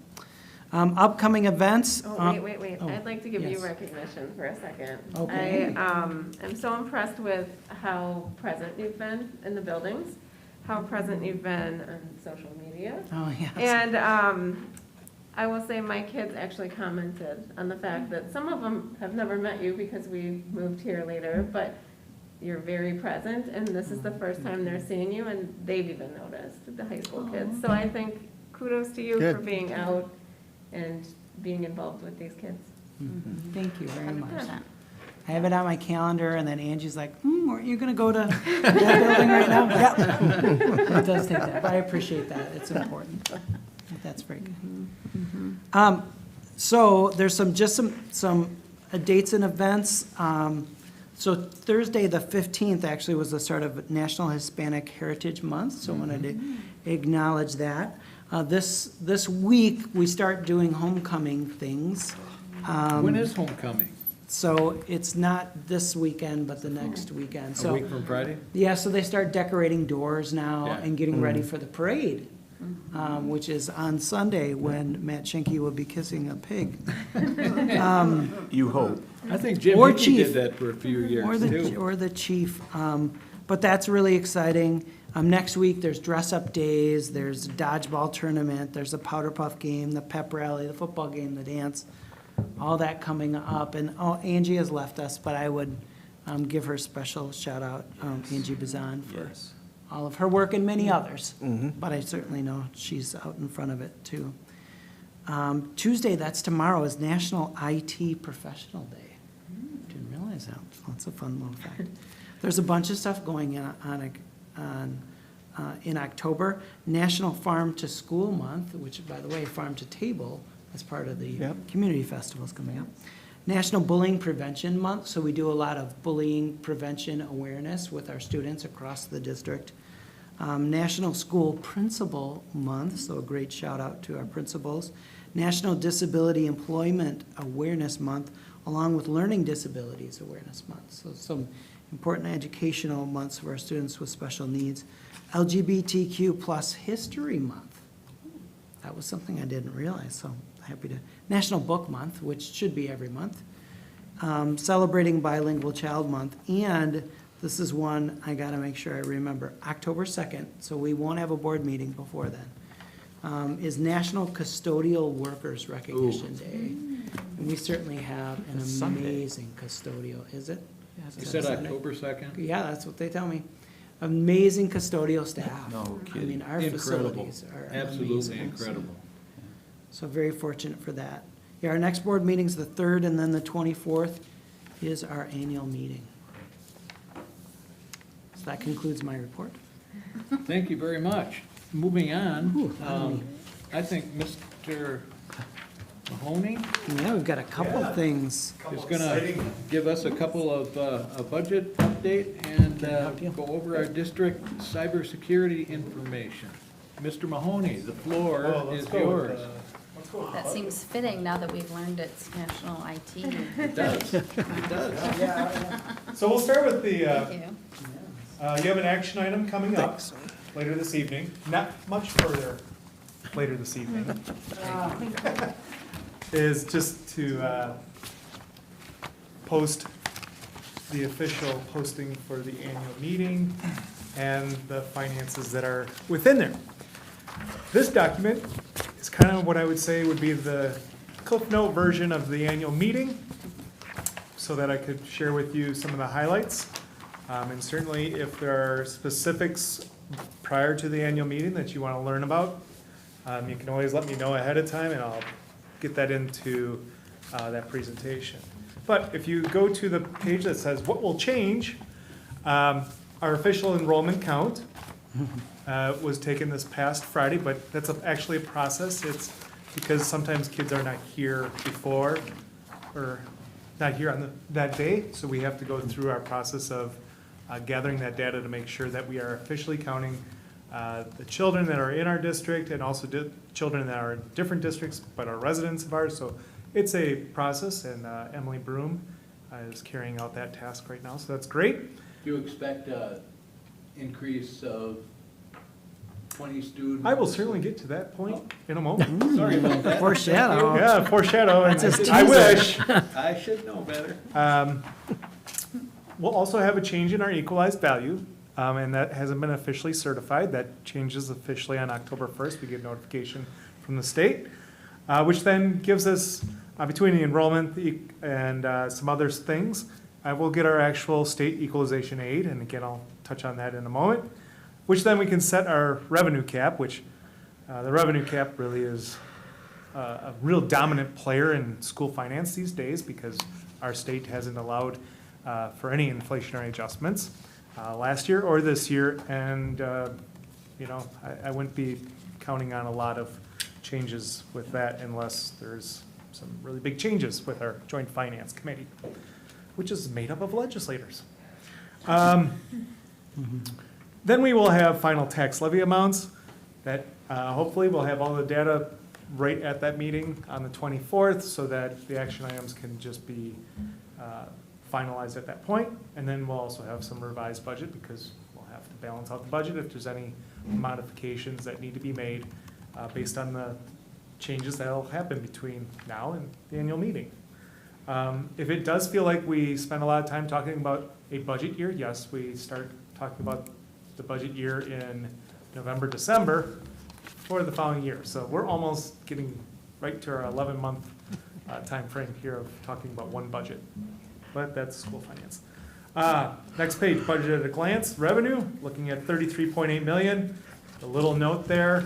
Upcoming events. Oh, wait. oh, I'd like to give you yes. recognition for a second. Okay. I am so impressed with how present you've been in the buildings, how present you've been on social media. Oh, yes. And I will say my kids actually commented on the fact that some of them have never met you because we moved here later, but you're very present, and this is the first time they're seeing you, and they've even noticed, the high school kids. So I think kudos to you Good. for being out and being involved with these kids. Thank you very much. 100%. I have it on my calendar, and then Angie's like, aren't you gonna go to that building right now? Yep. It does take that, but I appreciate that. It's important. That's very good. So there's some dates and events. So Thursday, the 15th, actually was the start of National Hispanic Heritage Month, so I wanted to acknowledge that. This week, we start doing homecoming things. When is homecoming? So it's not this weekend, but the next weekend. A So, week from Friday? yeah, so they start decorating doors now Yeah. and getting ready for the parade, which is on Sunday when Matt Schenke will be kissing a pig. You hope. I think Jim Or Hickey chief. did that for a few years, too. Or the chief. But that's really exciting. Next week, there's dress-up days, there's a dodgeball tournament, there's a powder puff game, the pep rally, the football game, the dance, all that coming up. And, Angie has left us, but I would give her a special shout-out, Angie Bazan, for all of her work and many others. But I certainly know she's out in front of it, too. Tuesday, that's tomorrow, is National IT Professional Day. Didn't realize that. That's a fun little fact. There's a bunch of stuff going on in October. National Farm to School Month, which, by the way, Farm to Table as part of the Yep. community festivals coming up. National Bullying Prevention Month, so we do a lot of bullying prevention awareness with our students across the district. National School Principal Month, so a great shout out to our principals. National Disability Employment Awareness Month, along with Learning Disabilities Awareness Month. So some important educational months for our students with special needs. LGBTQ plus History Month. That was something I didn't realize, so happy to. National Book Month, which should be every month. Celebrating Bilingual Child Month, and this is one I gotta make sure I remember, October 2nd, so we won't have a board meeting before then, is National Custodial Workers Recognition Day. And we certainly have an It's Sunday. amazing custodial, is it? Yeah, You it's said Sunday. October 2nd? Yeah, that's what they tell me. Amazing custodial staff. No I kidding. mean, our Incredible. facilities are Absolutely amazing. incredible. So very fortunate for that. Yeah, our next board meeting's the 3rd, and then the 24th is our annual meeting. So that concludes my report. Thank you very much. Moving on, I think Mr. Mahoney Yeah, we've got a couple things. is gonna give us a couple of, a budget update and, go over our district cybersecurity information. Mr. Mahoney, the floor is yours. That seems fitting now that we've learned it's national IT. It does, it does. So we'll start with the, Thank you. you have an action item coming up later this evening, not much further later this evening. Is just to post the official posting for the annual meeting and the finances that are within there. This document is kind of what I would say would be the Cliff Note version of the annual meeting, so that I could share with you some of the highlights. And certainly if there are specifics prior to the annual meeting that you want to learn about, you can always let me know ahead of time and I'll get that into that presentation. But if you go to the page that says what will change, our official enrollment count was taken this past Friday, but that's actually a process. It's because sometimes kids are not here before or not here on that day, so we have to go through our process of gathering that data to make sure that we are officially counting the children that are in our district and also children that are in different districts but are residents of ours. So it's a process, and Emily Broom is carrying out that task right now, so that's great. Do you expect an increase of 20 students? I will certainly get to that point in a moment. Sorry about that. Foreshadow. Yeah, foreshadow, and That's a I wish. I should know better. We'll also have a change in our equalized value, and that hasn't been officially certified. That changes officially on October 1st. We get notification from the state, which then gives us, between the enrollment and some other things, we'll get our actual state equalization aid, and again, I'll touch on that in a moment, which then we can set our revenue cap, which the revenue cap really is a real dominant player in school finance these days because our state hasn't allowed for any inflationary adjustments last year or this year. And, I wouldn't be counting on a lot of changes with that unless there's some really big changes with our joint finance committee, which is made up of legislators. Then we will have final tax levy amounts that hopefully we'll have all the data right at that meeting on the 24th so that the action items can just be finalized at that point. And then we'll also have some revised budget because we'll have to balance out the budget if there's any modifications that need to be made based on the changes that'll happen between now and the annual meeting. If it does feel like we spend a lot of time talking about a budget year, yes, we start talking about the budget year in November, December for the following year. So we're almost getting right to our 11-month time frame here of talking about one budget. But that's school finance. Next page, budget at a glance, revenue, looking at 33.8 million. A little note there,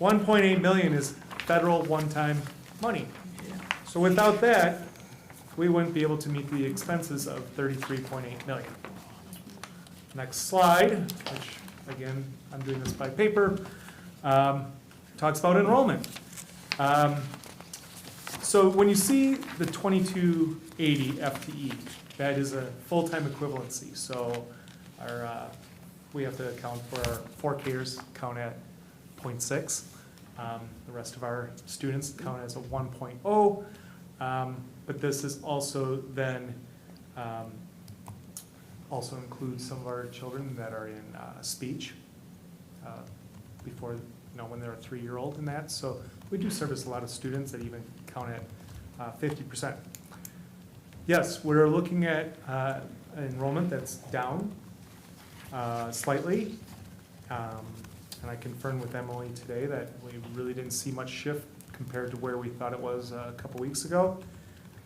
1.8 million is federal one-time money. So without that, we wouldn't be able to meet the expenses of 33.8 million. Next slide, which again, I'm doing this by paper, talks about enrollment. So when you see the 2280 FTE, that is a full-time equivalency. So our, we have to account for our 4Kers count at 0.6. The rest of our students count as a 1.0. But this is also then also includes some of our children that are in speech before, when they're a 3-year-old and that. So we do service a lot of students that even count at 50%. Yes, we're looking at enrollment that's down slightly. And I confirmed with Emily today that we really didn't see much shift compared to where we thought it was a couple weeks ago.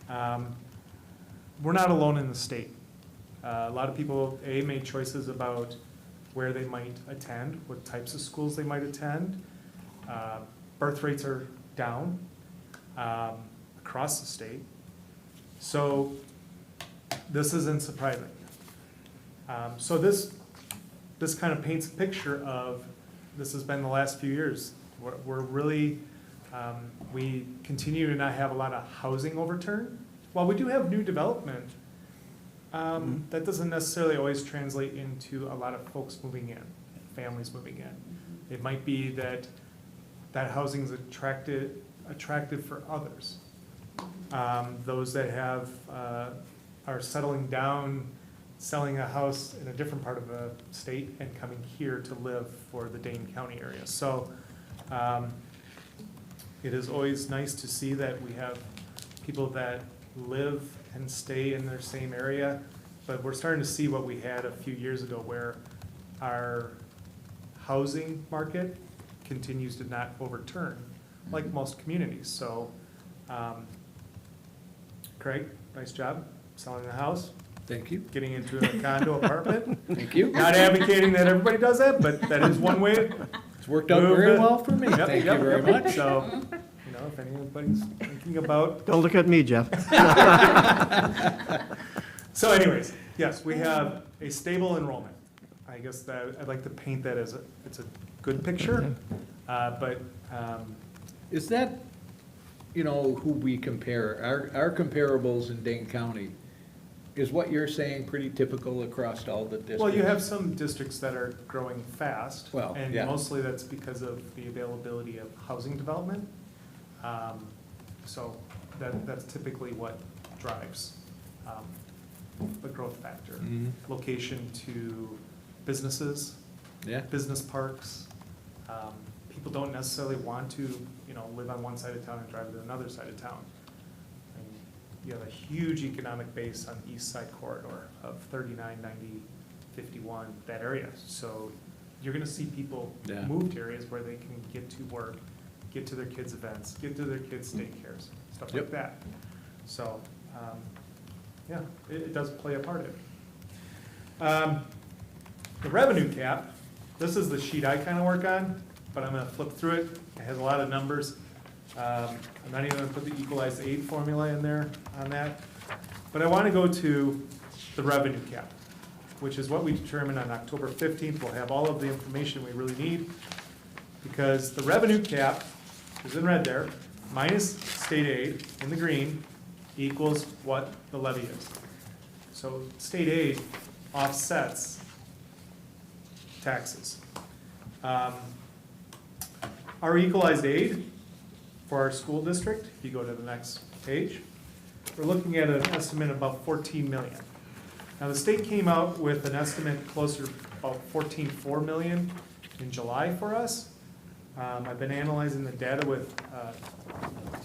We're not alone in the state. A lot of people, made choices about where they might attend, what types of schools they might attend. Birth rates are down across the state. So this isn't surprising. So this kind of paints a picture of, this has been the last few years. We're really, we continue to not have a lot of housing overturn. While we do have new development, that doesn't necessarily always translate into a lot of folks moving in, families moving in. It might be that housing is attractive for others. Those that have, are settling down, selling a house in a different part of the state and coming here to live for the Dane County area. So it is always nice to see that we have people that live and stay in their same area, but we're starting to see what we had a few years ago where our housing market continues to not overturn like most communities. So Craig, nice job selling the house. Thank you. Getting into a condo apartment. Thank you. Not advocating that everybody does that, but that is one way. It's worked out very well for me. Yep, Thank yep, you very yep. much. So, if anybody's thinking about. Don't look at me, Jeff. So anyways, yes, we have a stable enrollment. I guess that I'd like to paint that as it's a good picture, but Is that you know, who we compare, our comparables in Dane County, is what you're saying pretty typical across all the districts? Well, you have some districts that are growing fast. Well, And yeah. mostly that's because of the availability of housing development. So that's typically what drives the growth factor. Mhm. Location to businesses, Yeah, business parks. People don't necessarily want to, you know, live on one side of town and drive to another side of town. And you have a huge economic base on the east side corridor of 39, 90, 51, that area. So you're gonna see people Yeah. move to areas where they can get to work, get to their kids' events, get to their kids' daycares, stuff like Yep. that. So, yeah, it does play a part in it. The revenue cap, this is the sheet I kind of work on, but I'm gonna flip through it. It has a lot of numbers. I'm not even gonna put the equalized aid formula in there on that. But I want to go to the revenue cap, which is what we determined on October 15th. We'll have all of the information we really need, because the revenue cap is in red there, minus state aid in the green, equals what the levy is. So state aid offsets taxes. Our equalized aid for our school district, if you go to the next page, we're looking at an estimate of about 14 million. Now, the state came out with an estimate closer to about 14.4 million in July for us. I've been analyzing the data with a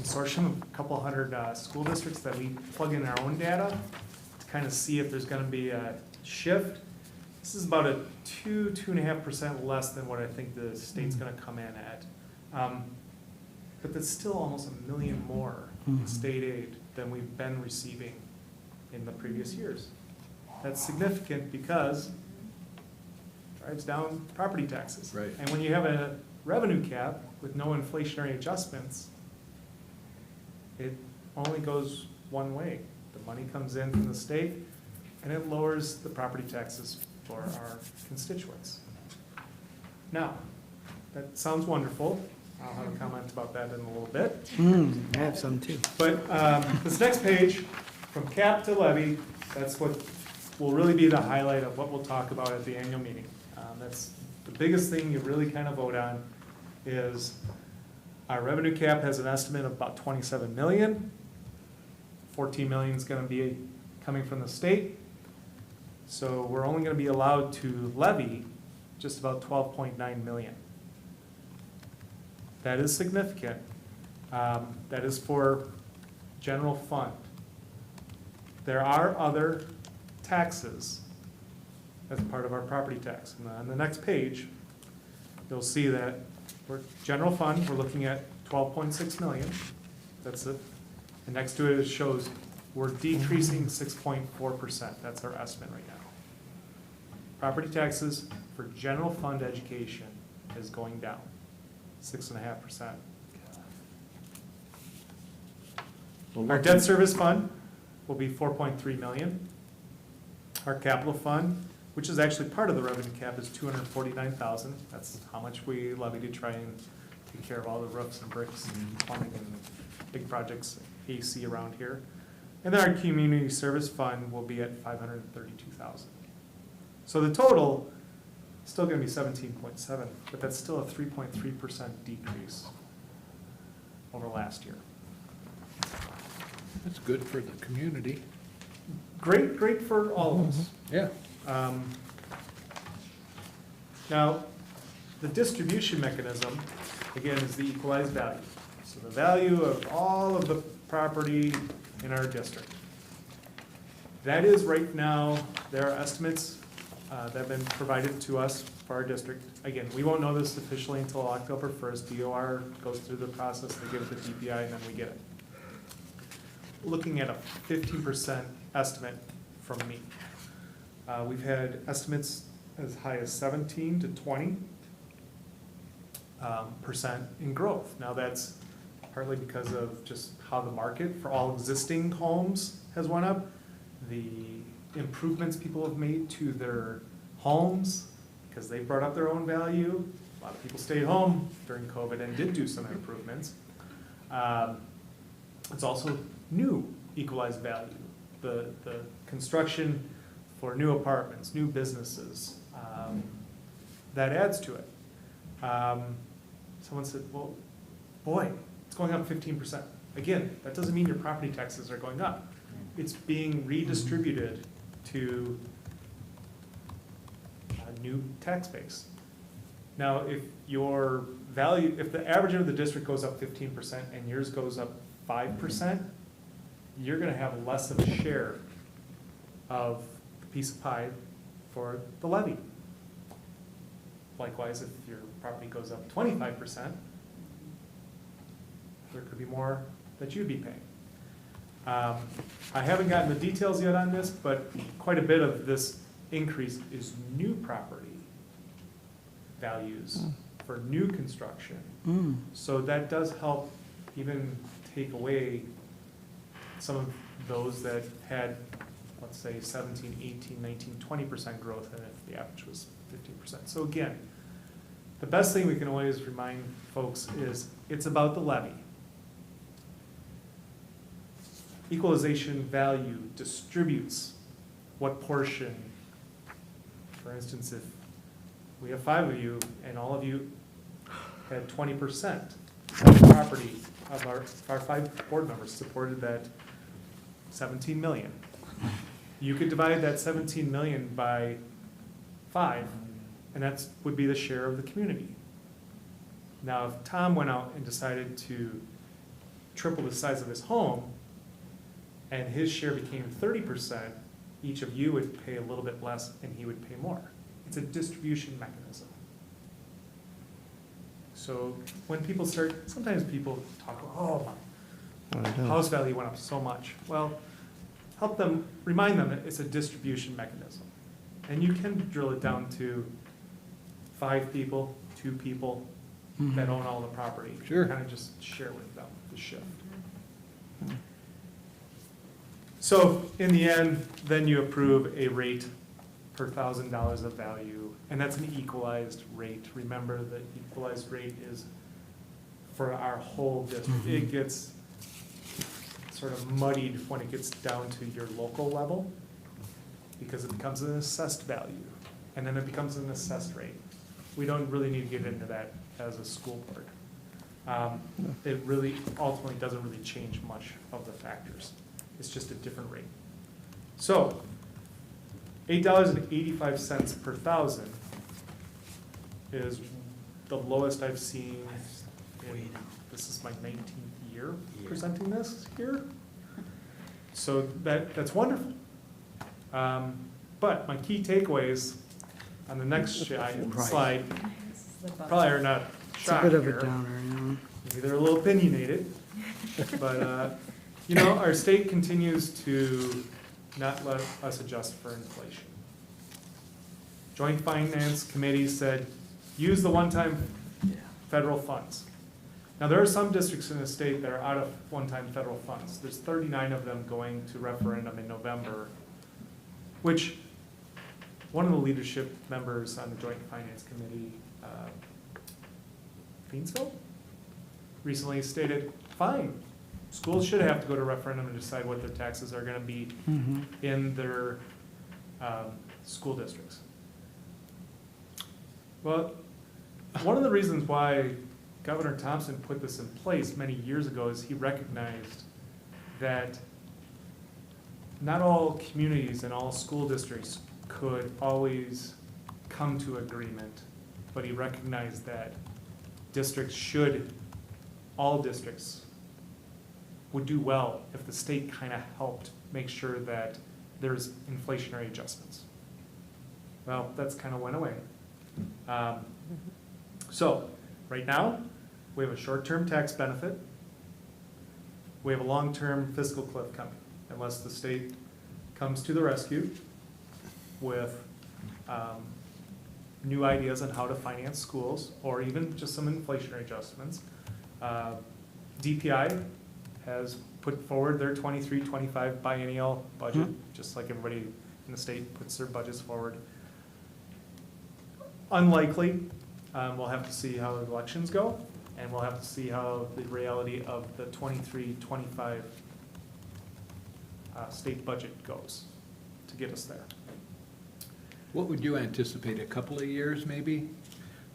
consortium of a couple hundred school districts that we plug in our own data to kind of see if there's gonna be a shift. This is about a 2.5% less than what I think the state's gonna come in at. But that's still almost $1 million more in state aid than we've been receiving in the previous years. That's significant because it drives down property taxes. Right. And when you have a revenue cap with no inflationary adjustments, it only goes one way. The money comes in from the state and it lowers the property taxes for our constituents. Now, that sounds wonderful. I'll have a comment about that in a little bit. I have some too. But this next page, from cap to levy, that's what will really be the highlight of what we'll talk about at the annual meeting. That's the biggest thing you really kind of vote on is our revenue cap has an estimate of about 27 million. 14 million is gonna be coming from the state. So we're only gonna be allowed to levy just about 12.9 million. That is significant. That is for general fund. There are other taxes as part of our property tax. And on the next page, you'll see that for general fund, we're looking at 12.6 million. That's it. And next to it shows we're decreasing 6.4%. That's our estimate right now. Property taxes for general fund education is going down 6.5%. Our debt service fund will be 4.3 million. Our capital fund, which is actually part of the revenue cap, is 249,000. That's how much we levy to try and take care of all the roofs and bricks and plumbing and big projects, AC around here. And then our community service fund will be at 532,000. So the total is still gonna be 17.7, but that's still a 3.3% decrease over last year. that's good for the community. Great for all of us. Yeah. Now, the distribution mechanism, again, is the equalized value. So the value of all of the property in our district. That is right now, there are estimates that have been provided to us for our district. Again, we won't know this officially until October 1st. DOR goes through the process, they give it to DPI, and then we get it. Looking at a 15% estimate from me. We've had estimates as high as 17 to 20% in growth. Now that's partly because of just how the market for all existing homes has went up, the improvements people have made to their homes because they brought up their own value. A lot of people stayed home during COVID and did do some improvements. It's also new equalized value, the construction for new apartments, new businesses, that adds to it. Someone said, well, boy, it's going up 15%. Again, that doesn't mean your property taxes are going up. It's being redistributed to a new tax base. Now, if your value, if the average of the district goes up 15% and yours goes up 5%, you're gonna have less of a share of the piece of pie for the levy. Likewise, if your property goes up 25%, there could be more that you'd be paying. I haven't gotten the details yet on this, but quite a bit of this increase is new property values for new construction. So that does help even take away some of those that had, let's say, 17, 18, 19, 20% growth, and if the average was 15%. So again, the best thing we can always remind folks is it's about the levy. Equalization value distributes what portion. For instance, if we have 5 of you and all of you had 20% of the property of our 5 board members supported that 17 million. You could divide that 17 million by 5, and that would be the share of the community. Now, if Tom went out and decided to triple the size of his home, and his share became 30%, each of you would pay a little bit less and he would pay more. It's a distribution mechanism. So when people start, sometimes people talk, oh, my house value went up so much. Well, help them, remind them that it's a distribution mechanism. And you can drill it down to 5 people, 2 people that own all the property. Sure. Kind of just share with them the shift. So in the end, then you approve a rate per $1,000 of value, and that's an equalized rate. Remember, the equalized rate is for our whole district. It gets sort of muddied when it gets down to your local level, because it becomes an assessed value, and then it becomes an assessed rate. We don't really need to get into that as a school board. It really ultimately doesn't really change much of the factors. It's just a different rate. So, $8.85 per 1,000 is the lowest I've seen in, this is my 19th year presenting this here. So that's wonderful. But my key takeaways on the next slide probably are not It's a shocking bit of a here. downer, you know. Maybe they're a little opinionated, but, you know, our state continues to not let us adjust for inflation. Joint Finance Committee said, use the one-time federal funds. Now, there are some districts in the state that are out of one-time federal funds. There's 39 of them going to referendum in November, which one of the leadership members on the Joint Finance Committee, Feensville, recently stated, fine, schools should have to go to referendum and decide what their taxes are gonna be in their school districts. Well, one of the reasons why Governor Thompson put this in place many years ago is he recognized that not all communities and all school districts could always come to agreement, but he recognized that all districts would do well if the state kind of helped make sure that there's inflationary adjustments. Well, that's kind of went away. So, right now, we have a short-term tax benefit. We have a long-term fiscal cliff coming, unless the state comes to the rescue with new ideas on how to finance schools, or even just some inflationary adjustments. DPI has put forward their 23-25 biennial budget, just like everybody in the state puts their budgets forward. Unlikely, we'll have to see how the elections go, And we'll have to see how the reality of the 23-25 state budget goes to get us there. What would you anticipate, a couple of years maybe?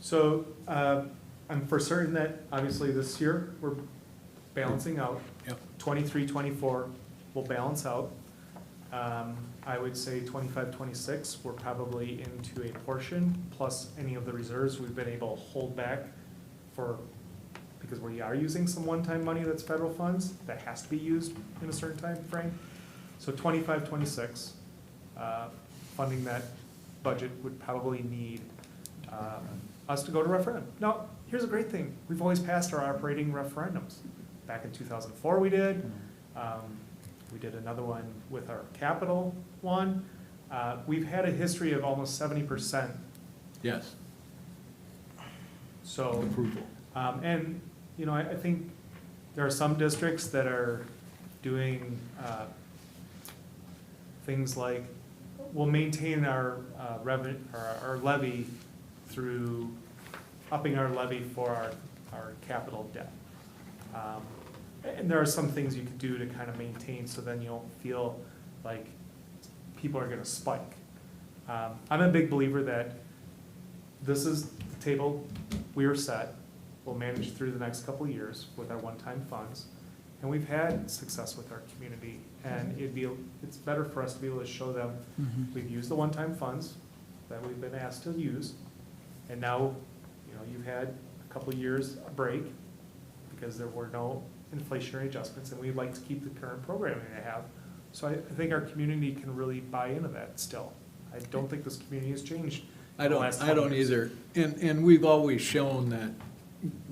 So I'm for certain that obviously this year we're balancing out. Yep. 23-24 will balance out. I would say 25-26 we're probably into a portion, plus any of the reserves we've been able to hold back for, because we are using some one-time money that's federal funds that has to be used in a certain time frame. So 25-26, funding that budget would probably need us to go to referendum. Now, here's a great thing. We've always passed our operating referendums. Back in 2004 we did. We did another one with our capital one. We've had a history of almost 70%. Yes, So, approval. and, you know, I think there are some districts that are doing things like, we'll maintain our revenue, our levy through upping our levy for our capital debt. And there are some things you can do to kind of maintain, so then you don't feel like people are gonna spike. I'm a big believer that this is the table we are set. We'll manage through the next couple of years with our one-time funds. And we've had success with our community, and it's better for us to be able to show them we've used the one-time funds that we've been asked to use. And now, you know, you've had a couple of years a break because there were no inflationary adjustments, and we'd like to keep the current programming they have. So I think our community can really buy into that still. I don't think this community has changed I in the don't, last I 20 don't years. either. And we've always shown that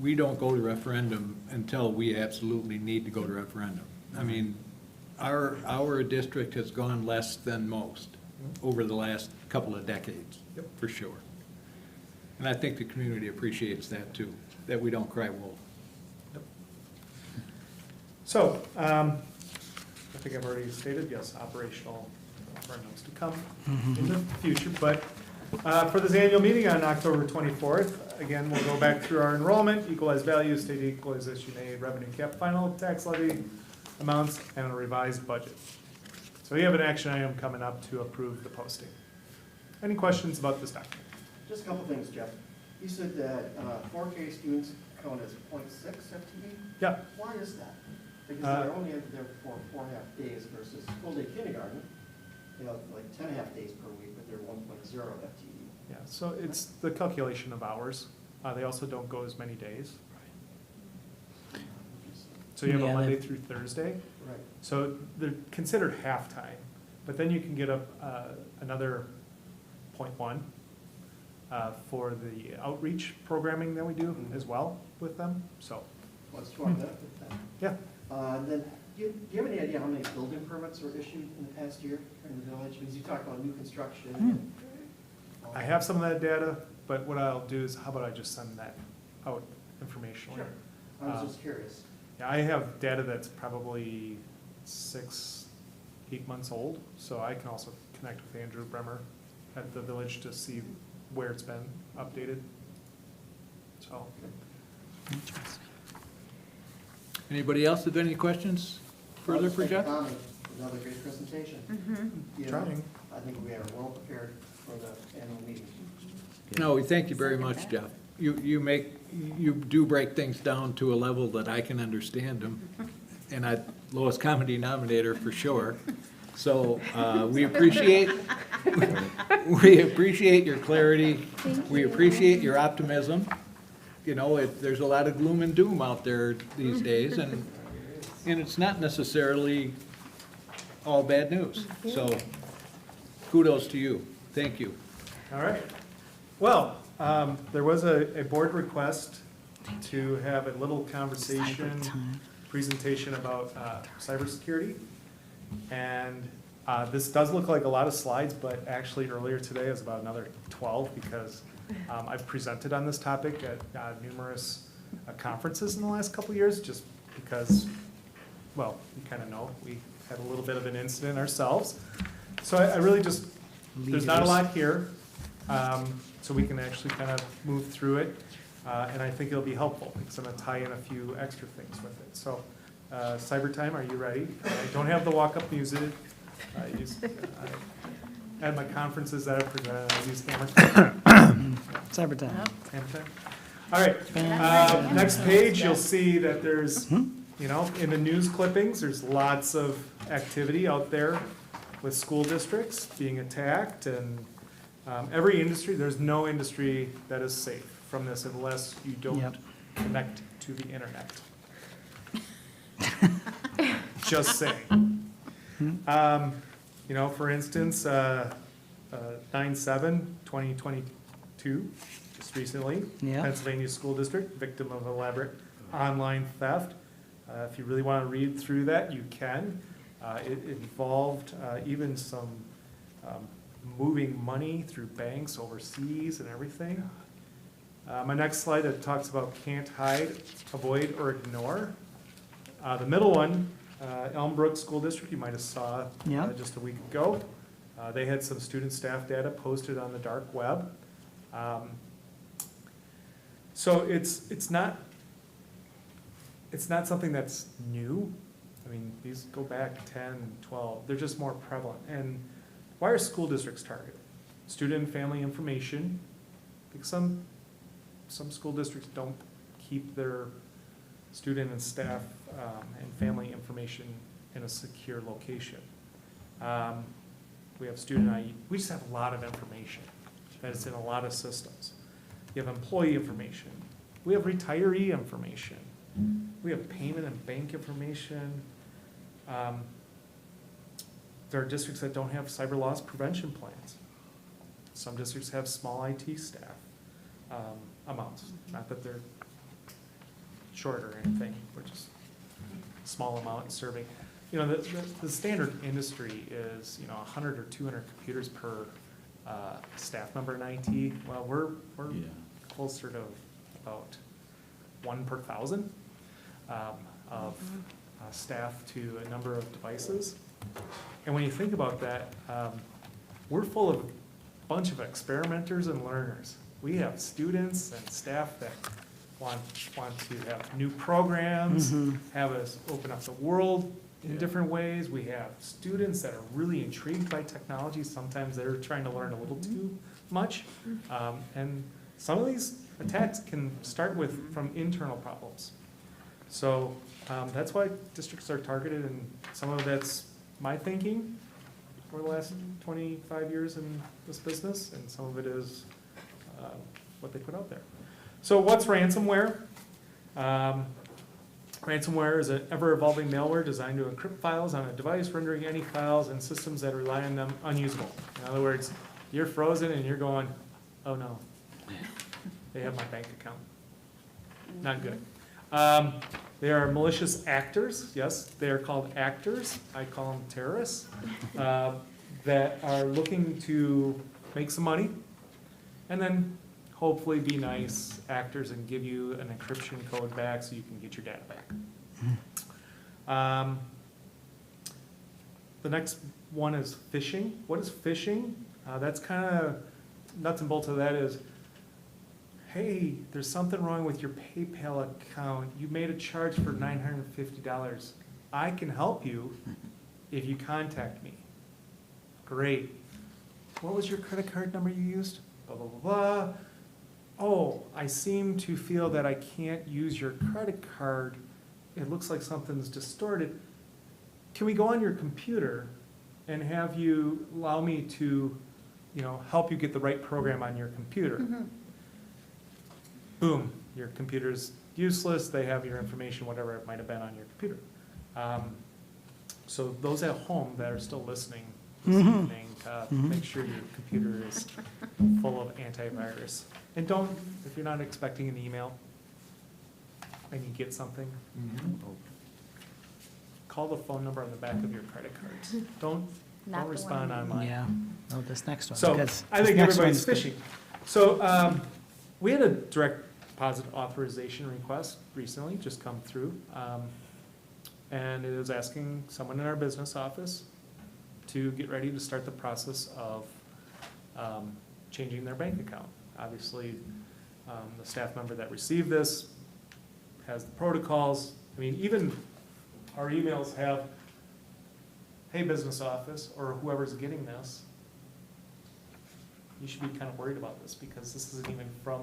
we don't go to referendum until we absolutely need to go to referendum. I mean, our district has gone less than most over the last couple of decades, Yep. for sure. And I think the community appreciates that too, that we don't cry wolf. So, I think I've already stated, yes, operational referendums to come in the future, but for this annual meeting on October 24th, again, we'll go back through our enrollment, equalized value, state equalization aid, revenue cap, final tax levy amounts, and a revised budget. So you have an action item coming up to approve the posting. Any questions about this document? Just a couple things, Jeff. You said that 4K students count as 0.6 FTE? Yeah. Why is that? Because they're only there for 4.5 days versus full-day kindergarten, you know, like 10.5 days per week, but they're 1.0 FTE. Yeah, so it's the calculation of hours. They also don't go as many days. So you have a Yeah, Monday that- through Thursday. Right. So they're considered half-time, but then you can get another 0.1 for the outreach programming that we do as well with them, so, What's to our benefit then? yeah. Then, do you have any idea how many building permits were issued in the past year in the village? Because you talked about new construction. and all I that. have some of that data, but what I'll do is, how about I just send that out informationally? Sure. I was just curious. Yeah, I have data that's probably 6-8 months old, so I can also connect with Andrew Bremer at the village to see where it's been updated. So, Anybody else have any questions further for Jeff? Another great presentation. You know, trying. I think we are well prepared for the annual meeting. No, we thank you very much, Jeff. You do break things down to a level that I can understand them, and lowest common denominator for sure. So, we appreciate your clarity. We appreciate your optimism. You know, there's a lot of gloom and doom out there these days, and it's not necessarily all bad news. So, kudos to you. Thank you. all right. Well, there was a board request to have a little conversation, presentation about cybersecurity. And this does look like a lot of slides, but actually earlier today is about another 12 because I've presented on this topic at numerous conferences in the last couple of years, just because, well, you kind of know, we had a little bit of an incident ourselves. So I really just, there's not a lot here, so we can actually kind of move through it. And I think it'll be helpful, because I'm gonna tie in a few extra things with it. So, Cyber Time, are you ready? I don't have the walk-up music. At my conferences that I've presented, I use Hammer Time. Cyber time. Hammer Time. All right, next page, you'll see that there's, you know, in the news clippings, there's lots of activity out there with school districts being attacked, and every industry, there's no industry that is safe from this unless you don't Yep. connect to the internet. Just saying. You know, for instance, 9/7/2022, just recently, Yeah. Pennsylvania School District, victim of elaborate online theft. If you really want to read through that, you can. It involved even some moving money through banks overseas and everything. My next slide, it talks about can't hide, avoid, or ignore. The middle one, Elmbrook School District, you might have saw Yeah. just a week ago. They had some student staff data posted on the dark web. So it's not something that's new. I mean, these go back 10, 12, they're just more prevalent. And why are school districts targeted? Student and family information, because some school districts don't keep their student and staff and family information in a secure location. We have student ID, we just have a lot of information that is in a lot of systems. You have employee information, we have retiree information, we have payment and bank information. There are districts that don't have cyber loss prevention plans. Some districts have small IT staff amounts, not that they're short or anything, we're just small amount serving. You know, the standard industry is, you know, 100 or 200 computers per staff member in IT. Well, we're closer to about 1 per 1,000 of staff to a number of devices. And when you think about that, we're full of a bunch of experimenters and learners. We have students and staff that want to have new programs, have us open up the world in different ways. We have students that are really intrigued by technology. Sometimes they're trying to learn a little too much. And some of these attacks can start from internal problems. So that's why districts are targeted, and some of that's my thinking for the last 25 years in this business, and some of it is what they put out there. So what's ransomware? Ransomware is an ever-evolving malware designed to encrypt files on a device, rendering any files and systems that rely on them unusable. In other words, you're frozen and you're going, oh no, they have my bank account. Not good. They are malicious actors. Yes, they are called actors. I call them terrorists that are looking to make some money and then hopefully be nice actors and give you an encryption code back so you can get your data back. The next one is phishing. What is phishing? That's kind of nuts and bolts of that is, hey, there's something wrong with your PayPal account. You made a charge for $950. I can help you if you contact me. Great. What was your credit card number you used? Blah, blah, blah, blah. Oh, I seem to feel that I can't use your credit card. It looks like something's distorted. Can we go on your computer and have you allow me to, you know, help you get the right program on your computer? Boom, your computer's useless. They have your information, whatever it might have been on your computer. So those at home that are still listening this evening, make sure your computer is full of antivirus. And don't, if you're not expecting an email and you get something, call the phone number on the back of your credit cards. Don't respond online. Yeah, no, this next one. So because I think this next everybody's one's good. fishing. So we had a direct deposit authorization request recently just come through. And it is asking someone in our business office to get ready to start the process of changing their bank account. Obviously, The staff member that received this has the protocols. I mean, even our emails have, hey, business office, or whoever's getting this, you should be kind of worried about this, because this isn't even from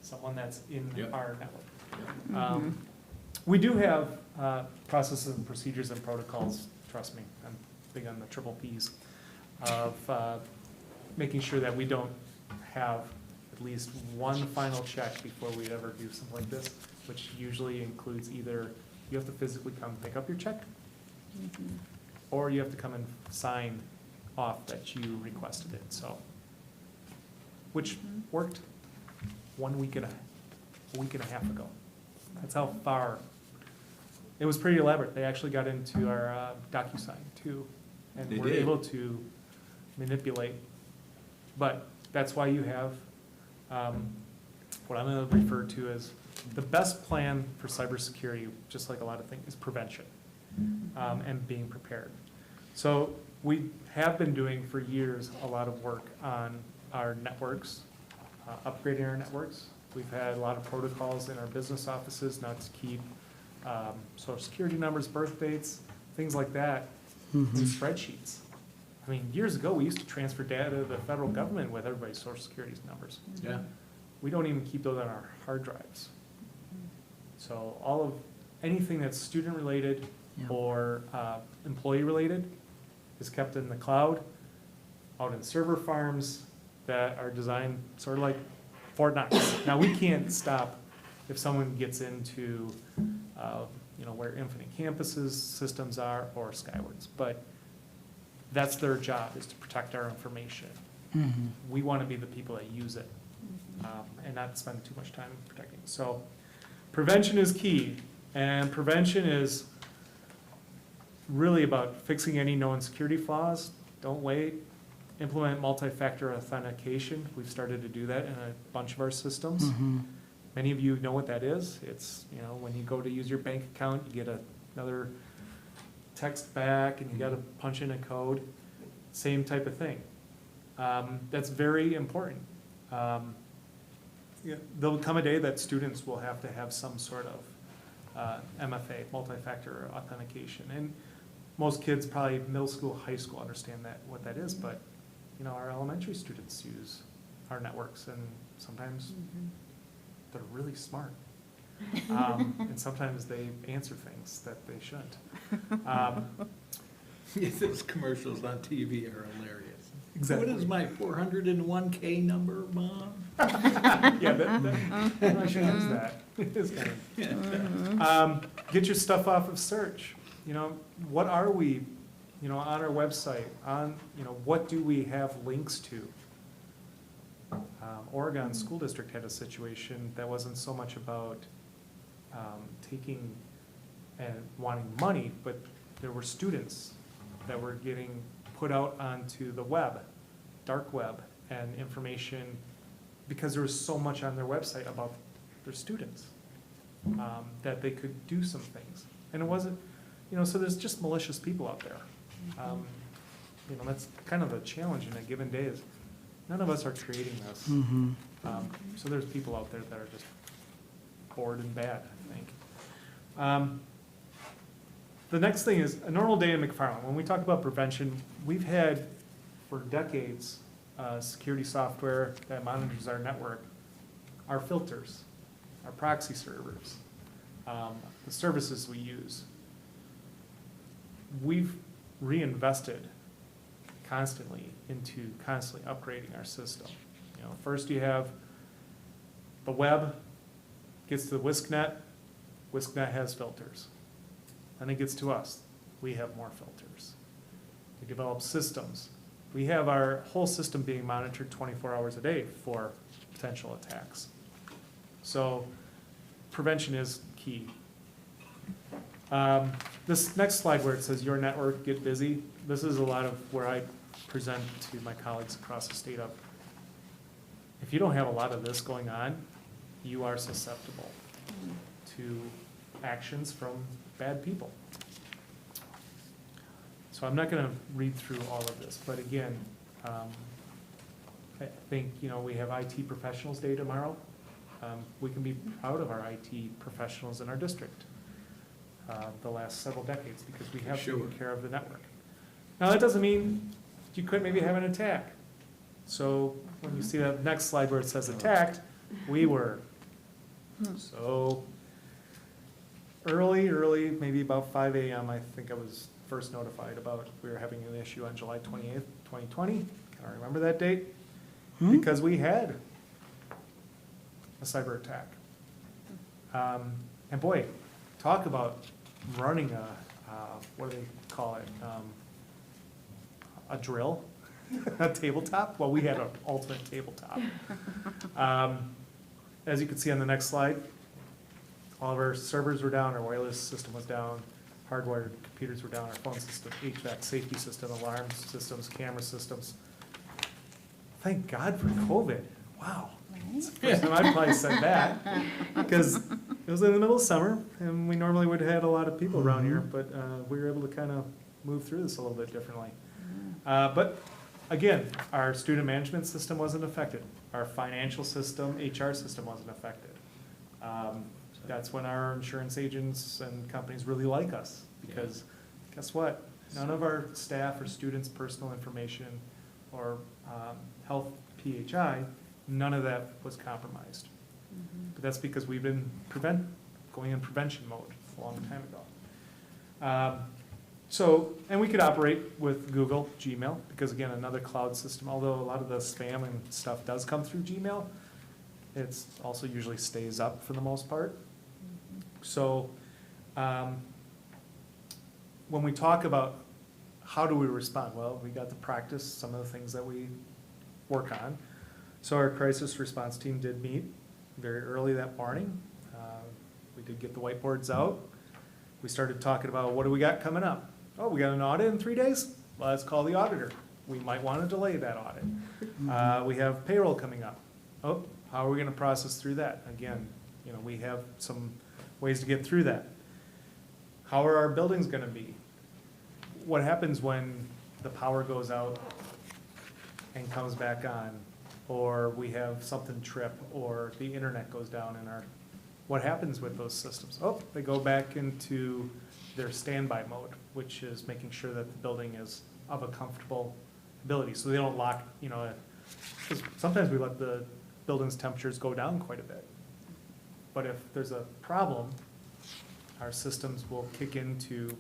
someone that's in Yep. our network. We do have processes and procedures and protocols, trust me, I'm big on the triple Ps, of making sure that we don't have at least one final check before we ever do something like this, which usually includes either you have to physically come pick up your check, or you have to come and sign off that you requested it, so. Which worked 1 week and a half ago. That's how far. It was pretty elaborate. They actually got into our DocuSign too, and They were did. able to manipulate. But that's why you have what I'm going to refer to as the best plan for cybersecurity, just like a lot of things, is prevention and being prepared. So we have been doing for years a lot of work on our networks, upgrading our networks. We've had a lot of protocols in our business offices not to keep social security numbers, birth dates, things like that in spreadsheets. I mean, years ago, we used to transfer data to the federal government with everybody's social security numbers. Yeah. We don't even keep those on our hard drives. So all of, anything that's student-related or employee-related is kept in the cloud, out in server farms that are designed sort of like Fort Knox. Now, we can't stop if someone gets into, where Infinite Campus's systems are or Skywards, but that's their job, is to protect our information. We want to be the people that use it, and not spend too much time protecting. So prevention is key, and prevention is really about fixing any known security flaws. Don't wait. Implement multi-factor authentication. We've started to do that in a bunch of our systems. Many of you know what that is. It's, when you go to use your bank account, you get another text back and you got to punch in a code. Same type of thing. That's very important. There'll come a day that students will have to have some sort of MFA, multi-factor authentication. And most kids, probably middle school, high school, understand what that is, but our elementary students use our networks, and sometimes they're really smart. And sometimes they answer things that they shouldn't. Those commercials on TV are hilarious. Exactly. What is my 401K number, Mom? Yeah, I should use that. It's kind of, get your stuff off of search. What are we, on our website, what do we have links to? Oregon School District had a situation that wasn't so much about taking and wanting money, but there were students that were getting put out onto the web, dark web, and information, because there was so much on their website about their students, that they could do some things. And it wasn't, so there's just malicious people out there. That's kind of the challenge in a given day, is none of us are creating this. So there's people out there that are just bored and bad, I think. The next thing is a normal day in McFarland. When we talk about prevention, we've had for decades security software that monitors our network, our filters, our proxy servers, the services we use. We've reinvested constantly into constantly upgrading our system. First you have the web gets to the WISCnet. WISCnet has filters. Then it gets to us. We have more filters. We develop systems. We have our whole system being monitored 24 hours a day for potential attacks. So prevention is key. This next slide where it says your network, get busy, this is a lot of where I present to my colleagues across the state of, if you don't have a lot of this going on, you are susceptible to actions from bad people. So I'm not going to read through all of this, but again, I think, we have IT Professionals Day tomorrow. We can be proud of our IT professionals in our district the last several decades because we have taken care of the network. Now, that doesn't mean you couldn't maybe have an attack. So when you see that next slide where it says attacked, we were so early, maybe about 5 a.m., I think I was first notified about we were having an issue on July 28th, 2020. Can I remember that date? Because we had a cyber attack. And boy, talk about running what do they call it? A drill, a tabletop. Well, we had an ultimate tabletop. As you can see on the next slide, all of our servers were down, our wireless system was down, hardwired computers were down, our phone system, HVAC safety system, alarm systems, camera systems. Thank God for COVID. Wow. It's the first time I've probably said that, because it was in the middle of summer, and we normally would have had a lot of people around here, but we were able to kind of move through this a little bit differently. But again, our student management system wasn't affected. Our financial system, HR system wasn't affected. That's when our insurance agents and companies really like us, because guess what? None of our staff or students' personal information or health PHI, none of that was compromised. But that's because we've been going in prevention mode a long time ago. And we could operate with Google, Gmail, because again, another cloud system, although a lot of the spam and stuff does come through Gmail, it's also usually stays up for the most part. So when we talk about how do we respond, well, we got to practice some of the things that we work on. So our crisis response team did meet very early that morning. We did get the whiteboards out. We started talking about what do we got coming up. Oh, we got an audit in 3 days? Well, let's call the auditor. We might want to delay that audit. We have payroll coming up. Oh, how are we going to process through that? Again, we have some ways to get through that. How are our buildings going to be? What happens when the power goes out and comes back on? Or we have something trip, or the internet goes down in our, what happens with those systems? Oh, they go back into their standby mode, which is making sure that the building is of a comfortable ability, so they don't lock, 'cause sometimes we let the building's temperatures go down quite a bit. But if there's a problem, our systems will kick into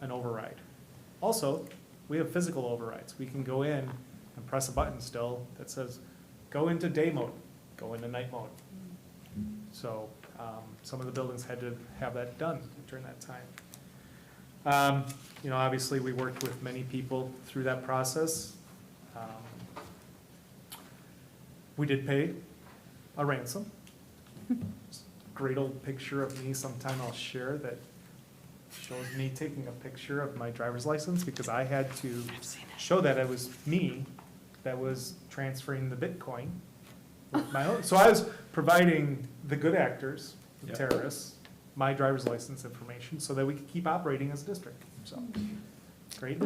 an override. Also, we have physical overrides. We can go in and press a button still that says, go into day mode, go into night mode. So some of the buildings had to have that done during that time. Obviously, we worked with many people through that process. We did pay a ransom. Great old picture of me sometime I'll share that shows me taking a picture of my driver's license, because I had to show that it was me that was transferring the Bitcoin with my own. So I was providing the good actors, the terrorists, my driver's license information so that we could keep operating as a district. So, great.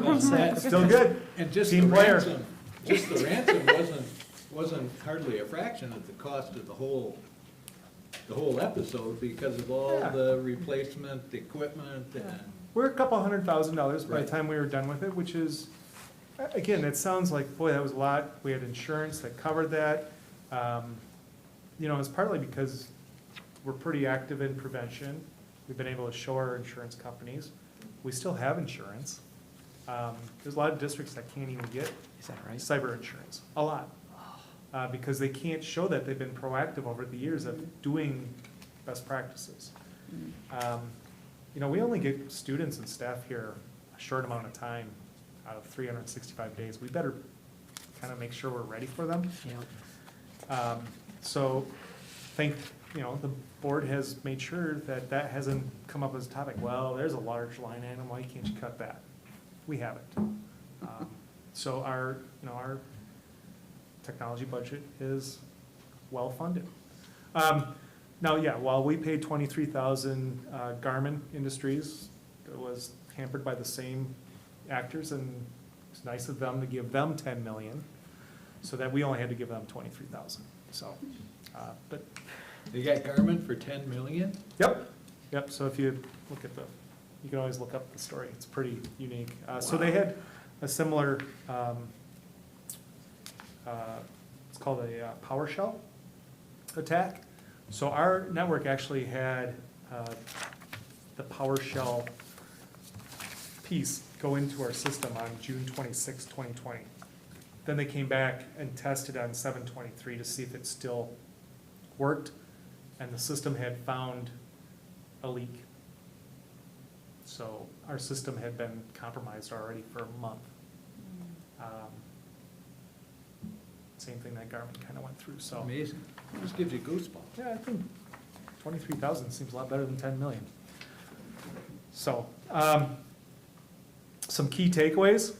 Still good. And just Team player. The ransom wasn't hardly a fraction of the cost of the whole episode, because of all the replacement equipment and. We're a couple $100,000 by the Right. time we were done with it, which is, again, it sounds like, boy, that was a lot. We had insurance that covered that. It's partly because we're pretty active in prevention. We've been able to show our insurance companies. We still have insurance. There's a lot of districts that can't even get cyber insurance, a lot. Because they can't show that they've been proactive over the years of doing best practices. We only get students and staff here a short amount of time out of 365 days. We better kind of make sure we're ready for them. So the board has made sure that that hasn't come up as a topic. Well, there's a large line item, why can't you cut that? We haven't. So our technology budget is well-funded. Now, while we paid $23,000, Garmin Industries was hampered by the same actors, and it's nice of them to give them $10 million, so that we only had to give them $23,000. So, but They got Garmin for 10 million? Yep, yep, so if you look at you can always look up the story, it's pretty unique. So they had a similar, it's called a PowerShell attack. So our network actually had the PowerShell piece go into our system on June 26, 2020. Then they came back and tested on 7/23 to see if it still worked, and the system had found a leak. So our system had been compromised already for a month. Same thing that Garmin kind of went through, so. Amazing. Just gives you goosebumps. Yeah, I think 23,000 seems a lot better than 10 million. So, some key takeaways.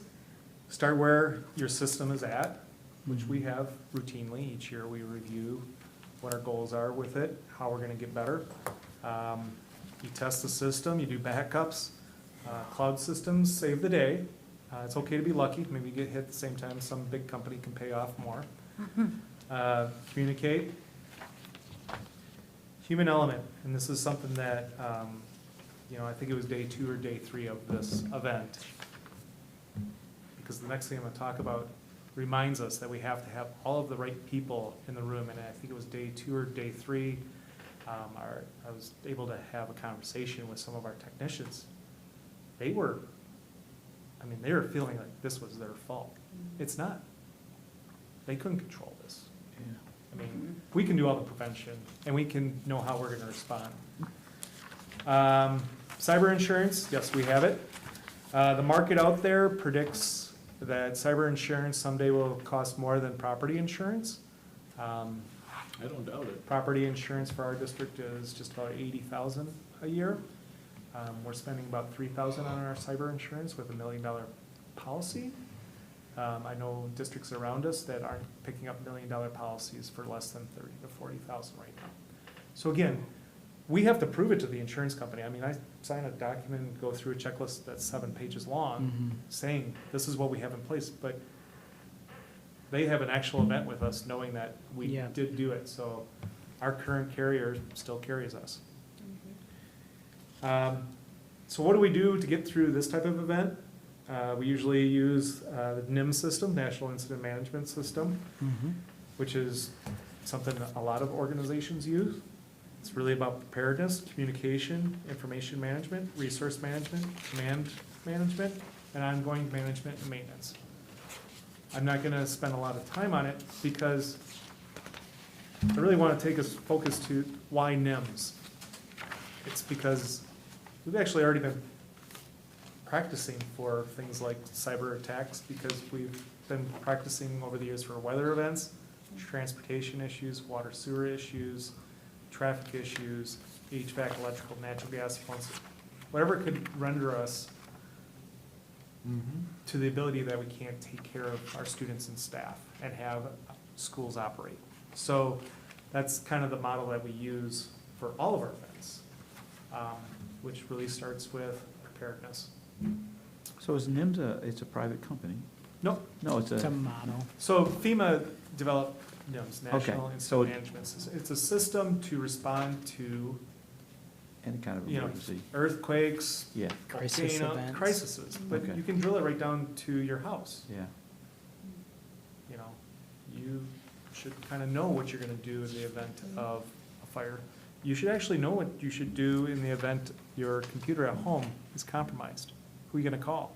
Start where your system is at, which we have routinely. Each year we review what our goals are with it, how we're gonna get better. You test the system, you do backups. Cloud systems save the day. It's okay to be lucky, maybe you get hit at the same time, some big company can pay off more. Communicate. Human element, and this is something that, I think it was day 2 or day 3 of this event. Because the next thing I'm gonna talk about reminds us that we have to have all of the right people in the room, and I think it was day 2 or day 3, I was able to have a conversation with some of our technicians. They were feeling like this was their fault. It's not. They couldn't control this. I mean, we can do all the prevention, and we can know how we're gonna respond. Cyber insurance, yes, we have it. The market out there predicts that cyber insurance someday will cost more than property insurance. I don't doubt it. Property insurance for our district is just about 80,000 a year. We're spending about 3,000 on our cyber insurance with $1 million policy. I know districts around us that aren't picking up $1 million policies for less than 30 to 40,000 right now. So again, we have to prove it to the insurance company. I mean, I sign a document and go through a checklist that's 7 pages long, saying this is what we have in place, but they have an actual event with us knowing that we Yeah. did do it, so our current carrier still carries us. So what do we do to get through this type of event? We usually use the NIM system, National Incident Management System, which is something that a lot of organizations use. It's really about preparedness, communication, information management, resource management, command management, and ongoing management and maintenance. I'm not gonna spend a lot of time on it because I really wanna take us focus to why NIMS. It's because we've actually already been practicing for things like cyber attacks because we've been practicing over the years for weather events, transportation issues, water sewer issues, traffic issues, HVAC, electrical, natural gas pumps, whatever could render us to the ability that we can't take care of our students and staff and have schools operate. So that's kind of the model that we use for all of our events, which really starts with preparedness. So is NIMS it's a private company? No, No, it's It's a a, model. so FEMA developed NIMS, National Okay, so- Incident Management System. It's a system to respond to, any kind of you know, emergency. earthquakes, Yeah, Crisis volcano, events. crises, but Okay. you can drill it right down to your house. yeah. You know, you should kind of know what you're gonna do in the event of a fire. You should actually know what you should do in the event your computer at home is compromised. Who are you gonna call?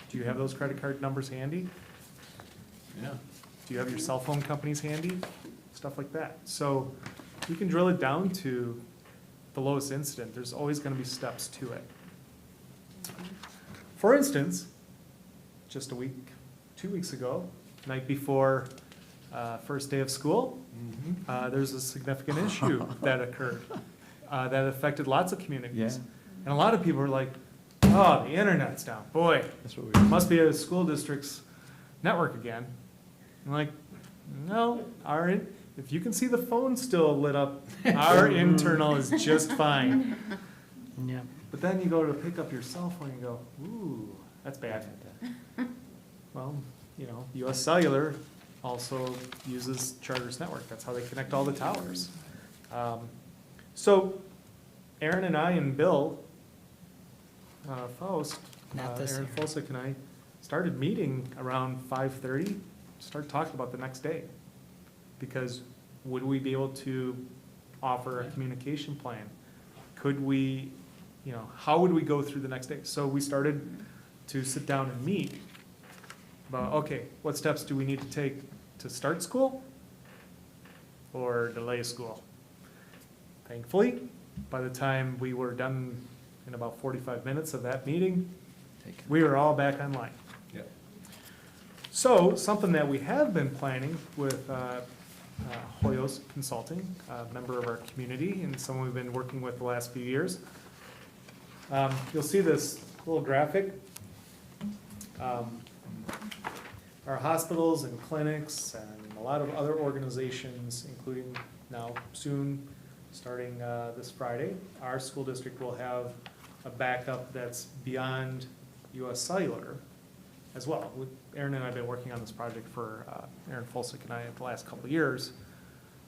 Do you have those credit card numbers handy? Yeah. Do you have your cell phone companies handy? Stuff like that. So you can drill it down to the lowest incident. There's always gonna be steps to it. For instance, just 2 weeks ago, night before first day of school, there's a significant issue that occurred that affected lots of communities. Yeah. And a lot of people are like, oh, the internet's down. Boy, That's what we were. must be a school district's network again. I'm like, no, if you can see the phone still lit up, our internal is just fine. Yeah. But then you go to pick up your cell phone and you go, ooh, that's bad. Well, you know, US Cellular also uses Charter's network. That's how they connect all the towers. So Aaron and I and Bill Faust, Not this Aaron year. Folsick and I started meeting around 5:30, started talking about the next day. Because would we be able to offer a communication plan? Could we, how would we go through the next day? So we started to sit down and meet about, okay, what steps do we need to take to start school or delay school? Thankfully, by the time we were done in about 45 minutes of that meeting, we were all back online. Yep. So, something that we have been planning with Hoyos Consulting, a member of our community, and someone we've been working with the last few years. You'll see this little graphic. Our hospitals and clinics and a lot of other organizations, including now soon, starting this Friday, our school district will have a backup that's beyond US Cellular as well. Aaron and I have been working on this project for, Aaron Folsick and I, the last couple of years,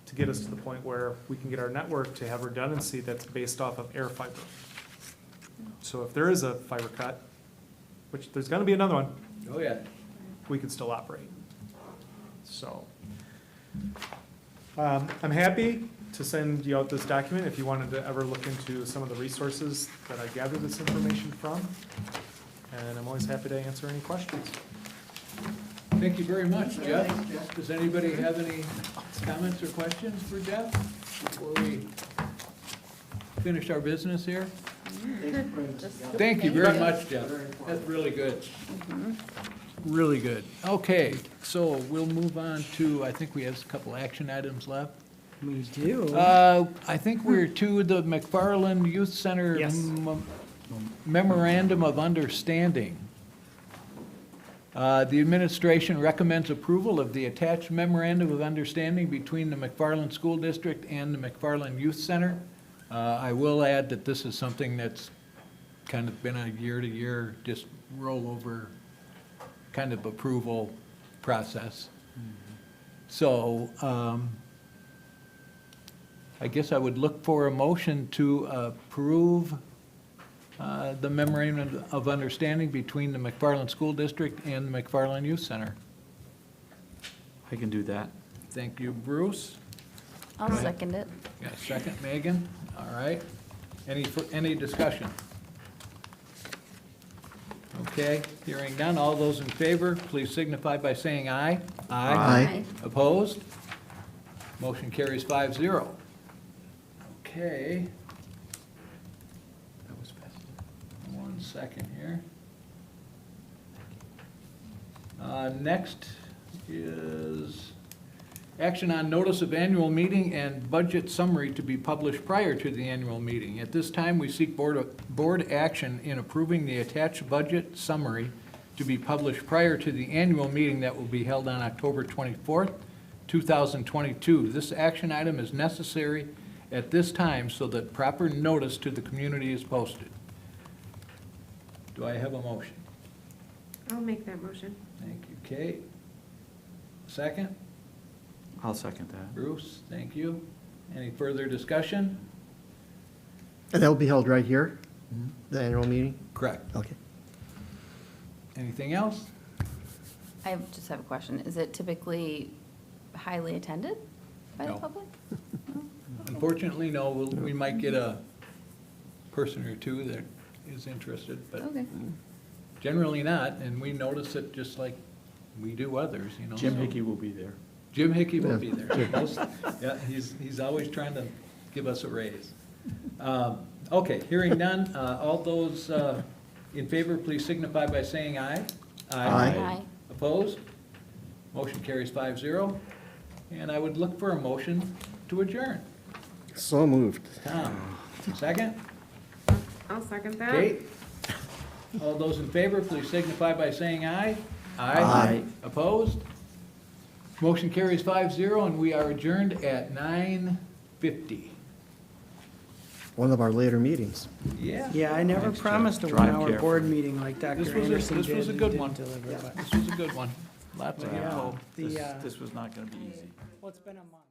to get us to the point where we can get our network to have redundancy that's based off of air fiber. So if there is a fiber cut, which there's gonna be another one, Oh, yeah. we can still operate. So, I'm happy to send you out this document if you wanted to ever look into some of the resources that I gathered this information from. And I'm always happy to answer any questions. Thank you very much, Jeff. Does anybody have any comments or questions for Jeff before we finish our business here? Thank you very much, Jeff. That's really good. Really good. Okay, so we'll move on to, I think we have a couple action items left. We do. I think we're to the McFarland Youth Center Yes. Memorandum of Understanding. The administration recommends approval of the attached memorandum of understanding between the McFarland School District and the McFarland Youth Center. I will add that this is something that's kind of been a year-to-year, just rollover kind of approval process. So, I guess I would look for a motion to approve the memorandum of understanding between the McFarland School District and the McFarland Youth Center. I can do that. Thank you, Bruce. I'll second it. Got a second, Megan? All right. Any discussion? Okay, hearing none. All those in favor, please signify by saying aye. Aye. Opposed? Motion carries 5-0. Okay. That was fast. 1 second here. Next is action on notice of annual meeting and budget summary to be published prior to the annual meeting. At this time, we seek board action in approving the attached budget summary to be published prior to the annual meeting that will be held on October 24th, 2022. This action item is necessary at this time so that proper notice to the community is posted. Do I have a motion? I'll make that motion. Thank you, Kate. Second? I'll second that. Bruce, thank you. Any further discussion? And that will be held right here, the annual meeting? Correct. Okay. Anything else? I just have a question. Is it typically highly attended by the No. public? Unfortunately, no. We might get a person or two that is interested, but Okay. generally not. And we notice it just like we do others, you know. Jim so- Hickey will be there. Jim Hickey will be there. Yeah, he's always trying to give us a raise. Okay, hearing none, all those in favor, please signify by saying aye. Aye. Opposed? Motion carries 5-0. And I would look for a motion to adjourn. So moved. Tom, second? I'll second that. Kate? All those in favor, please signify by saying aye. Aye. Opposed? Motion carries 5-0, and we are adjourned at 9:50. One of our later meetings. Yeah. Yeah, I never Thanks, Jeff. promised a Drive 1-hour careful. board meeting like Dr. This was Anderson a did. good and one. didn't deliver, but- This was a good one. Lots of Yeah. info. The, This was not gonna be easy. well, it's been a month.